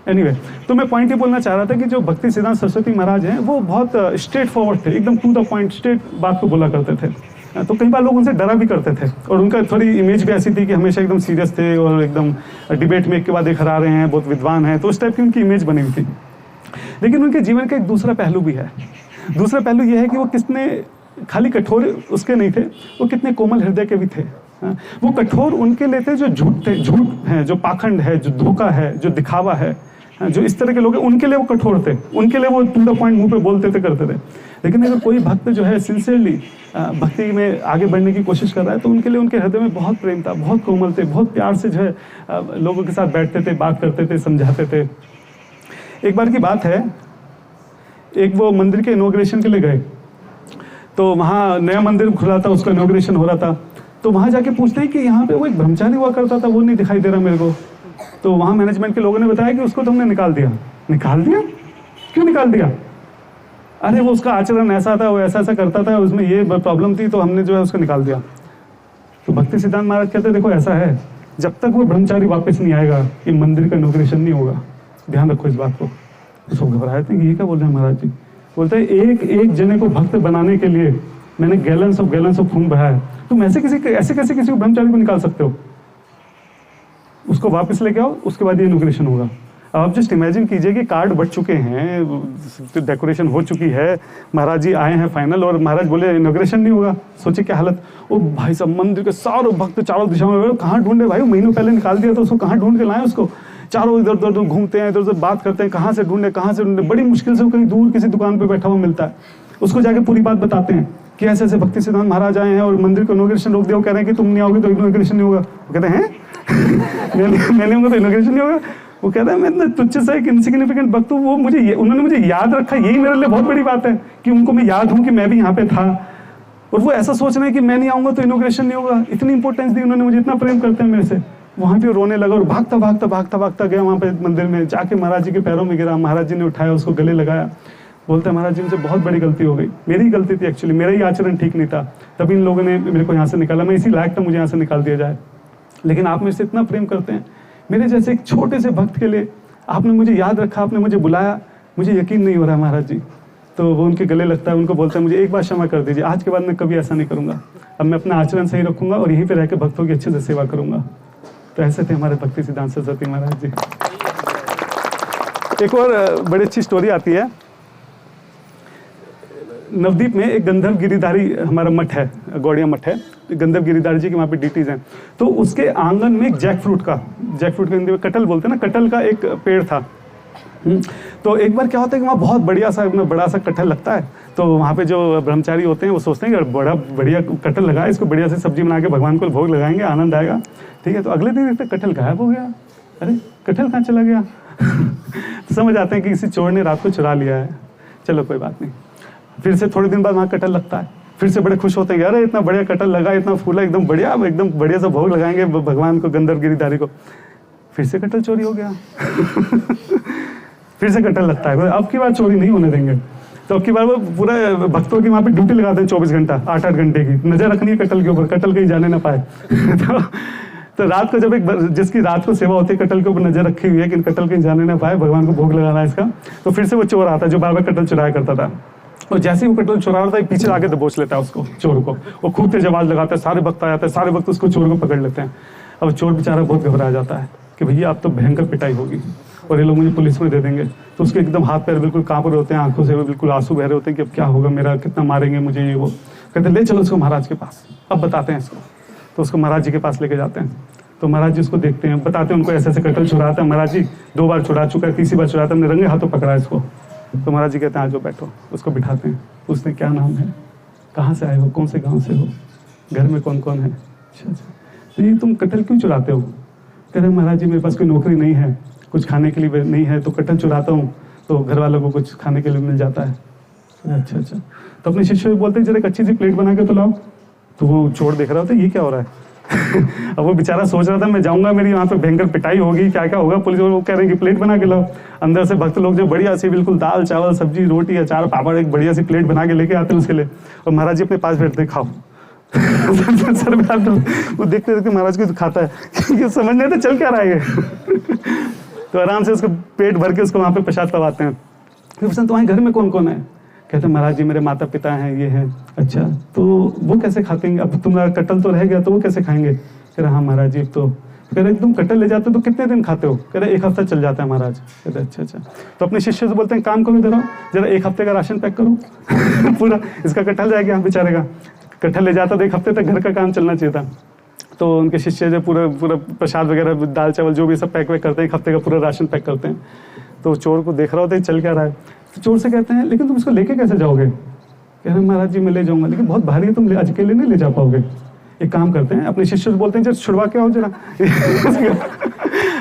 एनीवे, तो मैं पॉइंट ये बोलना चाह रहा था कि जो भक्ति सिद्धांत सरस्वती महाराज हैं वो बहुत स्ट्रेट फॉरवर्ड थे, एकदम टू द पॉइंट, स्ट्रेट बात को बोला करते थे। तो कई बार लोग उनसे डरा भी करते थे, और उनका थोड़ी इमेज भी ऐसी थी कि हमेशा एकदम सीरियस थे और एकदम डिबेट में एक के बाद एक हरा रहे हैं, बहुत विद्वान हैं, तो उस टाइप की उनकी इमेज बनी हुई थी। लेकिन उनके जीवन का एक दूसरा पहलू भी है। दूसरा पहलू यह है कि वो कितने खाली कठोर उसके नहीं थे, वो कितने कोमल हृदय के भी थे। वो कठोर उनके लिए थे जो झूठ है, जो पाखंड है, जो धोखा है, जो दिखावा है, जो इस तरह के लोग हैं, उनके लिए वो कठोर थे, उनके लिए वो टू द पॉइंट मुंह पे बोलते थे, करते थे। लेकिन अगर कोई भक्त जो है सिंसियरली भक्ति में आगे बढ़ने की कोशिश कर रहा है, तो उनके लिए उनके हृदय में बहुत प्रेम था, बहुत कोमल थे, बहुत प्यार से जो है लोगों के साथ बैठते थे, बात करते थे, समझाते थे। एक बार की बात है, एक वो मंदिर के इनॉग्रेशन के लिए गए, तो वहाँ नया मंदिर खुला था, उसका इनॉग्रेशन हो रहा था। तो वहाँ जाके पूछते हैं कि यहाँ पे वो एक ब्रह्मचारी हुआ करता था, वो नहीं दिखाई दे रहा मेरे को। तो वहाँ मैनेजमेंट के लोगों ने बताया कि उसको तुमने निकाल दिया। निकाल दिया? क्यों निकाल दिया? अरे वो उसका आचरण ऐसा था, वो ऐसा ऐसा करता था, उसमें ये प्रॉब्लम थी, तो हमने जो है उसको निकाल दिया। तो भक्ति सिद्धांत महाराज कहते देखो ऐसा है, जब तक वो ब्रह्मचारी वापस नहीं आएगा ये मंदिर का इनॉग्रेशन नहीं होगा, ध्यान रखो इस बात को। तो सब घबराए थे कि ये क्या बोल रहे हैं महाराज जी। बोलते हैं एक एक जने को भक्त बनाने के लिए मैंने गैलन्स ऑफ खून बहाया है, तुम ऐसे कैसे किसी को ब्रह्मचारी को निकाल सकते हो? उसको वापस लेके आओ, उसके बाद ये इनॉग्रेशन होगा। अब आप जस्ट इमेजिन कीजिए कि कार्ड बढ़ चुके हैं, डेकोरेशन हो चुकी है, महाराज जी आए हैं फाइनल, और महाराज बोले इनॉग्रेशन नहीं होगा। सोचिए क्या हालत। ओ भाई साहब, मंदिर के सारे भक्त चारों दिशाओं में, कहाँ ढूंढे भाई, महीनों पहले निकाल दिया तो उसको कहाँ ढूंढ के लाए उसको। चारों इधर उधर घूमते हैं, इधर उधर बात करते हैं, कहाँ से ढूंढे, बड़ी मुश्किल से वो कहीं दूर किसी दुकान पर बैठा हुआ मिलता है। उसको जाके पूरी बात बताते हैं कि ऐसे ऐसे भक्ति सिद्धांत महाराज आए हैं और मंदिर को इनॉग्रेशन रोक दिया। वो कह रहे हैं कि तुम नहीं आओगे तो इनॉग्रेशन नहीं होगा। वो कहते हैं मैं नहीं होगा तो इनॉग्रेशन नहीं होगा। वो कहता है मैं इतना तुच्छ सा एक इनसिग्निफिकेंट भक्त हूँ, वो उन्होंने मुझे याद रखा, यही मेरे लिए बहुत बड़ी बात है कि उनको मैं याद हूँ कि मैं भी यहाँ पे था, और वो ऐसा सोच रहे हैं कि मैं नहीं आऊँगा तो इनॉग्रेशन नहीं होगा। इतनी इंपॉर्टेंस दी उन्होंने मुझे, इतना प्रेम करते हैं मेरे से। वहाँ पे रोने लगा और भागता गया वहाँ पे मंदिर में, जाके महाराज जी के पैरों में गिरा। महाराज जी ने उठाया, उसको गले लगाया। बोलते हैं महाराज जी मुझे बहुत बड़ी गलती हो गई, मेरी गलती थी एक्चुअली, मेरा ही आचरण ठीक नहीं था, तभी इन लोगों ने मेरे को यहाँ से निकाला, मैं इसी लायक था मुझे यहाँ से निकाल दिया जाए। लेकिन आप मेरे से इतना प्रेम करते हैं, मेरे जैसे एक छोटे से भक्त के लिए आपने मुझे याद रखा, आपने मुझे बुलाया, मुझे यकीन नहीं हो रहा है महाराज जी। तो वो उनके गले लगता है, उनको बोलता है मुझे एक बार क्षमा कर दीजिए, आज के बाद मैं कभी ऐसा नहीं करूँगा, अब मैं अपना आचरण सही रखूँगा और यहीं पर रह के भक्तों की अच्छे से सेवा करूँगा। तो ऐसे थे हमारे भक्ति सिद्धांत सरस्वती महाराज जी। एक और बड़ी अच्छी स्टोरी आती है। नवदीप में एक गंधर्व गिरिधारी हमारा मठ है, गौड़िया मठ है, गंधर्व गिरिधारी जी के वहाँ पे डिटीज हैं। तो उसके आंगन में एक जैकफ्रूट का हिंदी में कटल बोलते हैं ना, कटल का एक पेड़ था। तो एक बार क्या होता है कि वहाँ बहुत बड़ा सा कटहल लगता है। तो वहाँ पे जो ब्रह्मचारी होते हैं वो सोचते हैं कि बड़ा बढ़िया कटहल लगा है, इसको बढ़िया से सब्जी बना के भगवान को भोग लगाएंगे, आनंद आएगा। ठीक है, तो अगले दिन देखते कटहल गायब हो गया। अरे कटहल कहाँ चला गया? तो समझ आते हैं कि किसी चोर ने रात को चुरा लिया है। चलो कोई बात नहीं। फिर से थोड़े दिन बाद वहाँ कटहल लगता है, फिर से बड़े खुश होते हैं, अरे इतना बढ़िया कटहल लगा, इतना फूला, एकदम बढ़िया सा भोग लगाएंगे भगवान को, गंधर्व गिरिधारी को। फिर से कटहल चोरी हो गया। फिर से कटहल लगता है, अब की बार चोरी नहीं होने देंगे। तो अब की बार वो पूरा भक्तों की वहाँ पे ड्यूटी लगाते हैं 24 घंटा, 8-8 घंटे की नजर रखनी है कटहल के ऊपर, कटहल कहीं जाने ना पाए। तो रात को जब जिसकी रात को सेवा होती है, कटहल के ऊपर नजर रखी हुई है कि कटहल कहीं जाने ना पाए, भगवान को भोग लगाना है इसका, तो फिर से वो चोर आता है जो बार-बार कटहल चुराया करता था। और जैसे ही वो कटहल चुरा रहा था, पीछे आके दबोच लेता है उसको, चोर को। वो खूब तेज आवाज लगाता है, सारे भक्त आ जाते हैं, सारे भक्त उसको चोर को पकड़ लेते हैं। अब चोर बेचारा बहुत घबरा जाता है कि भैया अब तो भयंकर पिटाई होगी। और ये लोग मुझे पुलिस में दे देंगे। तो उसके एकदम हाथ पैर बिल्कुल काँप रहे होते हैं, आंखों से बिल्कुल आंसू बह रहे होते हैं कि अब क्या होगा मेरा, कितना मारेंगे मुझे, ये वो। कहते ले चलो उसको महाराज के पास, अब बताते हैं इसको। तो उसको महाराज जी के पास लेके जाते हैं। तो महाराज जी उसको देखते हैं, बताते हैं उनको ऐसे ऐसे कटहल चुराता है। महाराज जी 2 बार चुरा चुका है, तीसरी बार चुराता है, हमने रंगे हाथों पकड़ा इसको। तो महाराज जी कहते हैं आ जाओ बैठो। उसको बिठाते हैं, पूछते हैं क्या नाम है, कहाँ से आए हो, कौन से गाँव से हो, घर में कौन कौन है। अच्छा अच्छा, तो ये तुम कटहल क्यों चुराते हो? कह रहे महाराज जी मेरे पास कोई नौकरी नहीं है, कुछ खाने के लिए नहीं है, तो कटहल चुराता हूँ, तो घर वालों को कुछ खाने के लिए मिल जाता है। अच्छा अच्छा, तो अपने शिष्य बोलते हैं जरा एक अच्छी सी प्लेट बना के तो लाओ। तो वो चोर देख रहा होता है ये क्या हो रहा है। अब वो बेचारा सोच रहा था मैं जाऊंगा, मेरी वहाँ पे भयंकर पिटाई होगी, क्या क्या होगा, पुलिस वाले वो कह रहे हैं कि प्लेट बना के लाओ। अंदर से भक्त लोग जो बढ़िया सी बिल्कुल दाल चावल सब्जी रोटी अचार पापड़ एक बढ़िया सी प्लेट बना के लेके आते हैं उसके लिए, और महाराज जी अपने पास बैठते हैं खाओ। सर वो देखते देखते महाराज को खाता है क्योंकि समझ नहीं आता चल क्या रहा है ये। तो आराम से उसको पेट भर के उसको वहाँ पे प्रसाद पवाते हैं। फिर तुम्हारे घर में कौन कौन है? कहते हैं महाराज जी मेरे माता पिता हैं, ये हैं। अच्छा, तो वो कैसे खातेंगे, अब तुम्हारा कटहल तो रह गया तो वो कैसे खाएंगे? कह रहे हाँ महाराज जी, तो कह रहे तुम कटहल ले जाते हो तो कितने दिन खाते हो? कह रहे 1 हफ्ता चल जाता है महाराज। कहते अच्छा अच्छा, तो अपने शिष्य से बोलते हैं काम करो जरा 1 हफ्ते का राशन पैक करो। पूरा इसका कटहल जाएगा बेचारे का, कटहल ले जाता तो 1 हफ्ते तक घर का काम चलना चाहिए था। तो उनके शिष्य जो पूरा प्रसाद वगैरह दाल चावल जो भी सब पैक वैक करते हैं, 1 हफ्ते का पूरा राशन पैक करते हैं। तो चोर को देख रहा होता है चल क्या रहा है। तो चोर से कहते हैं लेकिन तुम इसको लेके कैसे जाओगे? कह रहे महाराज जी मैं ले जाऊंगा, लेकिन बहुत भारी है, तुम अकेले नहीं ले जा पाओगे। एक काम करते हैं, अपने शिष्य से बोलते हैं जरा छुड़वा के आओ जरा।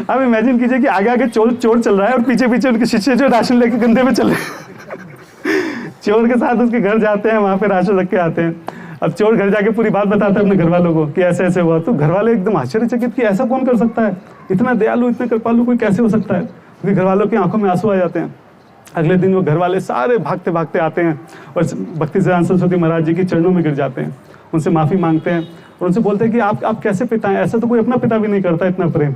अब इमेजिन कीजिए कि आगे आगे चोर चल रहा है और पीछे पीछे उनके शिष्य जो राशन लेके कंधे में चल रहे हैं। चोर के साथ उसके घर जाते हैं, वहाँ पे राशन रख के आते हैं। अब चोर घर जाके पूरी बात बताता है अपने घर वालों को कि ऐसे ऐसे हुआ। तो घर वाले एकदम आश्चर्यचकित कि ऐसा कौन कर सकता है, इतना दयालु इतना कृपालु कोई कैसे हो सकता है। क्योंकि घर वालों की आंखों में आंसू आ जाते हैं। अगले दिन वो घर वाले सारे भागते भागते आते हैं और भक्ति सिद्धांत सरस्वती महाराज जी के चरणों में गिर जाते हैं, उनसे माफ़ी मांगते हैं और उनसे बोलते हैं कि आप कैसे पिता हैं, ऐसा तो कोई अपना पिता भी नहीं करता इतना प्रेम।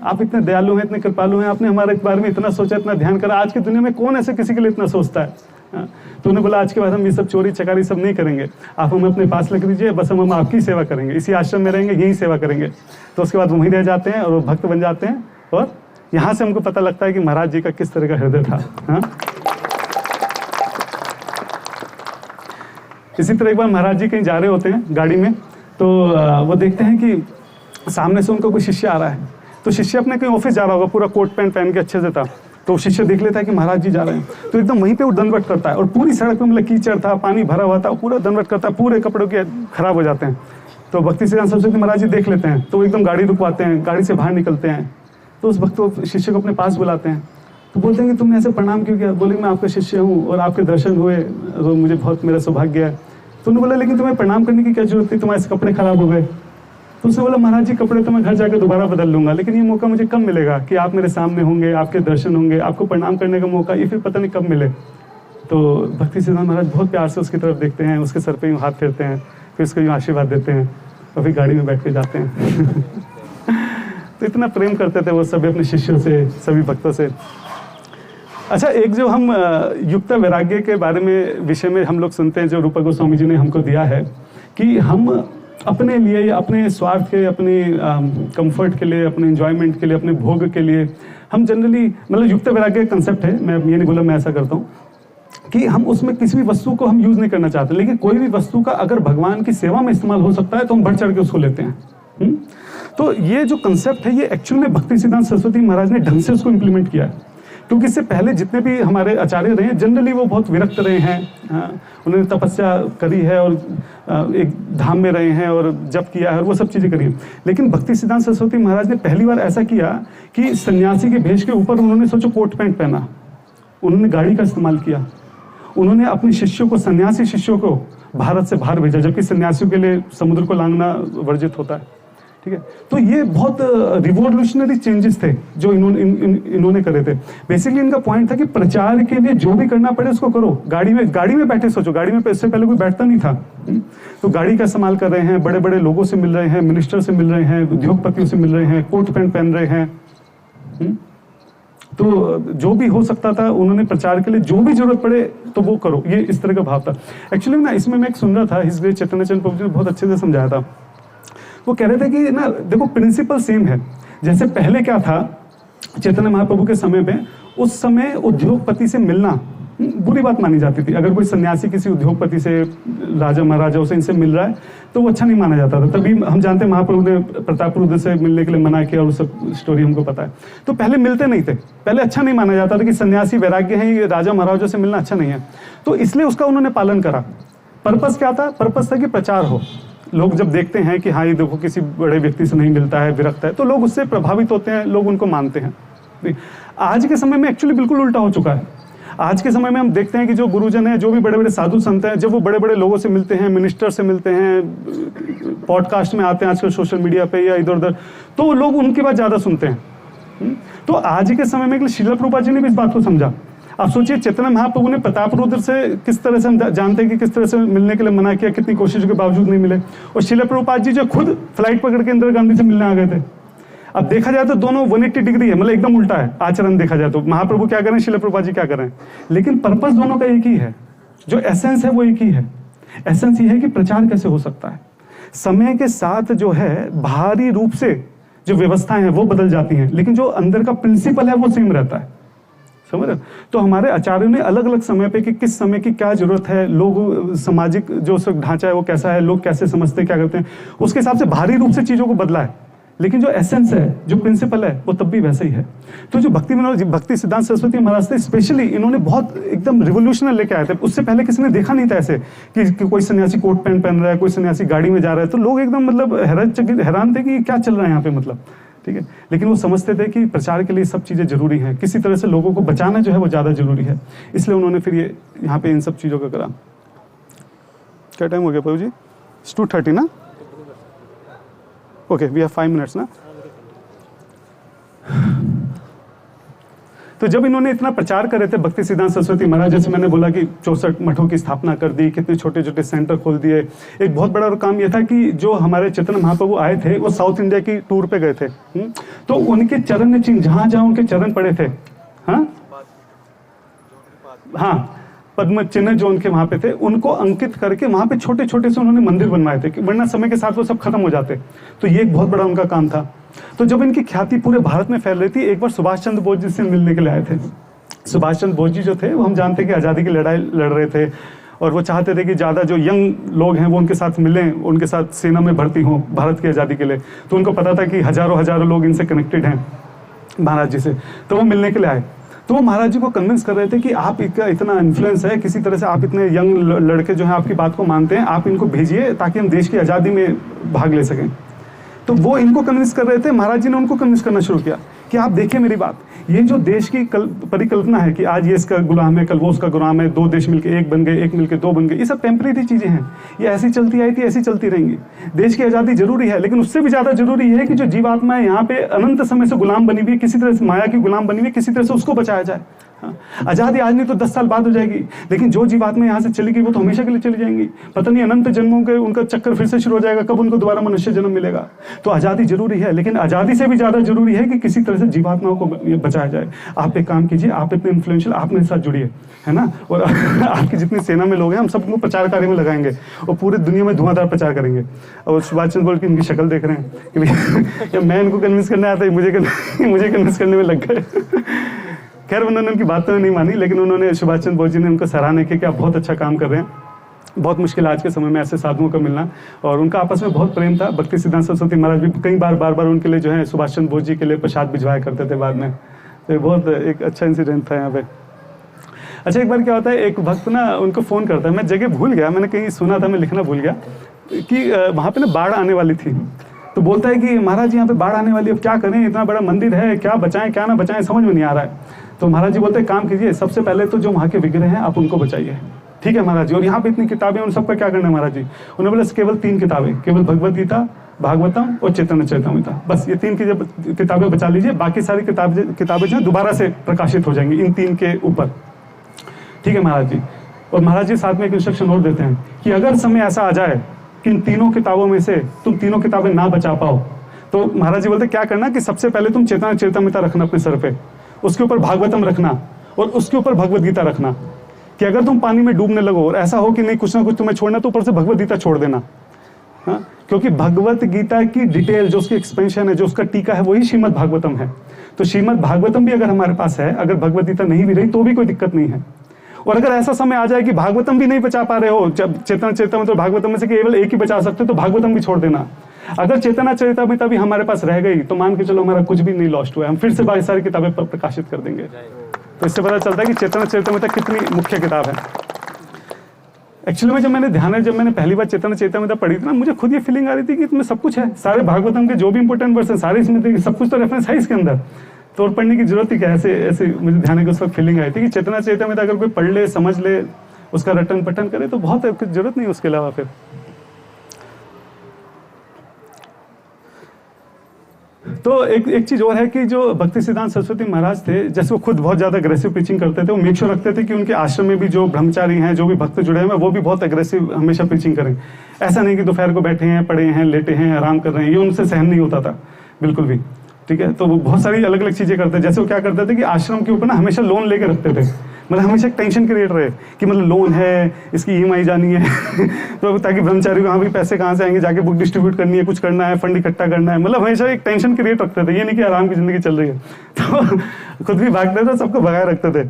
आप इतने दयालु हैं, इतने कृपालु हैं, आपने हमारे बारे में इतना सोचा, इतना ध्यान करा। आज की दुनिया में कौन ऐसे किसी के लिए इतना सोचता है? तो उन्होंने बोला आज के बाद हम ये सब चोरी चकारी सब नहीं करेंगे, आप हमें अपने पास रख दीजिए, बस हम आपकी सेवा करेंगे, इसी आश्रम में रहेंगे, यही सेवा करेंगे। तो उसके बाद वहीं रह जाते हैं और वो भक्त बन जाते हैं। और यहाँ से हमको पता लगता है कि महाराज जी का किस तरह का हृदय था। हाँ, इसी तरह एक बार महाराज जी कहीं जा रहे होते हैं गाड़ी में, तो वो देखते हैं कि सामने से उनका कोई शिष्य आ रहा है। तो शिष्य अपने कहीं ऑफिस जा रहा होगा, पूरा कोट पैंट पहन के अच्छे से था। तो शिष्य देख लेता है कि महाराज जी जा रहे हैं, तो एकदम वहीं पे वो दंडवत करता है। और पूरी सड़क पे मतलब कीचड़ था, पानी भरा हुआ था, पूरा दंडवत करता है, पूरे कपड़ों के खराब हो जाते हैं। तो भक्ति सिद्धांत सरस्वती महाराज जी देख लेते हैं, तो एकदम गाड़ी रुकवाते हैं, गाड़ी से बाहर निकलते हैं। तो उस भक्त शिष्य को अपने पास बुलाते हैं, तो बोलते हैं कि तुमने ऐसे प्रणाम क्यों किया? बोले मैं आपका शिष्य हूँ और आपके दर्शन हुए तो मुझे बहुत मेरा सौभाग्य है। तो उन्होंने बोला लेकिन तुम्हें प्रणाम करने की क्या जरूरत थी, तुम्हारे कपड़े खराब हो गए। तो उसने बोला महाराज जी कपड़े तो मैं घर जाकर दोबारा बदल लूंगा, लेकिन ये मौका मुझे कब मिलेगा कि आप मेरे सामने होंगे, आपके दर्शन होंगे, आपको प्रणाम करने का मौका, ये फिर पता नहीं कब मिले। तो भक्ति सिद्धांत महाराज बहुत प्यार से उसकी तरफ देखते हैं, उसके सर पे यूँ हाथ फेरते हैं, फिर उसको यूँ आशीर्वाद देते हैं और फिर गाड़ी में बैठ के जाते हैं। तो इतना प्रेम करते थे वो सभी अपने शिष्यों से, सभी भक्तों से। अच्छा, एक जो हम युक्त वैराग्य के बारे में विषय में हम लोग सुनते हैं, जो रूपा गोस्वामी जी ने हमको दिया है कि हम अपने लिए या अपने स्वार्थ के, अपने कंफर्ट के लिए, अपने एंजॉयमेंट के लिए, अपने भोग के लिए हम जनरली मतलब युक्त वैराग्य कंसेप्ट है, मैं ये नहीं बोला मैं ऐसा करता हूँ कि हम उसमें किसी भी वस्तु को हम यूज़ नहीं करना चाहते, लेकिन कोई भी वस्तु का अगर भगवान की सेवा में इस्तेमाल हो सकता है तो हम बढ़ चढ़ के उसको लेते हैं। तो ये जो कंसेप्ट है ये एक्चुअल में भक्ति सिद्धांत सरस्वती महाराज ने ढंग से उसको इम्प्लीमेंट किया है। क्योंकि इससे पहले जितने भी हमारे आचार्य रहे हैं जनरली वो बहुत विरक्त रहे हैं, उन्होंने तपस्या करी है और एक धाम में रहे हैं और जप किया है और वो सब चीज़ें करी हैं। लेकिन भक्ति सिद्धांत सरस्वती महाराज ने पहली बार ऐसा किया कि सन्यासी के भेष के ऊपर उन्होंने सोचो कोट पैंट पहना, उन्होंने गाड़ी का इस्तेमाल किया, उन्होंने अपने शिष्यों को, सन्यासी शिष्यों को भारत से बाहर भेजा, जबकि सन्यासियों के लिए समुद्र को लांघना वर्जित होता है। ठीक है, तो ये बहुत रिवॉल्यूशनरी चेंजेस थे जो इन्होंने करे थे। बेसिकली इनका पॉइंट था कि प्रचार के लिए जो भी करना पड़े उसको करो। गाड़ी में बैठे सोचो, गाड़ी में इससे पहले कोई बैठता नहीं था, तो गाड़ी का इस्तेमाल कर रहे हैं, बड़े बड़े लोगों से मिल रहे हैं, मिनिस्टर से मिल रहे हैं, उद्योगपतियों से मिल रहे हैं, कोट पैंट पहन रहे हैं। तो जो भी हो सकता था उन्होंने प्रचार के लिए जो भी जरूरत पड़े तो वो करो, ये इस तरह का भाव था। एक्चुअली ना इसमें मैं एक सुन रहा था, हिज ग्रेस चैतन्य चंद प्रभु जी ने बहुत अच्छे से समझाया था। वो कह रहे थे कि ना देखो प्रिंसिपल सेम है। जैसे पहले क्या था चैतन्य महाप्रभु के समय पे, उस समय उद्योगपति से मिलना बुरी बात मानी जाती थी। अगर कोई सन्यासी किसी उद्योगपति से, राजा महाराजाओं से, इनसे मिल रहा है तो वो अच्छा नहीं माना जाता था। तभी हम जानते हैं महाप्रभु ने प्रतापरुद्र से मिलने के लिए मना किया, और वो सब स्टोरी हमको पता है। तो पहले मिलते नहीं थे, पहले अच्छा नहीं माना जाता था कि सन्यासी वैराग्य है, ये राजा महाराजाओं से मिलना अच्छा नहीं है। तो इसलिए उसका उन्होंने पालन करा। पर्पस क्या था? पर्पस था कि प्रचार हो। लोग जब देखते हैं कि हाँ ये देखो किसी बड़े व्यक्ति से नहीं मिलता है, विरक्त है, तो लोग उससे प्रभावित होते हैं, लोग उनको मानते हैं। आज के समय में एक्चुअली बिल्कुल उल्टा हो चुका है। आज के समय में हम देखते हैं कि जो गुरुजन हैं, जो भी बड़े बड़े साधु संत हैं, जब वो बड़े बड़े लोगों से मिलते हैं, मिनिस्टर से मिलते हैं, पॉडकास्ट में आते हैं आजकल सोशल मीडिया पे या इधर उधर, तो लोग उनकी बात ज़्यादा सुनते हैं। तो आज के समय में श्रील प्रभुपाद जी ने भी इस बात को समझा। आप सोचिए, चैतन्य महाप्रभु ने प्रतापरुद्र से किस तरह से, हम जानते हैं कि किस तरह से मिलने के लिए मना किया, कितनी कोशिशों के बावजूद नहीं मिले। और श्रील प्रभुपाद जी जो खुद फ्लाइट पकड़ के इंदिरा गांधी से मिलने आ गए थे। अब देखा जाए तो दोनों 180 डिग्री है, मतलब एकदम उल्टा है आचरण देखा जाए तो। महाप्रभु क्या करें, श्रील प्रभुपाद जी क्या करें, लेकिन पर्पस दोनों का एक ही है, जो एसेंस है वो एक ही है। एसेंस ये है कि प्रचार कैसे हो सकता है। समय के साथ जो है बाहरी रूप से जो व्यवस्थाएं हैं वो बदल जाती हैं, लेकिन जो अंदर का प्रिंसिपल है वो सेम रहता है। समझ रहे? तो हमारे आचार्यों ने अलग अलग समय पे कि किस समय की क्या जरूरत है, लोग सामाजिक जो ढांचा है वो कैसा है, लोग कैसे समझते क्या करते हैं, उसके हिसाब से बाहरी रूप से चीजों को बदला है, लेकिन जो एसेंस है, जो प्रिंसिपल है, वो तब भी वैसे ही है। तो जो भक्ति सिद्धांत सरस्वती महाराज थे, स्पेशली इन्होंने बहुत एकदम रिवोल्यूशनल लेके आए थे। उससे पहले किसी ने देखा नहीं था ऐसे कि कोई सन्यासी कोट पैंट पहन रहा है, कोई सन्यासी गाड़ी में जा रहा है, तो लोग एकदम मतलब हैरान थे कि क्या चल रहा है यहाँ पे, मतलब ठीक है। लेकिन वो समझते थे कि प्रचार के लिए सब चीज़ें जरूरी हैं, किसी तरह से लोगों को बचाना जो है वो ज़्यादा जरूरी है। इसलिए उन्होंने फिर ये यहाँ पे इन सब चीज़ों का करा। क्या टाइम हो गया प्रभु जी? 2:30 ना? ओके, वी हैव 5 मिनट्स ना। तो जब इन्होंने इतना प्रचार कर रहे थे भक्ति सिद्धांत सरस्वती महाराज, जैसे मैंने बोला कि 64 मठों की स्थापना कर दी, कितने छोटे छोटे सेंटर खोल दिए। एक बहुत बड़ा काम यह था कि जो हमारे चैतन्य महाप्रभु आए थे वो साउथ इंडिया की टूर पे गए थे। तो उनके चरण चिन्ह जहां जहां उनके चरण पड़े थे, हाँ पद्म चिन्ह जो उनके वहां पे थे, उनको अंकित करके वहां पे छोटे छोटे से उन्होंने मंदिर बनवाए थे, वरना समय के साथ वो सब खत्म हो जाते। तो ये एक बहुत बड़ा उनका काम था। तो जब इनकी ख्याति पूरे भारत में फैल रही थी, एक बार सुभाष चंद्र बोस जी से मिलने के लिए आए थे। सुभाष चंद्र बोस जी जो थे वो हम जानते हैं कि आज़ादी की लड़ाई लड़ रहे थे, और वो चाहते थे कि ज़्यादा जो यंग लोग हैं वो उनके साथ मिलें, उनके साथ सेना में भर्ती हों भारत की आज़ादी के लिए। तो उनको पता था कि हजारों लोग इनसे कनेक्टेड हैं महाराज जी से, तो वो मिलने के लिए आए। तो वो महाराज जी को कन्विंस कर रहे थे कि आप इतना इन्फ्लुएंस है, किसी तरह से आप इतने यंग लड़के जो हैं आपकी बात को मानते हैं, आप इनको भेजिए ताकि हम देश की आज़ादी में भाग ले सकें। तो वो इनको कन्विंस कर रहे थे, महाराज जी ने उनको कन्विंस करना शुरू किया कि आप देखिए मेरी बात, ये जो देश की परिकल्पना है कि आज ये इसका गुलाम है, कल वो उसका गुलाम है, 2 देश मिलके 1 बन गए, 1 मिलके 2 बन गए, ये सब टेम्परेरी चीजें हैं। ये ऐसी चलती आई थी, ऐसी चलती रहेंगी। देश की आज़ादी जरूरी है, लेकिन उससे भी ज्यादा जरूरी है कि जो जीवात्मा है यहाँ पे अनंत समय से गुलाम बनी हुई है, किसी तरह से माया की गुलाम बनी हुई है, किसी तरह से उसको बचाया जाए। आज़ादी आज नहीं तो 10 साल बाद हो जाएगी, लेकिन जो जीवात्मा यहाँ से चली गई वो तो हमेशा के लिए चली जाएंगी। पता नहीं अनंत जन्मों के उनका चक्कर फिर से शुरू हो जाएगा, कब उनको दोबारा मनुष्य जन्म मिलेगा। तो आज़ादी जरूरी है, लेकिन आज़ादी से भी ज़्यादा जरूरी है कि किसी तरह से जीवात्माओं को बचाया जाए। आप एक काम कीजिए, आप इतने इन्फ्लुएंशियल, आप मेरे साथ जुड़िए, है ना, और आपकी जितनी सेना में लोग हैं हम सबको प्रचार कार्य में लगाएंगे और पूरे दुनिया में धुआंधार प्रचार करेंगे। और सुभाष चंद्र बोस की इनकी शक्ल देख रहे हैं कि मैं इनको कन्विंस करने आता है, मुझे कन्विंस करने में लग गए। खैर उन्होंने उनकी बात तो नहीं मानी, लेकिन उन्होंने सुभाष चंद्र बोस जी ने उनको सराहना की कि आप बहुत अच्छा काम कर रहे हैं। बहुत मुश्किल आज के समय में ऐसे साधुओं का मिलना, और उनका आपस में बहुत प्रेम था। भक्ति सिद्धांत सरस्वती महाराज भी कई बार उनके लिए जो है सुभाष चंद्र बोस जी के लिए प्रसाद भिजवाया करते थे बाद में। तो बहुत एक अच्छा इंसिडेंट था यहाँ पे। अच्छा, एक बार क्या होता है, एक भक्त ना उनको फ़ोन करता है, मैं जगह भूल गया, मैंने कहीं सुना था, मैं लिखना भूल गया कि वहाँ पे ना बाढ़ आने वाली थी। तो बोलता है कि महाराज यहाँ पे बाढ़ आने वाली है, अब क्या करें, इतना बड़ा मंदिर है, क्या बचाएं क्या ना बचाएं, समझ में नहीं आ रहा है। तो महाराज जी बोलते हैं काम कीजिए, सबसे पहले तो जो वहाँ के विग्रह हैं आप उनको बचाइए। ठीक है महाराज जी, और यहाँ पे इतनी किताबें, उन सबका क्या करना है महाराज जी? उन्होंने बोला केवल 3 किताबें, केवल भगवद गीता, भागवतम और चैतन्य चरितामृत, बस ये 3 की किताबें बचा लीजिए, बाकी सारी किताबें जो दोबारा से प्रकाशित हो जाएंगी इन 3 के ऊपर। ठीक है महाराज जी। और महाराज जी साथ में एक इंस्ट्रक्शन और देते हैं कि अगर समय ऐसा आ जाए कि इन 3 किताबों में से तुम 3 किताबें ना बचा पाओ, तो महाराज जी बोलते क्या करना कि सबसे पहले तुम चैतन्य चरितामृत रखना अपने सर पे, उसके ऊपर भागवतम रखना और उसके ऊपर भगवद गीता रखना, कि अगर तुम पानी में डूबने लगो और ऐसा हो कि नहीं कुछ ना कुछ तुम्हें छोड़ना, तो ऊपर से भगवद गीता छोड़ देना। हाँ, क्योंकि भगवत गीता की डिटेल जो उसकी एक्सपेंशन है, जो उसका टीका है, वही श्रीमद् भागवतम है। तो श्रीमद् भागवतम भी अगर हमारे पास है, अगर भगवत गीता नहीं भी रही तो भी कोई दिक्कत नहीं है। और अगर ऐसा समय आ जाए कि भागवतम भी नहीं बचा पा रहे हो, जब चेतना चरितामृत भागवतम में से केवल एक ही बचा सकते हो, तो भागवतम भी छोड़ देना। अगर चेतना चरितामृत भी हमारे पास रह गई तो मान के चलो हमारा कुछ भी नहीं लॉस्ट हुआ है, हम फिर से बाकी सारी किताबें प्रकाशित कर देंगे। तो इससे पता चलता है कि चेतना चरितामृत कितनी मुख्य किताब है। एक्चुअली में जब मैंने पहली बार चेतना चरितामृत पढ़ी थी ना, मुझे खुद ये फीलिंग आ रही थी कि इसमें सब कुछ है, सारे भागवतम के जो भी इंपॉर्टेंट वर्स हैं सारे इसमें थे, सब कुछ तो रेफरेंस है इसके अंदर, तो और पढ़ने की जरूरत ही क्या। ऐसे मुझे ध्यान की उस वक्त फीलिंग आई थी कि चेतना चरितामृत अगर कोई पढ़ ले, समझ ले, उसका रटन पठन करे तो बहुत है, कुछ जरूरत नहीं उसके अलावा। फिर तो एक चीज और है कि जो भक्ति सिद्धांत सरस्वती महाराज थे, जैसे वो खुद बहुत ज्यादा अग्रेसिव प्रीचिंग करते थे, वो मेक श्योर रखते थे कि उनके आश्रम में भी जो ब्रह्मचारी हैं, जो भी भक्त जुड़े हैं, वो भी बहुत अग्रेसिव हमेशा प्रीचिंग करें। ऐसा नहीं कि दोपहर को बैठे हैं, पड़े हैं, लेटे हैं, आराम कर रहे हैं, ये उनसे सहन नहीं होता था बिल्कुल भी। ठीक है, तो वो बहुत सारी अलग अलग चीजें करते हैं। जैसे वो क्या करते थे कि आश्रम के ऊपर ना हमेशा लोन लेके रखते थे, मतलब हमेशा एक टेंशन क्रिएट रहे कि मतलब लोन है, इसकी EMI जानी है तो ताकि ब्रह्मचारी को हाँ भी पैसे कहाँ से आएंगे, जाके बुक डिस्ट्रीब्यूट करनी है, कुछ करना है, फंड इकट्ठा करना है, मतलब हमेशा एक टेंशन क्रिएट रखते थे। ये नहीं कि आराम की जिंदगी चल रही है तो खुद भी भागते थे, सबको भगाए रखते थे।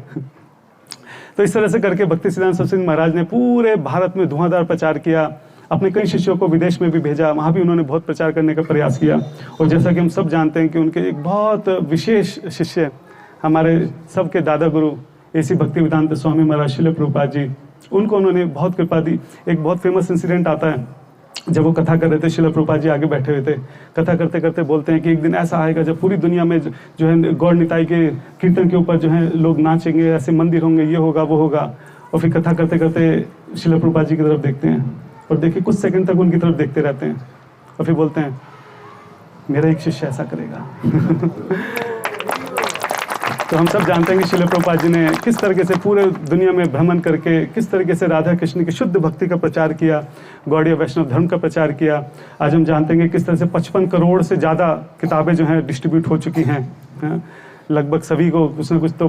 तो इस तरह से करके भक्ति सिद्धांत सरस्वती महाराज ने पूरे भारत में धुआंधार प्रचार किया। अपने कई शिष्यों को विदेश में भी भेजा, वहाँ भी उन्होंने बहुत प्रचार करने का प्रयास किया। और जैसा कि हम सब जानते हैं कि उनके एक बहुत विशेष शिष्य, हमारे सबके दादा गुरु ऐसी भक्ति वेदांत स्वामी महाराज शिल प्रभुपाद जी, उनको उन्होंने बहुत कृपा दी। एक बहुत फेमस इंसिडेंट आता है, जब वो कथा कर रहे थे, शिल प्रभुपाद जी आगे बैठे हुए थे, कथा करते करते बोलते हैं कि एक दिन ऐसा आएगा जब पूरी दुनिया में जो है गौड़ निताई के कीर्तन के ऊपर जो है लोग नाचेंगे, ऐसे मंदिर होंगे, ये होगा वो होगा। और फिर कथा करते करते शिल प्रभुपाद जी की तरफ देखते हैं और देखिए कुछ सेकंड तक उनकी तरफ देखते रहते हैं और फिर बोलते हैं मेरा एक शिष्य ऐसा करेगा तो हम सब जानते हैं कि शिल प्रभुपाद जी ने किस तरीके से पूरे दुनिया में भ्रमण करके किस तरीके से राधा कृष्ण की शुद्ध भक्ति का प्रचार किया, गौड़ीय वैष्णव धर्म का प्रचार किया। आज हम जानते हैं कि किस तरह से 55 करोड़ से ज़्यादा किताबें जो हैं डिस्ट्रीब्यूट हो चुकी हैं। लगभग सभी को कुछ ना कुछ तो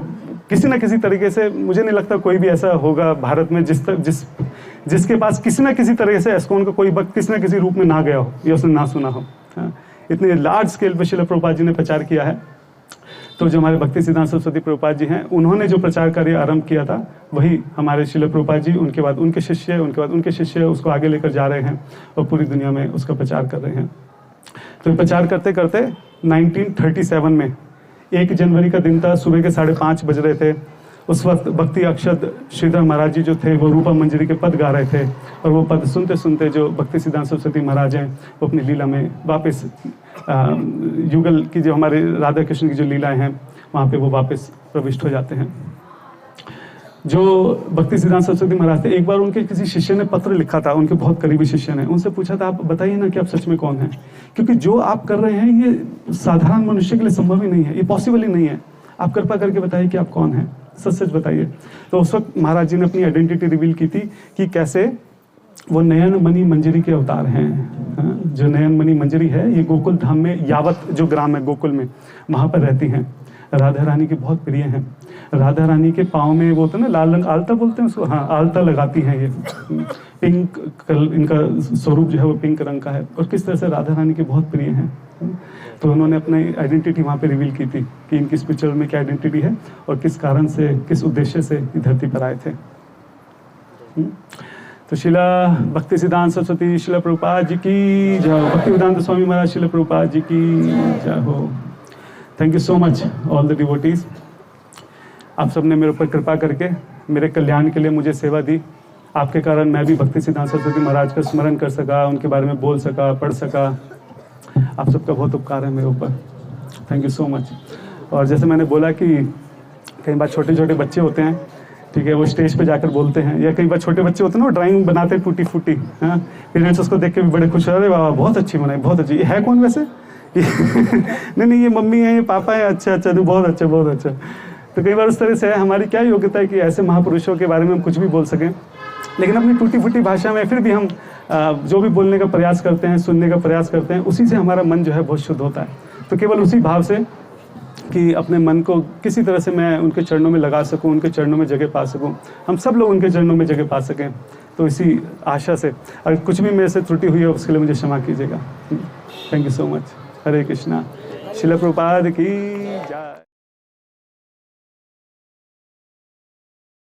किसी न किसी तरीके से, मुझे नहीं लगता कोई भी ऐसा होगा भारत में जिसके पास किसी न किसी तरीके से एस्कॉन का कोई भक्त किसी न किसी रूप में ना गया हो या उसने ना सुना हो। इतने लार्ज स्केल पर शिल प्रभुपाद जी ने प्रचार किया है। तो जो हमारे भक्ति सिद्धांत सरस्वती प्रभुपाद जी हैं, उन्होंने जो प्रचार कार्य आरंभ किया था वही हमारे शिल प्रभुपाद जी, उनके बाद उनके शिष्य उसको आगे लेकर जा रहे हैं और पूरी दुनिया में उसका प्रचार कर रहे हैं। तो प्रचार करते करते 1937 में 1 जनवरी का दिन था, सुबह के 5:30 बज रहे थे। उस वक्त भक्ति अक्षत श्रीधर महाराज जी जो थे वो रूपा मंजरी के पद गा रहे थे और वो पद सुनते सुनते जो भक्ति सिद्धांत सरस्वती महाराज हैं वो अपनी लीला में वापस युगल की जो हमारे राधा कृष्ण की जो लीलाएं हैं वहाँ पे वो वापस प्रविष्ट हो जाते हैं। जो भक्ति सिद्धांत सरस्वती महाराज थे, एक बार उनके किसी शिष्य ने पत्र लिखा था, उनके बहुत करीबी शिष्य ने, उनसे पूछा था आप बताइए ना कि आप सच में कौन हैं, क्योंकि जो आप कर रहे हैं ये साधारण मनुष्य के लिए संभव ही नहीं है, ये पॉसिबल ही नहीं है, आप कृपा करके बताइए कि आप कौन हैं, सच सच बताइए। तो उस वक्त महाराज जी ने अपनी आइडेंटिटी रिवील की थी कि कैसे वो नयन मणि मंजरी के अवतार हैं। जो नयन मणि मंजरी है ये गोकुल धाम में, यावत जो ग्राम है गोकुल में, वहाँ पर रहती हैं। राधा रानी की बहुत प्रिय हैं। राधा रानी के पाँव में वो होता है ना लाल रंग, आलता बोलते हैं उसको, हाँ आलता लगाती हैं। ये पिंक इनका स्वरूप जो है वो पिंक रंग का है और किस तरह से राधा रानी के बहुत प्रिय हैं। तो उन्होंने अपनी आइडेंटिटी वहाँ पे रिवील की थी कि इनकी स्पिरिचुअल में क्या आइडेंटिटी है और किस कारण से, किस उद्देश्य से धरती पर आए थे। तो शिला भक्ति सिद्धांत सरस्वती शिला प्रभुपाद जी की जय, भक्ति वेदांत स्वामी महाराज शिला प्रभुपाद जी की जय हो। Thank you so much all the devotees. आप सबने मेरे ऊपर कृपा करके मेरे कल्याण के लिए मुझे सेवा दी। आपके कारण मैं भी भक्ति सिद्धांत सरस्वती महाराज का स्मरण कर सका, उनके बारे में बोल सका, पढ़ सका। आप सबका बहुत उपकार है मेरे ऊपर। Thank you so much. और जैसे मैंने बोला कि कई बार छोटे छोटे बच्चे होते हैं, ठीक है, वो स्टेज पे जाकर बोलते हैं, या कई बार छोटे बच्चे होते हैं ना वो ड्राइंग बनाते हैं टूटी फूटी, हाँ, पेरेंट्स उसको देख के भी बड़े खुश हो रहे, वाह बहुत अच्छी बनाई, बहुत अच्छी। ये है कौन वैसे? नहीं ये मम्मी है, ये पापा है, अच्छा अच्छा, तो बहुत अच्छा बहुत अच्छा। तो कई बार उस तरह से हमारी क्या योग्यता है कि ऐसे महापुरुषों के बारे में हम कुछ भी बोल सकें, लेकिन अपनी टूटी फूटी भाषा में फिर भी हम जो भी बोलने का प्रयास करते हैं, सुनने का प्रयास करते हैं, उसी से हमारा मन जो है बहुत शुद्ध होता है। तो केवल उसी भाव से कि अपने मन को किसी तरह से मैं उनके चरणों में लगा सकूं, उनके चरणों में जगह पा सकूं, हम सब लोग उनके चरणों में जगह पा सकें। तो इसी आशा से अगर कुछ भी मेरे से त्रुटि हुई है उसके लिए मुझे क्षमा कीजिएगा। Thank you so much. Hare Krishna. Shrila Prabhupad की जय।